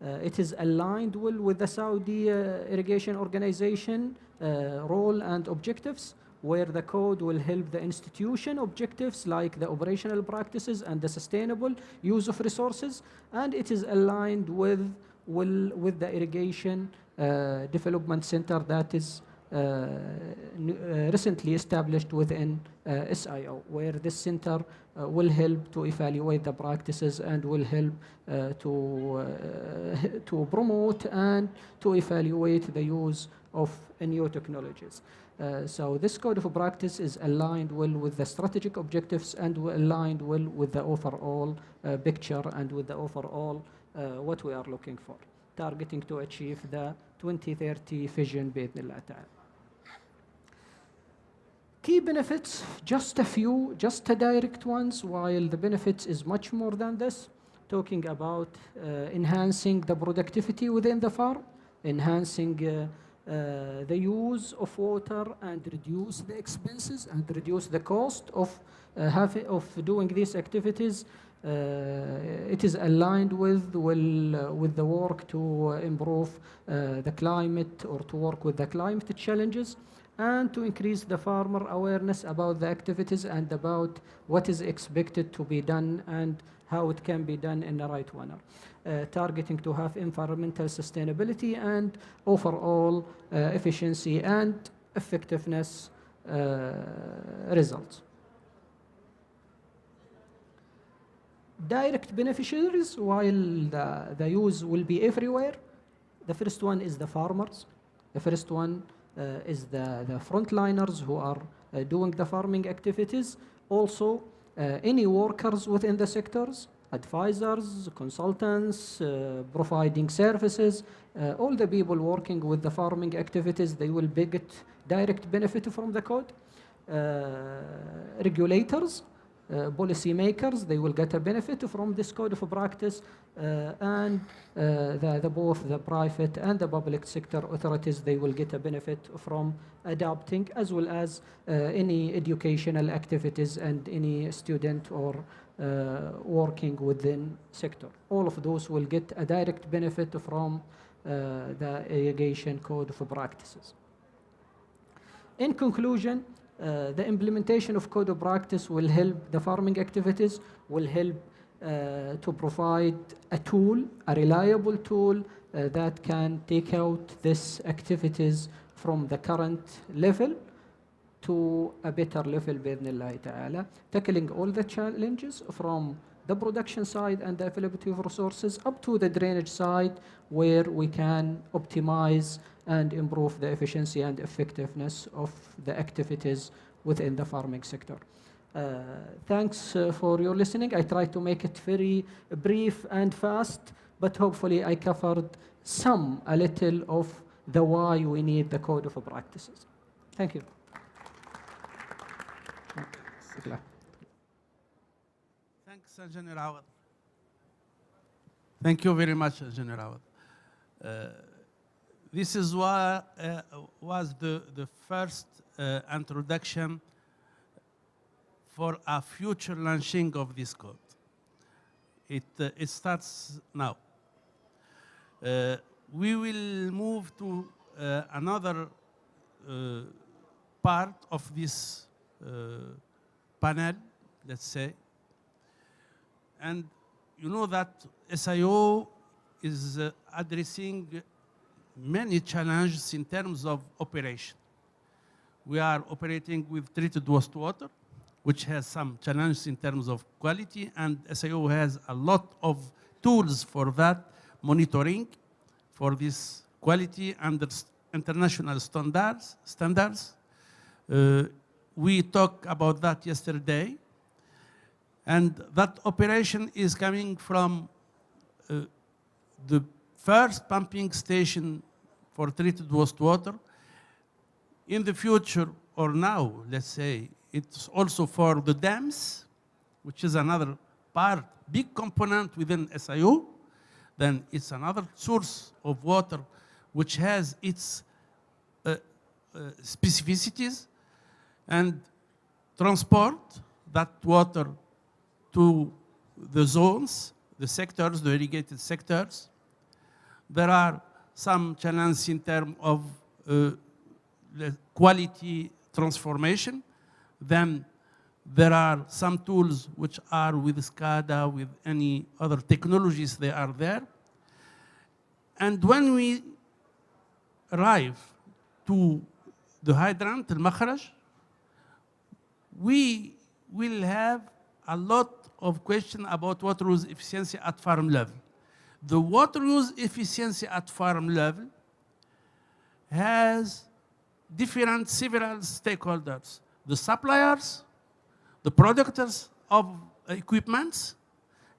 It is aligned well with the Saudi Irrigation Organization role and objectives, where the code will help the institution objectives like the operational practices and the sustainable use of resources, and it is aligned with the irrigation development center that is recently established within SIO, where this center will help to evaluate the practices and will help to promote and to evaluate the use of new technologies. So this code of practice is aligned well with the strategic objectives and aligned well with the overall picture and with the overall what we are looking for, targeting to achieve the 2030 vision بإذن ta'ala. Key benefits, just a few, just a direct ones, while the benefits is much more than this, talking about enhancing the productivity within the farm, enhancing the use of water and reduce the expenses and reduce the cost of doing these activities. It is aligned with the work to improve the climate or to work with the climate challenges, and to increase the farmer awareness about the activities and about what is expected to be done and how it can be done in the right manner. Targeting to have environmental sustainability and overall efficiency and effectiveness results. Direct beneficiaries, while the use will be everywhere, the first one is the farmers. The first one is the frontliners who are doing the farming activities. Also, any workers within the sectors, advisors, consultants, providing services, all the people working with the farming activities, they will get direct benefit from the code. Regulators, policy makers, they will get a benefit from this code of practice, and both the private and the public sector authorities, they will get a benefit from adopting, as well as any educational activities and any student or working within sector. All of those will get a direct benefit from the irrigation code of practices. In conclusion, the implementation of code of practice will help the farming activities, will help to provide a tool, a reliable tool that can take out these activities from the current level to a better level بإذن الله تعالى, tackling all the challenges from the production side and the availability of resources up to the drainage side, where we can optimize and improve the efficiency and effectiveness of the activities within the farming sector. Thanks for your listening. I tried to make it very brief and fast, but hopefully I covered a little of the why we need the code of practices. Thank you. Thanks, Engineer Awad. Thank you very much, Engineer Awad. This is what was the first introduction for a future launching of this code. It starts now. We will move to another part of this panel, let's say. And you know that SIO is addressing many challenges in terms of operation. We are operating with treated wastewater, which has some challenges in terms of quality, and SIO has a lot of tools for that, monitoring for this quality under international standards. We talked about that yesterday, and that operation is coming from the first pumping station for treated wastewater. In the future, or now, let's say, it's also for the dams, which is another part, big component within SIO. Then it's another source of water which has its specificities and transport that water to the zones, the sectors, the irrigated sectors. There are some challenges in terms of the quality transformation. Then there are some tools which are with SCADA, with any other technologies, they are there. And when we arrive to the hydrant, al-makhraj, we will have a lot of questions about water use efficiency at farm level. The water use efficiency at farm level has several stakeholders: the suppliers, the producers of equipments,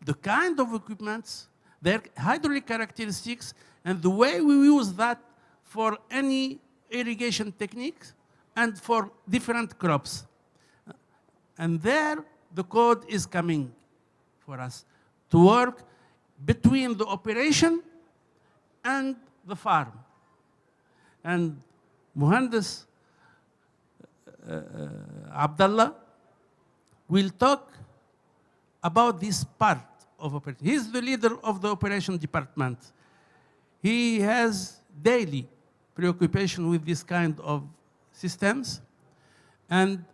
the kind of equipments, their hydraulic characteristics, and the way we use that for any irrigation techniques and for different crops. And there, the code is coming for us to work between the operation and the farm. And Muhandis Abdullah will talk about this part of operation. He's the leader of the operation department. He has daily preoccupation with this kind of systems, and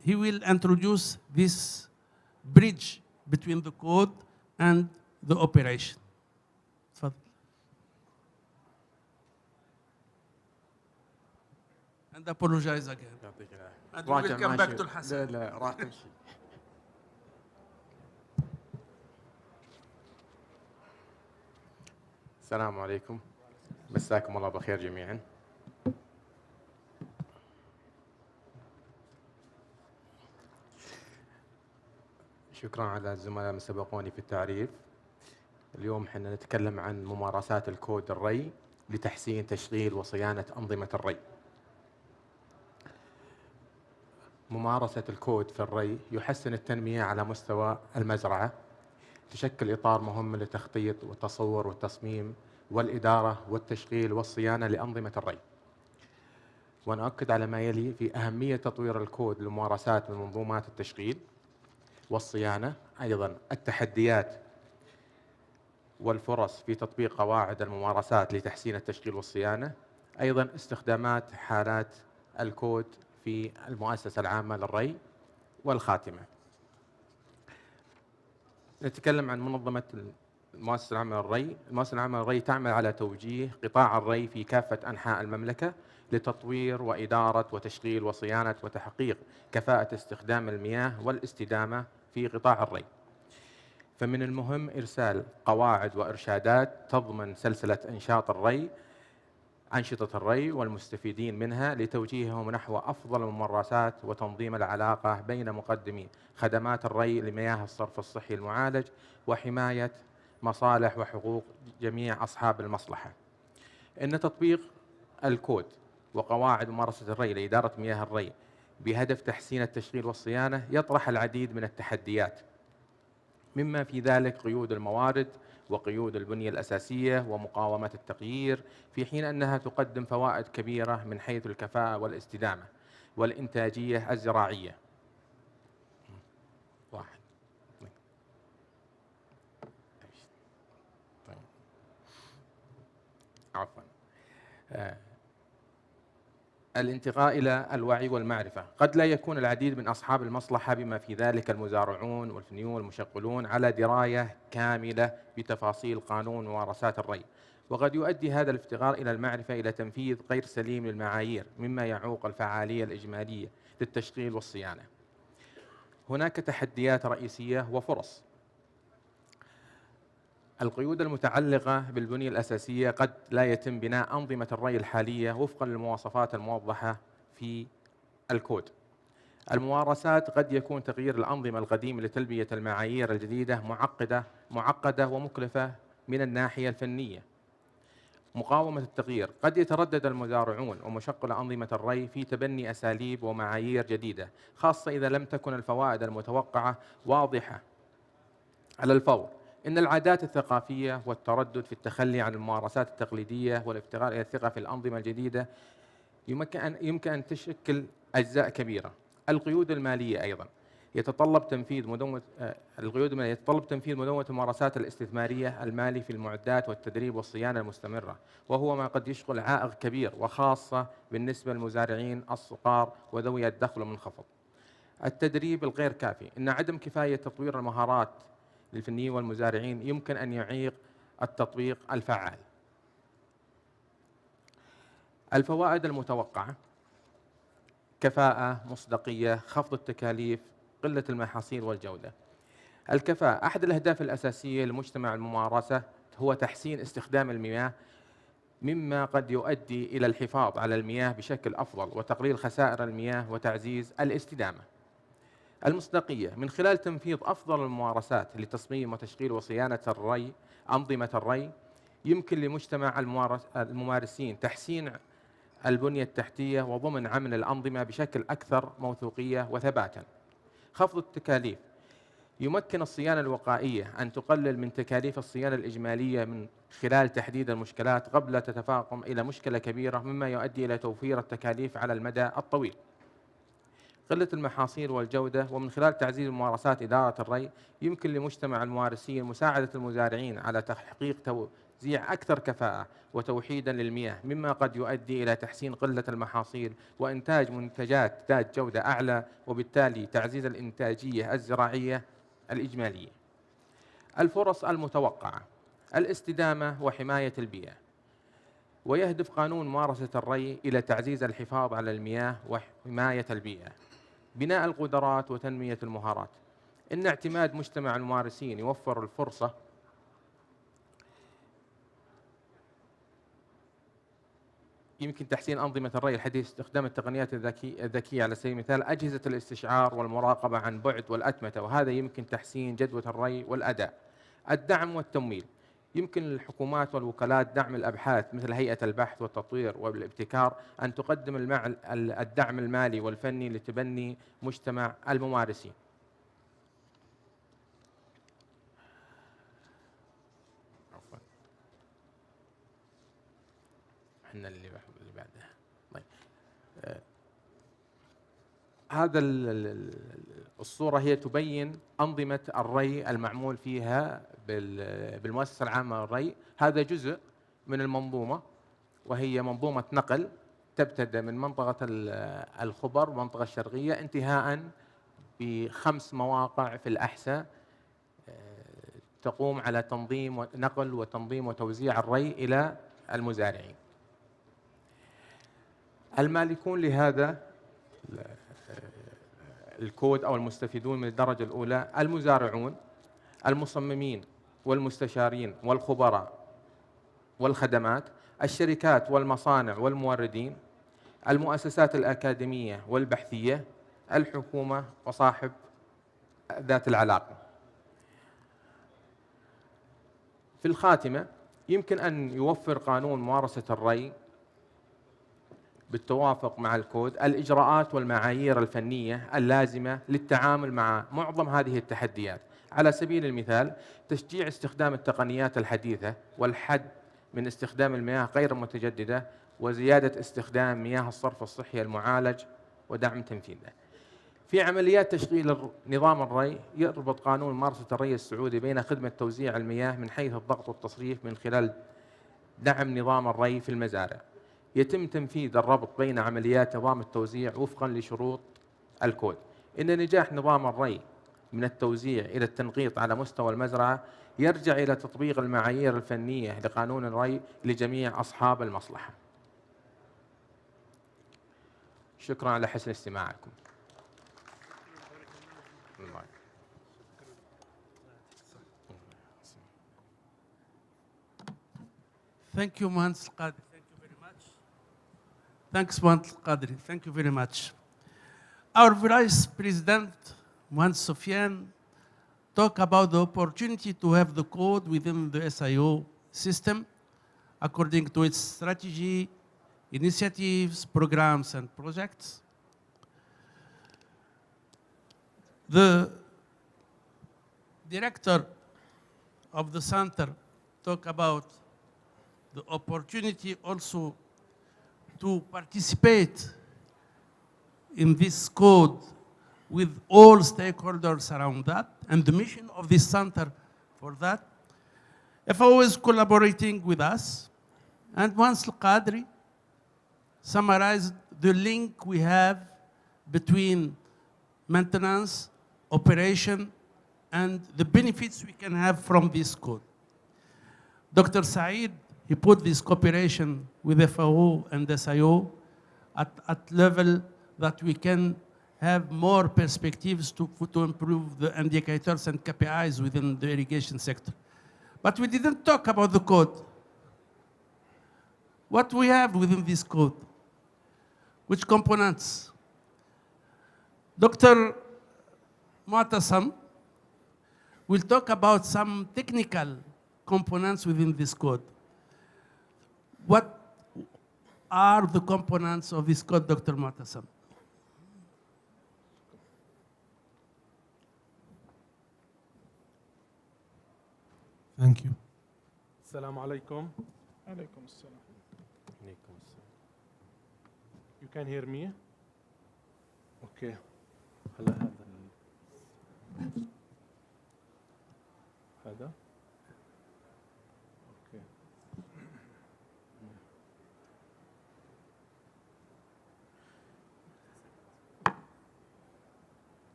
he will introduce this bridge between the code and the operation. And apologize again. And we will come back to Hassan. لا راح تمشي. السلام عليكم. مساكم الله بخير جميعا. شكرا على الزملاء اللي سبقوني في التعريف. اليوم احنا نتكلم عن ممارسات الكود الري لتحسين تشغيل وصيانة أنظمة الري. ممارسة الكود في الري يحسن التنمية على مستوى المزرعة، تشكل إطار مهم للتخطيط والتصور والتصميم والإدارة والتشغيل والصيانة لأنظمة الري. ونؤكد على ما يلي في أهمية تطوير الكود لممارسات من منظومات التشغيل والصيانة، أيضا التحديات والفرص في تطبيق قواعد الممارسات لتحسين التشغيل والصيانة، أيضا استخدامات حالات الكود في المؤسسة العامة للري والخاتمة. نتكلم عن منظمة المؤسسة العامة للري. المؤسسة العامة للري تعمل على توجيه قطاع الري في كافة أنحاء المملكة لتطوير وإدارة وتشغيل وصيانة وتحقيق كفاءة استخدام المياه والاستدامة في قطاع الري. فمن المهم إرسال قواعد وإرشادات تضمن سلسلة أنشطة الري والمستفيدين منها لتوجيههم نحو أفضل الممارسات وتنظيم العلاقة بين مقدمي خدمات الري لمياه الصرف الصحي المعالج وحماية مصالح وحقوق جميع أصحاب المصلحة. إن تطبيق الكود وقواعد ممارسة الري لإدارة مياه الري بهدف تحسين التشغيل والصيانة يطرح العديد من التحديات، مما في ذلك قيود الموارد وقيود البنية الأساسية ومقاومة التغيير، في حين أنها تقدم فوائد كبيرة من حيث الكفاءة والاستدامة والإنتاجية الزراعية. الانتقاء إلى الوعي والمعرفة. قد لا يكون العديد من أصحاب المصلحة بما في ذلك المزارعون والفنيون والمشغلون على دراية كاملة بتفاصيل قانون ممارسات الري، وقد يؤدي هذا الافتقار إلى المعرفة إلى تنفيذ غير سليم للمعايير، مما يعوق الفعالية الإجمالية للتشغيل والصيانة. هناك تحديات رئيسية وفرص. القيود المتعلقة بالبنية الأساسية: قد لا يتم بناء أنظمة الري الحالية وفقا للمواصفات الموضحة في الكود. الممارسات: قد يكون تغيير الأنظمة القديمة لتلبية المعايير الجديدة معقدة ومكلفة من الناحية الفنية. مقاومة التغيير: قد يتردد المزارعون ومشغل أنظمة الري في تبني أساليب ومعايير جديدة، خاصة إذا لم تكن الفوائد المتوقعة واضحة على الفور. إن العادات الثقافية والتردد في التخلي عن الممارسات التقليدية والافتقار إلى الثقة في الأنظمة الجديدة يمكن أن تشكل أجزاء كبيرة. القيود المالية أيضا يتطلب تنفيذ مدونة الممارسات الاستثمارية المالي في المعدات والتدريب والصيانة المستمرة، وهو ما قد يشغل عائق كبير وخاصة بالنسبة للمزارعين الصغار وذوي الدخل المنخفض. التدريب الغير كافي، إن عدم كفاية تطوير المهارات للفنيين والمزارعين يمكن أن يعيق التطبيق الفعال. الفوائد المتوقعة: كفاءة، مصداقية، خفض التكاليف، قلة المحاصيل والجودة. الكفاءة، أحد الأهداف الأساسية لمجتمع الممارسة هو تحسين استخدام المياه، مما قد يؤدي إلى الحفاظ على المياه بشكل أفضل وتقليل خسائر المياه وتعزيز الاستدامة. المصداقية، من خلال تنفيذ أفضل الممارسات لتصميم وتشغيل وصيانة الري، أنظمة الري، يمكن لمجتمع الممارسين تحسين البنية التحتية وضمن عمل الأنظمة بشكل أكثر موثوقية وثباتا. خفض التكاليف، يمكن الصيانة الوقائية أن تقلل من تكاليف الصيانة الإجمالية من خلال تحديد المشكلات قبل تتفاقم إلى مشكلة كبيرة، مما يؤدي إلى توفير التكاليف على المدى الطويل. قلة المحاصيل والجودة، ومن خلال تعزيز ممارسات إدارة الري يمكن لمجتمع الممارسين مساعدة المزارعين على تحقيق توزيع أكثر كفاءة وتوحيدا للمياه، مما قد يؤدي إلى تحسين قلة المحاصيل وإنتاج منتجات ذات جودة أعلى، وبالتالي تعزيز الإنتاجية الزراعية الإجمالية. الفرص المتوقعة: الاستدامة وحماية البيئة، ويهدف قانون ممارسة الري إلى تعزيز الحفاظ على المياه وحماية البيئة. بناء القدرات وتنمية المهارات، إن اعتماد مجتمع الممارسين يوفر الفرصة يمكن تحسين أنظمة الري الحديث، استخدام التقنيات الذكية على سبيل المثال أجهزة الاستشعار والمراقبة عن بعد والأتمتة، وهذا يمكن تحسين جدوى الري والأداء. الدعم والتمويل، يمكن للحكومات والوكالات دعم الأبحاث مثل هيئة البحث والتطوير والابتكار أن تقدم الدعم المالي والفني لتبني مجتمع الممارسين. احنا اللي بعدها. طيب. هذا الصورة هي تبين أنظمة الري المعمول فيها بالمؤسسة العامة للري. هذا جزء من المنظومة، وهي منظومة نقل تبتدأ من منطقة الخبر، المنطقة الشرقية، انتهاء ب5 مواقع في الأحساء تقوم على تنظيم ونقل وتنظيم وتوزيع الري إلى المزارعين. المالكون لهذا الكود أو المستفيدون من الدرجة الأولى: المزارعون، المصممين والمستشارين والخبراء والخدمات، الشركات والمصانع والموردين، المؤسسات الأكاديمية والبحثية، الحكومة وصاحب ذات العلاقة. في الخاتمة، يمكن أن يوفر قانون ممارسة الري بالتوافق مع الكود الإجراءات والمعايير الفنية اللازمة للتعامل مع معظم هذه التحديات. على سبيل المثال، تشجيع استخدام التقنيات الحديثة والحد من استخدام المياه غير المتجددة، وزيادة استخدام مياه الصرف الصحي المعالج ودعم تنفيذه. في عمليات تشغيل نظام الري، يربط قانون ممارسة الري السعودي بين خدمة توزيع المياه من حيث الضغط والتصريف من خلال دعم نظام الري في المزارع. يتم تنفيذ الربط بين عمليات نظام التوزيع وفقا لشروط الكود. إن نجاح نظام الري من التوزيع إلى التنقيط على مستوى المزرعة يرجع إلى تطبيق المعايير الفنية لقانون الري لجميع أصحاب المصلحة. شكرا على حسن استماعكم. Thank you, Mohamed Al-Qadri. Thank you very much. Thanks, Mohamed Al-Qadri. Thank you very much. Our Vice President, Mohamed Sufyan, talked about the opportunity to have the code within the SIO system according to its strategy, initiatives, programs, and projects. The director of the center talked about the opportunity also to participate in this code with all stakeholders around that, and the mission of this center for that. FAO is collaborating with us, and once Al-Qadri summarized the link we have between maintenance, operation, and the benefits we can have from this code. Dr. Saeed, he put this cooperation with FAO and SIO at level that we can have more perspectives to improve the indicators and KPIs within the irrigation sector. But we didn't talk about the code. What we have within this code? Which components? Dr. Mu'tasam will talk about some technical components within this code. What are the components of this code, Dr. Mu'tasam? Thank you. Assalamu alaikum. Alaikum assalam. You can hear me? Okay. هلا هذا Okay.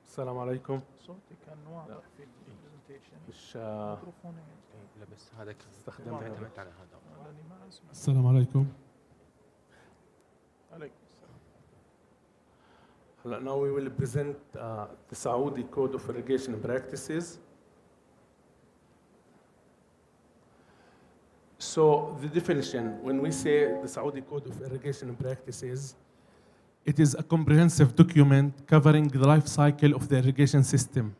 السلام عليكم. صوتي كان واضح في البرزنتيشن. مش لا بس هذا اعتمدت على هذا. السلام عليكم. عليكم السلام. Now we will present the Saudi Code of Irrigation Practices. So the definition, when we say the Saudi Code of Irrigation Practices, it is a comprehensive document covering the life cycle of the irrigation system,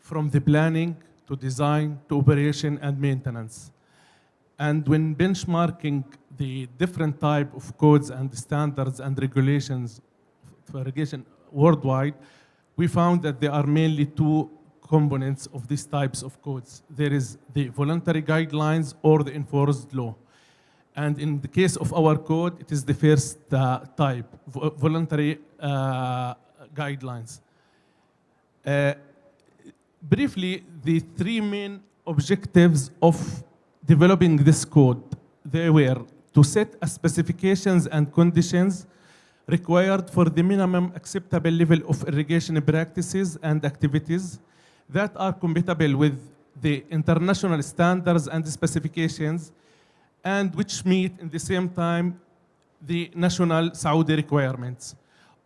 from the planning to design to operation and maintenance. And when benchmarking the different type of codes and standards and regulations for irrigation worldwide, we found that there are mainly two components of these types of codes. There is the voluntary guidelines or the enforced law. And in the case of our code, it is the first type, voluntary guidelines. Briefly, the three main objectives of developing this code, they were to set specifications and conditions required for the minimum acceptable level of irrigation practices and activities that are compatible with the international standards and specifications, and which meet in the same time the national Saudi requirements.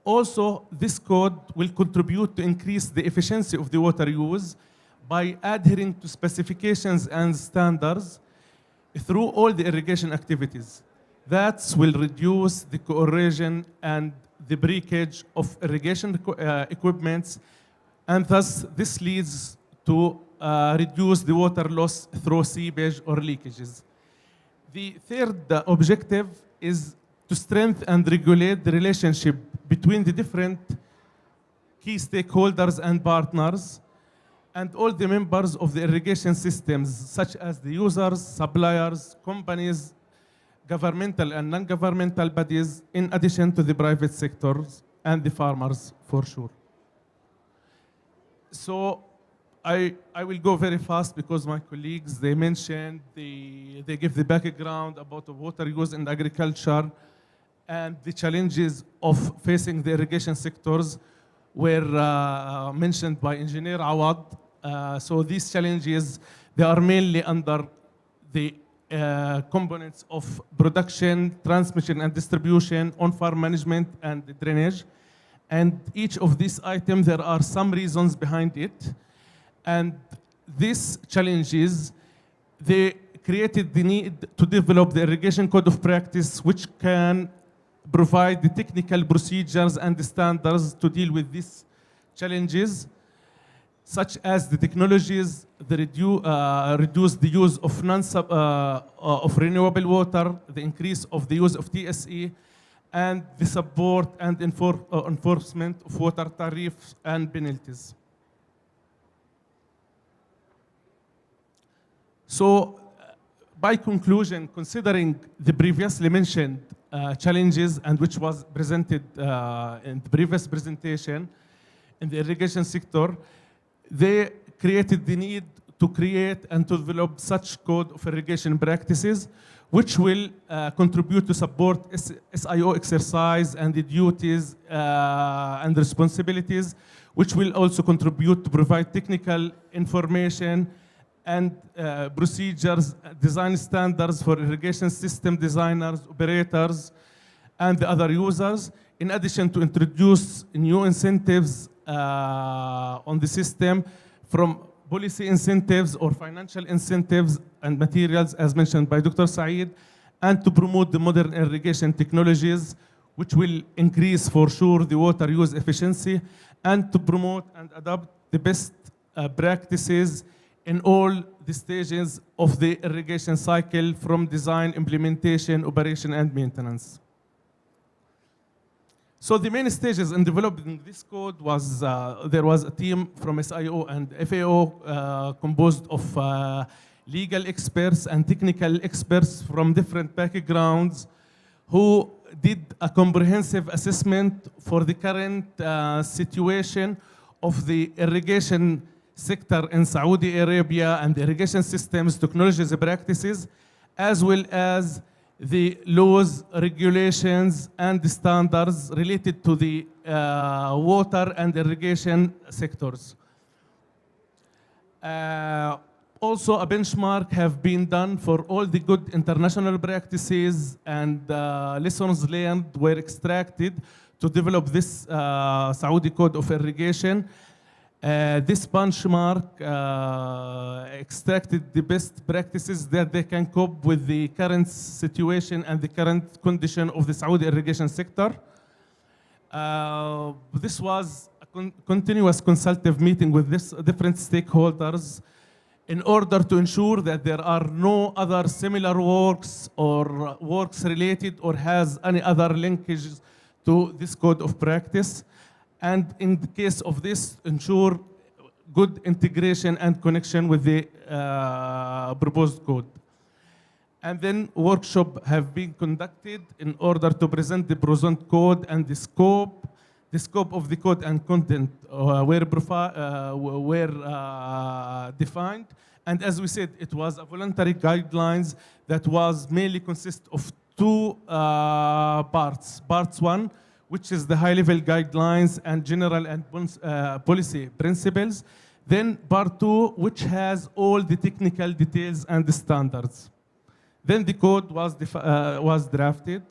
Also, this code will contribute to increase the efficiency of the water use by adhering to specifications and standards through all the irrigation activities. That will reduce the corrosion and the breakage of irrigation equipments, and thus this leads to reduce the water loss through seepage or leakages. The third objective is to strengthen and regulate the relationship between the different key stakeholders and partners and all the members of the irrigation systems, such as the users, suppliers, companies, governmental and non-governmental bodies, in addition to the private sectors and the farmers, for sure. So I will go very fast because my colleagues, they mentioned, they give the background about the water use in agriculture and the challenges of facing the irrigation sectors were mentioned by Engineer Awad. So these challenges, they are mainly under the components of production, transmission and distribution, on-farm management and drainage. And each of these items, there are some reasons behind it. And these challenges, they created the need to develop the irrigation code of practice, which can provide the technical procedures and the standards to deal with these challenges, such as the technologies, the reduce the use of renewable water, the increase of the use of TSE, and the support and enforcement of water tariffs and penalties. So by conclusion, considering the previously mentioned challenges and which was presented in the previous presentation in the irrigation sector, they created the need to create and to develop such code of irrigation practices which will contribute to support SIO exercise and the duties and responsibilities, which will also contribute to provide technical information and procedures, design standards for irrigation system designers, operators, and the other users, in addition to introduce new incentives on the system from policy incentives or financial incentives and materials, as mentioned by Dr. Saeed, and to promote the modern irrigation technologies, which will increase for sure the water use efficiency, and to promote and adopt the best practices in all the stages of the irrigation cycle, from design, implementation, operation, and maintenance. So the main stages in developing this code was, there was a team from SIO and FAO composed of legal experts and technical experts from different backgrounds who did a comprehensive assessment for the current situation of the irrigation sector in Saudi Arabia and the irrigation systems, technologies, practices, as well as the laws, regulations, and the standards related to the water and irrigation sectors. Also, a benchmark have been done for all the good international practices, and lessons learned were extracted to develop this Saudi Code of Irrigation. This benchmark extracted the best practices that they can cope with the current situation and the current condition of the Saudi irrigation sector. This was a continuous consultative meeting with different stakeholders in order to ensure that there are no other similar works or works related or has any other linkages to this code of practice. And in the case of this, ensure good integration and connection with the proposed code. And then workshops have been conducted in order to present the present code and the scope of the code and content were defined. And as we said, it was a voluntary guidelines that was mainly consist of two parts. Parts one, which is the high-level guidelines and general and policy principles. Then part two, which has all the technical details and the standards. Then the code was drafted.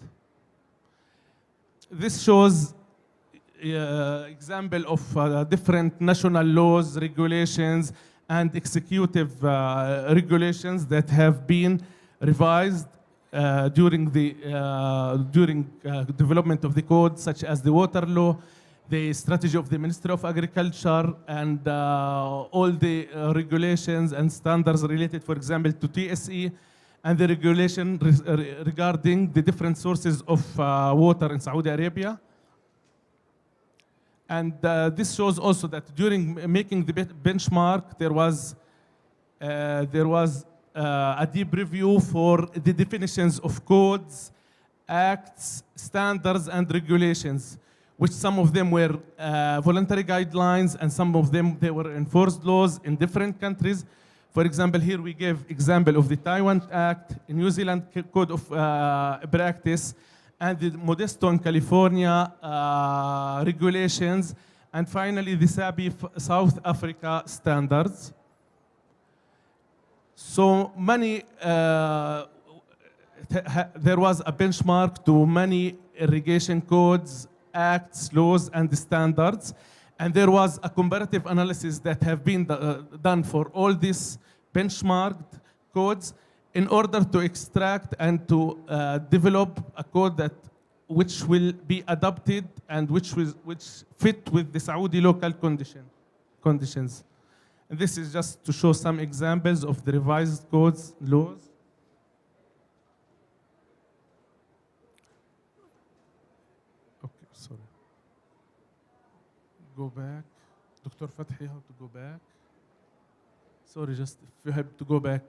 This shows example of different national laws, regulations, and executive regulations that have been revised during development of the code, such as the water law, the strategy of the Ministry of Agriculture, and all the regulations and standards related, for example, to TSE, and the regulation regarding the different sources of water in Saudi Arabia. And this shows also that during making the benchmark, there was a deep review for the definitions of codes, acts, standards, and regulations, which some of them were voluntary guidelines, and some of them they were enforced laws in different countries. For example, here we give example of the Taiwan Act, New Zealand Code of Practice, and the Modesto in California regulations, and finally the SABI South Africa standards. So many, there was a benchmark to many irrigation codes, acts, laws, and standards. And there was a comparative analysis that have been done for all these benchmarked codes in order to extract and to develop a code which will be adopted and which fit with the Saudi local conditions. And this is just to show some examples of the revised codes, laws. Okay, sorry. Go back. Dr. Fathi, how to go back? Sorry, just if you have to go back.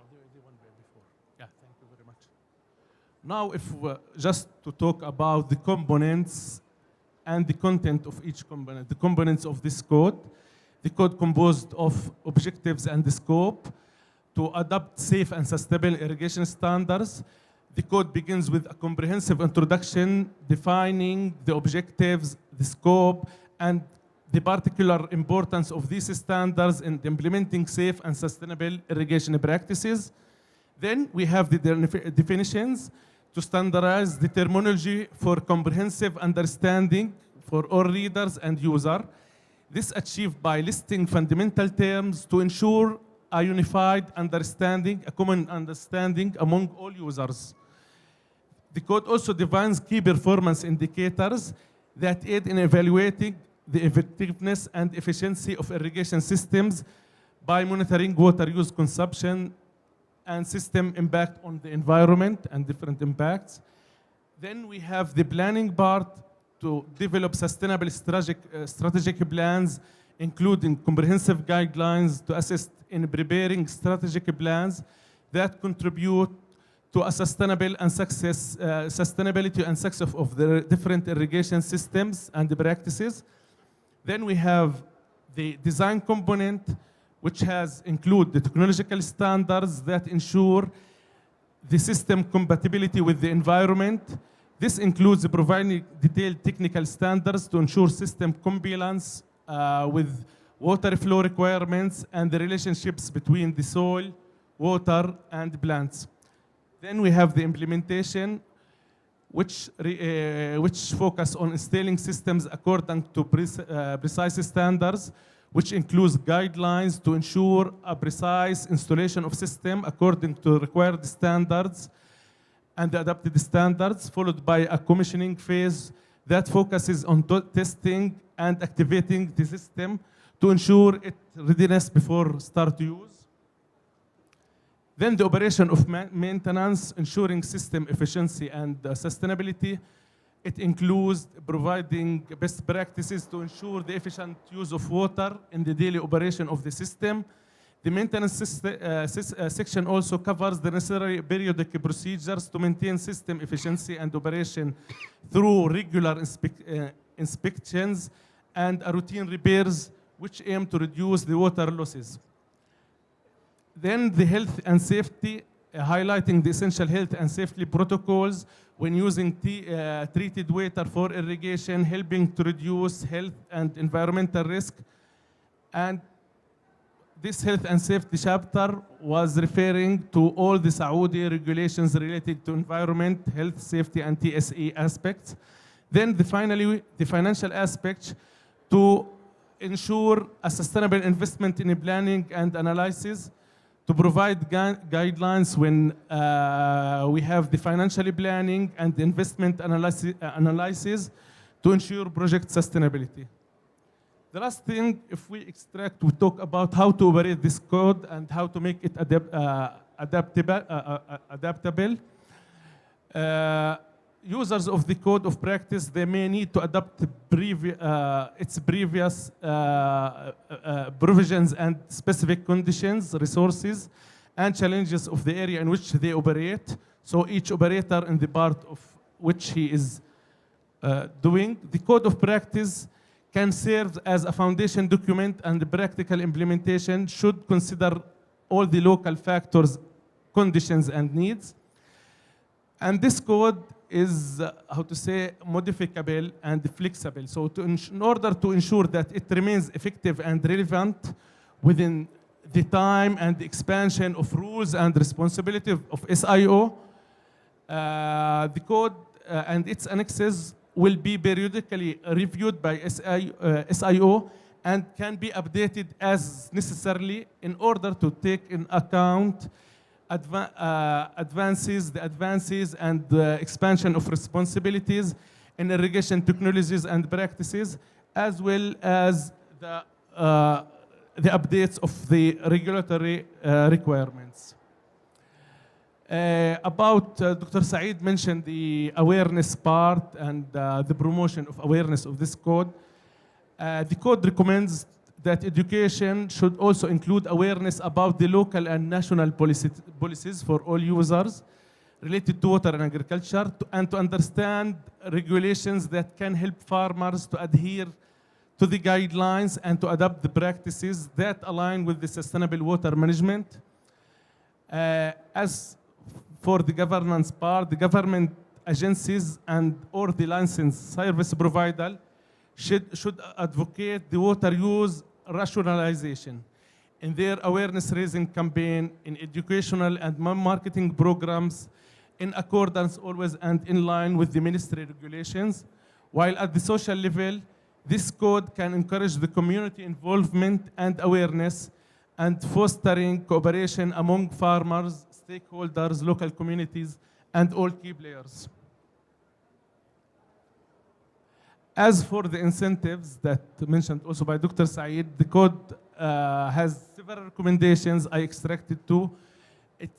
the one before. Yeah, thank you very much. Now, if just to talk about the components and the content of each component, the components of this code. The code composed of objectives and the scope to adopt safe and sustainable irrigation standards. The code begins with a comprehensive introduction defining the objectives, the scope, and the particular importance of these standards in implementing safe and sustainable irrigation practices. Then we have the definitions to standardize the terminology for comprehensive understanding for all readers and users. This achieved by listing fundamental terms to ensure a unified understanding, a common understanding among all users. The code also defines key performance indicators that aid in evaluating the effectiveness and efficiency of irrigation systems by monitoring water use consumption and system impact on the environment and different impacts. Then we have the planning part to develop sustainable strategic plans, including comprehensive guidelines to assist in preparing strategic plans that contribute to a sustainable and sustainability and success of the different irrigation systems and practices. Then we have the design component, which has include the technological standards that ensure the system compatibility with the environment. This includes providing detailed technical standards to ensure system compliance with water flow requirements and the relationships between the soil, water, and plants. Then we have the implementation, which focus on installing systems according to precise standards, which includes guidelines to ensure a precise installation of system according to required standards and the adapted standards, followed by a commissioning phase that focuses on testing and activating the system to ensure its readiness before start use. Then the operation of maintenance, ensuring system efficiency and sustainability. It includes providing best practices to ensure the efficient use of water in the daily operation of the system. The maintenance section also covers the necessary periodic procedures to maintain system efficiency and operation through regular inspections and routine repairs, which aim to reduce the water losses. Then the health and safety, highlighting the essential health and safety protocols when using treated water for irrigation, helping to reduce health and environmental risk. And this health and safety chapter was referring to all the Saudi regulations related to environment, health, safety, and TSE aspects. Then finally, the financial aspect to ensure a sustainable investment in planning and analysis, to provide guidelines when we have the financial planning and investment analysis to ensure project sustainability. The last thing, if we extract, we talk about how to operate this code and how to make it adaptable. Users of the code of practice, they may need to adapt its previous provisions and specific conditions, resources, and challenges of the area in which they operate. So each operator in the part of which he is doing. The code of practice can serve as a foundation document, and the practical implementation should consider all the local factors, conditions, and needs. And this code is, how to say, modificable and flexible. So in order to ensure that it remains effective and relevant within the time and the expansion of rules and responsibility of SIO, the code and its annexes will be periodically reviewed by SIO and can be updated as necessarily in order to take in account advances and the expansion of responsibilities in irrigation technologies and practices, as well as the updates of the regulatory requirements. Dr. Saeed mentioned the awareness part and the promotion of awareness of this code. The code recommends that education should also include awareness about the local and national policies for all users related to water and agriculture, and to understand regulations that can help farmers to adhere to the guidelines and to adopt the practices that align with the sustainable water management. As for the governance part, the government agencies and or the licensed service provider should advocate the water use rationalization in their awareness raising campaign, in educational and marketing programs, in accordance always and in line with the ministry regulations. While at the social level, this code can encourage the community involvement and awareness and fostering cooperation among farmers, stakeholders, local communities, and all key players. As for the incentives that mentioned also by Dr. Saeed, the code has several recommendations I extracted to. It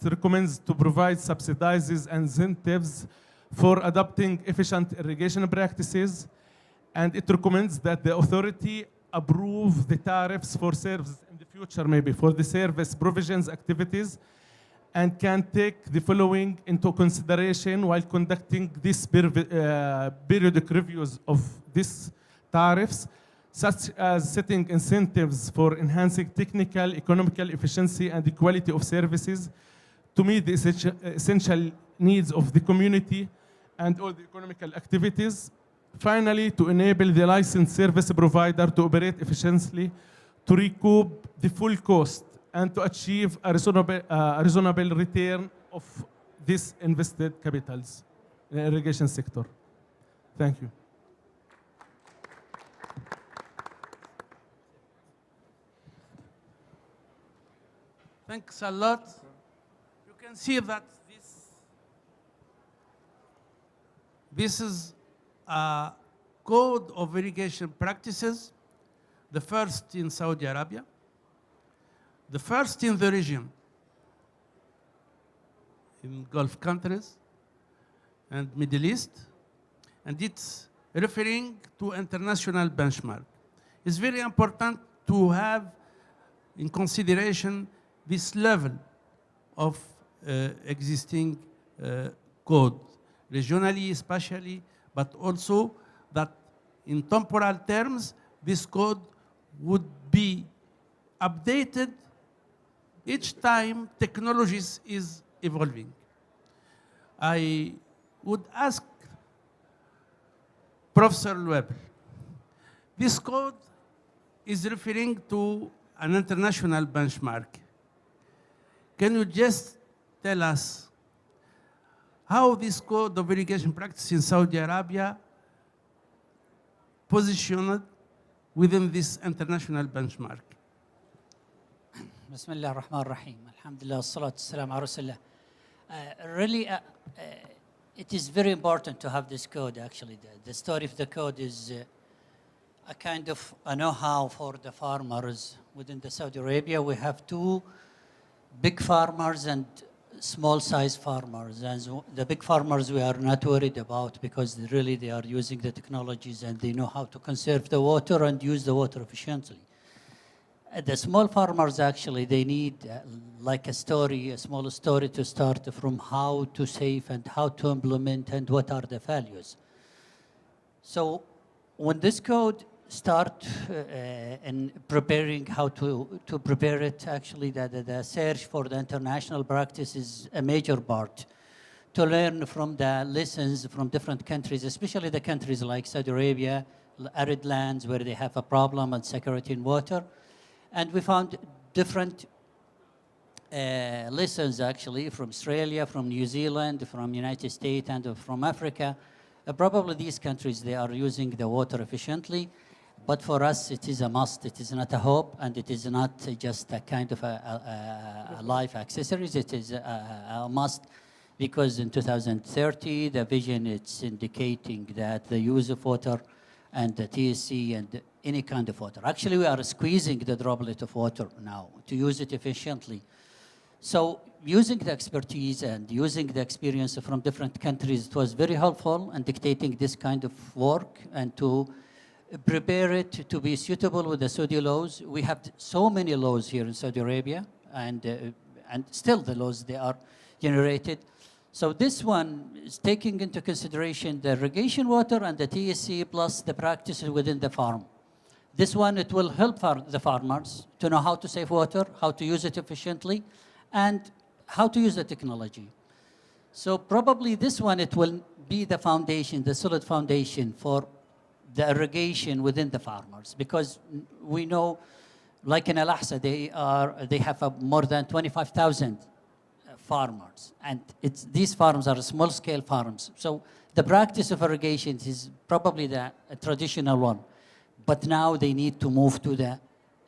recommends to provide subsidizes and incentives for adopting efficient irrigation practices, and it recommends that the authority approve the tariffs for services in the future, maybe for the service provisions activities, and can take the following into consideration while conducting these periodic reviews of these tariffs, such as setting incentives for enhancing technical, economical efficiency and the quality of services to meet the essential needs of the community and all the economical activities. Finally, to enable the licensed service provider to operate efficiently, to recoup the full cost, and to achieve a reasonable return of these invested capitals in the irrigation sector. Thank you. Thanks a lot. You can see that this is a code of irrigation practices, the first in Saudi Arabia, the first in the region, in Gulf countries and Middle East, and it's referring to international benchmark. It's very important to have in consideration this level of existing code, regionally especially, but also that in temporal terms, this code would be updated each time technologies is evolving. I would ask Professor Loeb, this code is referring to an international benchmark. Can you just tell us how this code of irrigation practice in Saudi Arabia positioned within this international benchmark? بسم الله الرحمن الرحيم الحمد لله والصلاة والسلام على رسول الله. Really, it is very important to have this code. Actually, the story of the code is a kind of a know-how for the farmers within the Saudi Arabia. We have two big farmers and small-sized farmers. And the big farmers we are not worried about because really they are using the technologies and they know how to conserve the water and use the water efficiently. The small farmers actually, they need like a story, a small story to start from how to save and how to implement and what are the values. So when this code start in preparing how to prepare it, actually the search for the international practice is a major part to learn from the lessons from different countries, especially the countries like Saudi Arabia, arid lands where they have a problem on security in water. And we found different lessons actually from Australia, from New Zealand, from United States, and from Africa. Probably these countries, they are using the water efficiently. But for us, it is a must. It is not a hope, and it is not just a kind of a life accessories. It is a must because in 2030, the vision it's indicating that the use of water and the TSC and any kind of water. Actually, we are squeezing the droplet of water now to use it efficiently. So using the expertise and using the experience from different countries, it was very helpful in dictating this kind of work and to prepare it to be suitable with the Saudi laws. We have so many laws here in Saudi Arabia, and still the laws, they are generated. So this one is taking into consideration the irrigation water and the TSC plus the practices within the farm. This one, it will help the farmers to know how to save water, how to use it efficiently, and how to use the technology. So probably this one, it will be the foundation, the solid foundation for the irrigation within the farmers, because we know, like in Al-Ahsa, they have more than 25,000 farmers, and these farms are small-scale farms. So the practice of irrigation is probably the traditional one, but now they need to move to the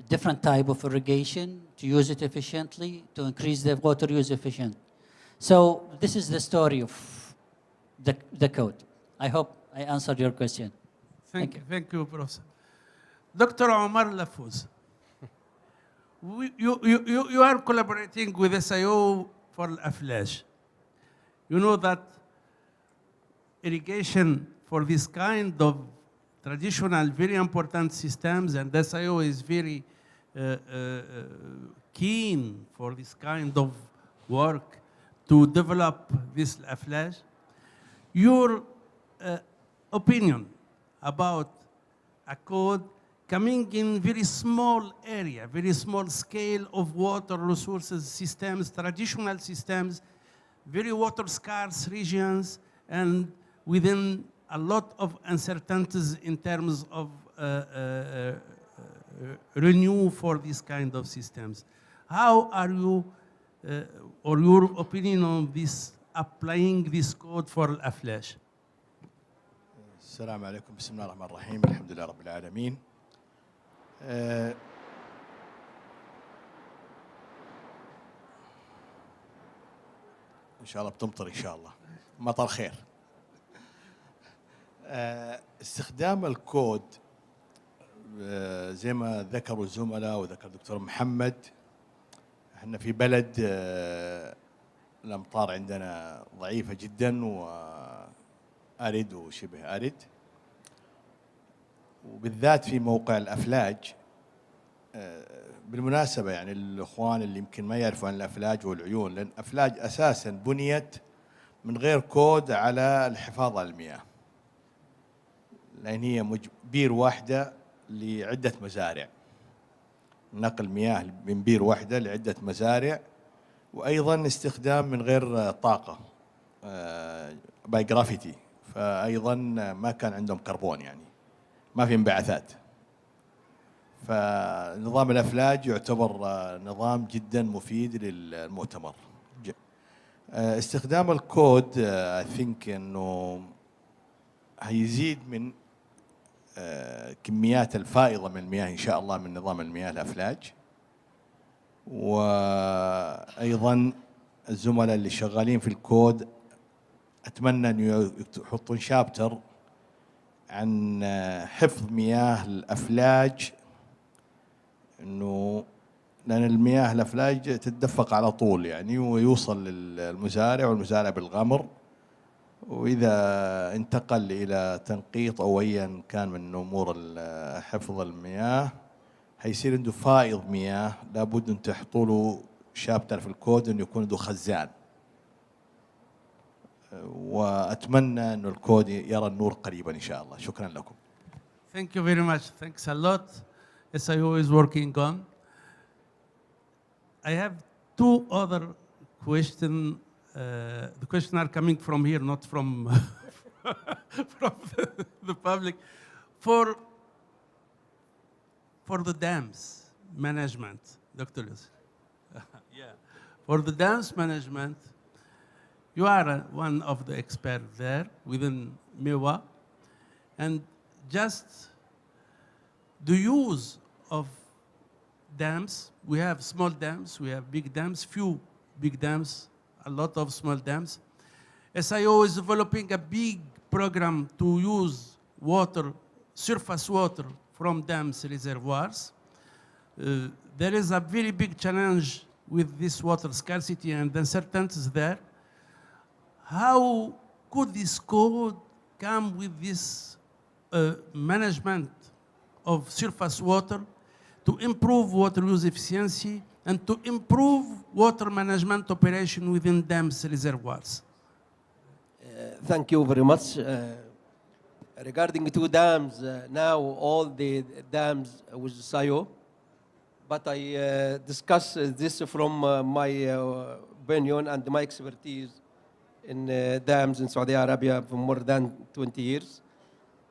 different type of irrigation to use it efficiently, to increase the water use efficient. So this is the story of the code. I hope I answered your question. Thank you, Professor. Dr. Omar Lafuz, you are collaborating with SIO for Aflash. You know that irrigation for this kind of traditional, very important systems, and SIO is very keen for this kind of work to develop this Aflash. Your opinion about a code coming in very small area, very small scale of water resources systems, traditional systems, very water scarce regions, and within a lot of uncertainties in terms of renew for this kind of systems. How are you, or your opinion on this, applying this code for Aflash? السلام عليكم، بسم الله الرحمن الرحيم، الحمد لله رب العالمين. إن شاء الله بتمطر إن شاء الله، مطر خير. استخدام الكود زي ما ذكروا الزملاء وذكر الدكتور محمد، احنا في بلد الأمطار عندنا ضعيفة جدا وأرد وشبه أرد، وبالذات في موقع الأفلاج. بالمناسبة يعني الإخوان اللي يمكن ما يعرفوا عن الأفلاج والعيون، لأن الأفلاج أساساً بنيت من غير كود على الحفاظ على المياه، لأن هي بير واحدة لعدة مزارع، نقل مياه من بير واحدة لعدة مزارع، وأيضاً استخدام من غير طاقة باي جرافيتي، فأيضاً ما كان عندهم كربون، يعني ما في انبعاثات. فنظام الأفلاج يعتبر نظام جدا مفيد للمؤتمر. استخدام الكود I think انه هيزيد من كميات الفائضة من المياه ان شاء الله من نظام المياه الأفلاج. وايضا الزملاء اللي شغالين في الكود اتمنى انه يحطون شابتر عن حفظ مياه الأفلاج، انه لان المياه الافلاج تتدفق على طول يعني ويوصل للمزارع والمزارع بالغمر، واذا انتقل الى تنقيط او ايا كان من امور حفظ المياه حيصير عنده فائض مياه، لابد ان تحطوا له شابتر في الكود انه يكون عنده خزان. واتمنى انه الكود يرى النور قريبا ان شاء الله. شكرا لكم. Thank you very much. Thanks a lot. SIO is working on. I have two other questions. The questions are coming from here, not from from the public. For the dams management, Dr. Luz. Yeah. For the dams management, you are one of the experts there within MEWA, and just the use of dams. We have small dams, we have big dams, few big dams, a lot of small dams. SIO is developing a big program to use water, surface water from dams reservoirs. There is a very big challenge with this water scarcity and uncertainties there. How could this code come with this management of surface water, to improve water use efficiency, and to improve water management operation within dams reservoirs. Thank you very much. Regarding two dams, now all the dams with SAYO, but I discuss this from my opinion and my expertise in dams in Saudi Arabia for more than 20 years.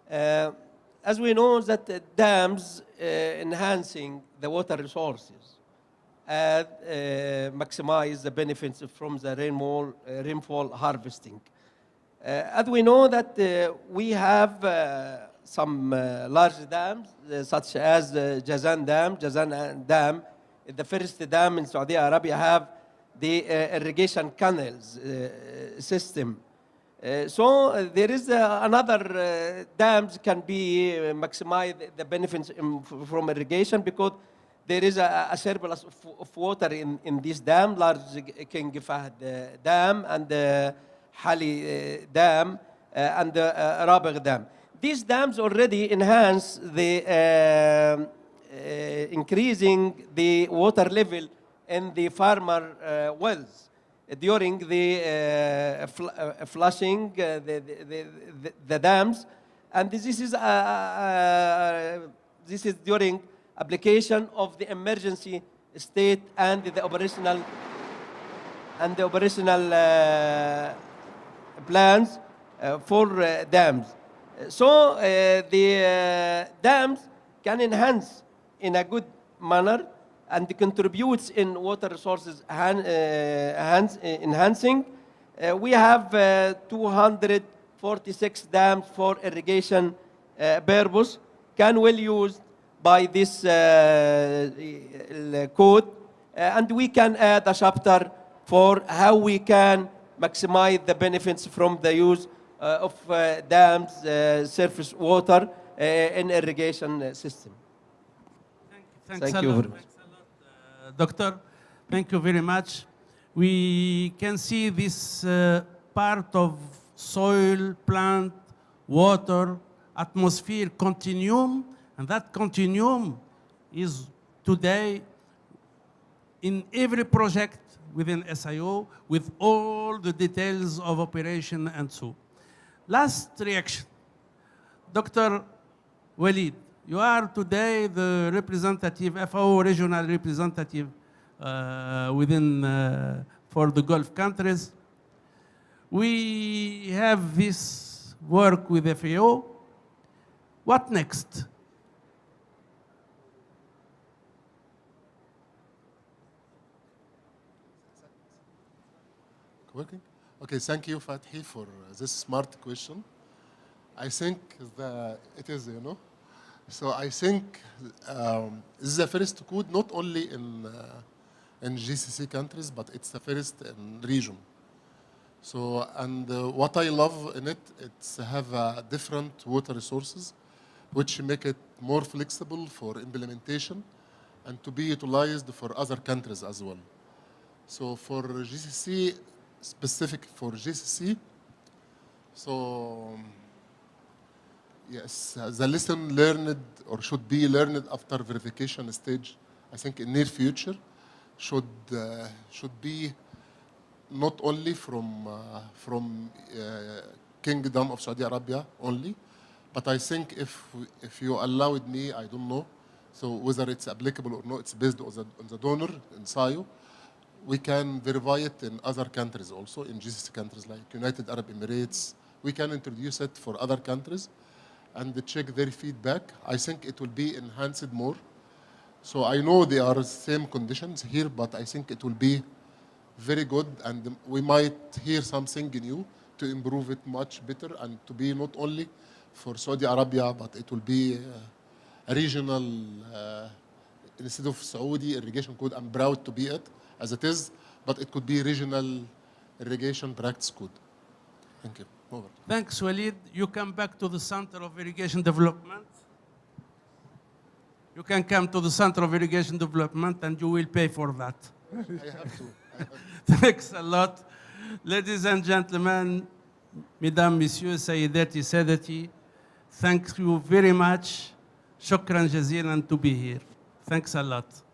As we know that dams enhancing the water resources and maximize the benefits from the rainfall harvesting. As we know that we have some large dams, such as Jazan Dam. Jazan Dam, the first dam in Saudi Arabia, have the irrigation canals system. So there is another dams can be maximize the benefits from irrigation because there is a surplus of water in this dam, large King Fahd Dam and Hali Dam and Rabigh Dam. These dams already enhance the increasing the water level in the farmer wells during the flushing the dams, and this is during application of the emergency state and the operational plans for dams. So the dams can enhance in a good manner and contributes in water resources enhancing. We have 246 dams for irrigation purpose, can well used by this code, and we can add a chapter for how we can maximize the benefits from the use of dams, surface water in irrigation system. Thanks a lot, Doctor. Thank you very much. We can see this part of soil, plant, water, atmosphere continuum, and that continuum is today in every project within SIO with all the details of operation and so. Last reaction, Dr. Walid, you are today the representative, FAO regional representative for the Gulf countries. We have this work with FAO. What next? Working? Okay, thank you, Fathi, for this smart question. I think it is, So I think this is the first code not only in GCC countries, but it's the first in region. So, and what I love in it, it's have different water resources, which make it more flexible for implementation and to be utilized for other countries as well. So for GCC, specific for GCC, so yes, the lesson learned or should be learned after verification stage, I think in near future, should be not only from Kingdom of Saudi Arabia only, but I think if you allowed me, I don't know, so whether it's applicable or not, it's based on the donor in SAYO. We can verify it in other countries also, in GCC countries like United Arab Emirates. We can introduce it for other countries and check their feedback. I think it will be enhanced more. So I know they are same conditions here, but I think it will be very good, and we might hear something new to improve it much better and to be not only for Saudi Arabia, but it will be a regional, instead of Saudi irrigation code, I'm proud to be it as it is, but it could be regional irrigation practice code. Thank you. Over. Thanks, Walid. You come back to the Center of Irrigation Development. You can come to the Center of Irrigation Development and you will pay for that. I have to. Thanks a lot. Ladies and gentlemen, Mesdames, Messieurs, Sayyidati, Sadati, thank you very much. شكرا جزيلا to be here. Thanks a lot.